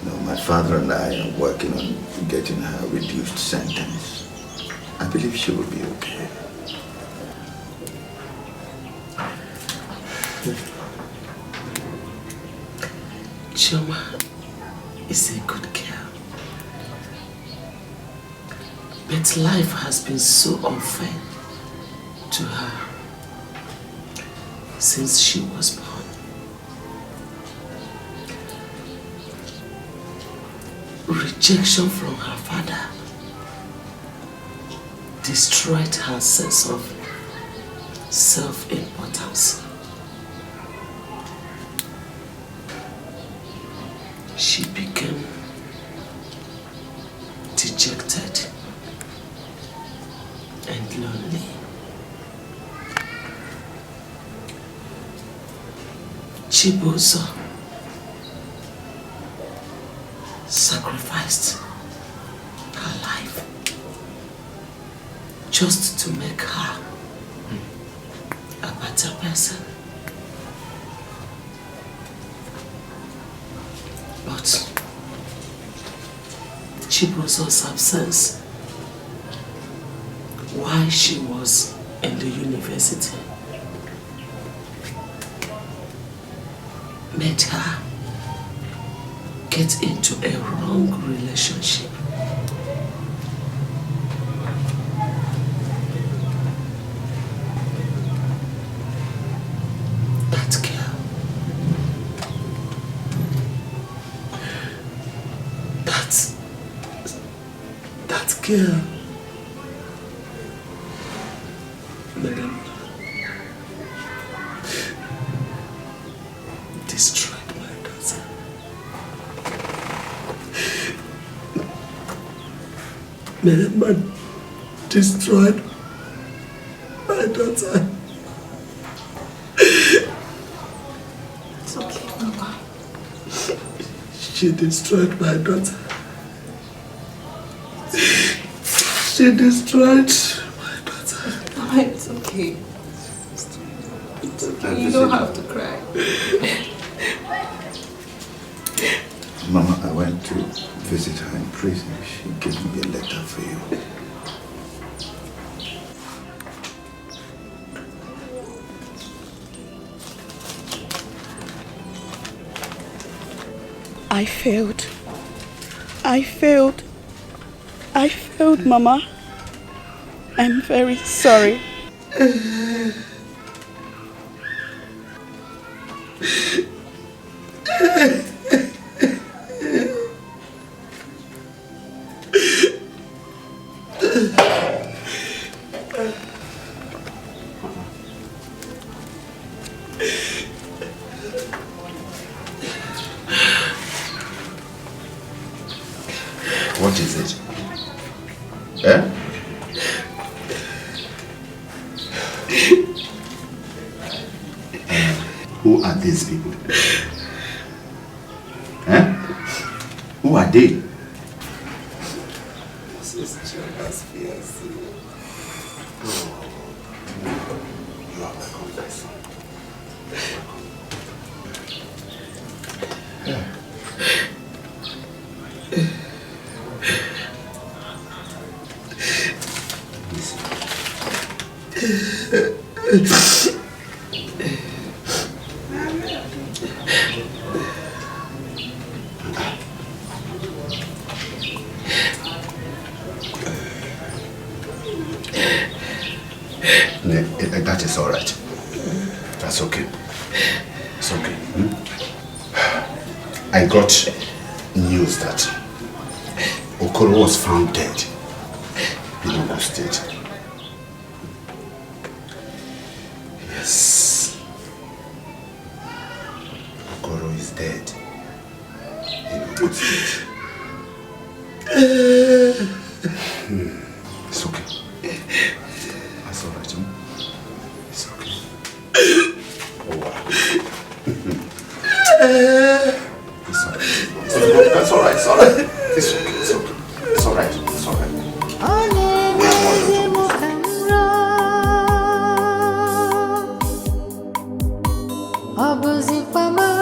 No, my father and I are working on getting her a reduced sentence. I believe she will be okay. Choma is a good girl. But life has been so unfair to her since she was born. rejection from her father destroyed her sense of self-importance. She became dejected and lonely. Chibuzo sacrificed her life just to make her a better person. But Chibuzo's absence while she was in the university made her get into a wrong relationship. That girl, madam, destroyed my daughter. Madam, destroyed my daughter. It's okay, Mama. She destroyed my daughter. She destroyed my daughter. Mama, it's okay. It's okay. You don't have to cry. Mama, I went to visit her in prison. She gave me a letter for you. I failed. I failed. I failed, Mama. I'm very sorry. What is it? Eh? Who are these people? Eh? Who are they? This is Chacha's fiancé. You are welcome, my son. That is all right. That's okay. It's okay. I got news that Okoro was found dead in Ogun State. Yes. Okoro is dead in Ogun State. It's okay. That's all right. It's okay. Oh, wow. It's all right. That's all right. It's all right. It's okay. It's okay. It's all right. It's all right. Opposite Pama.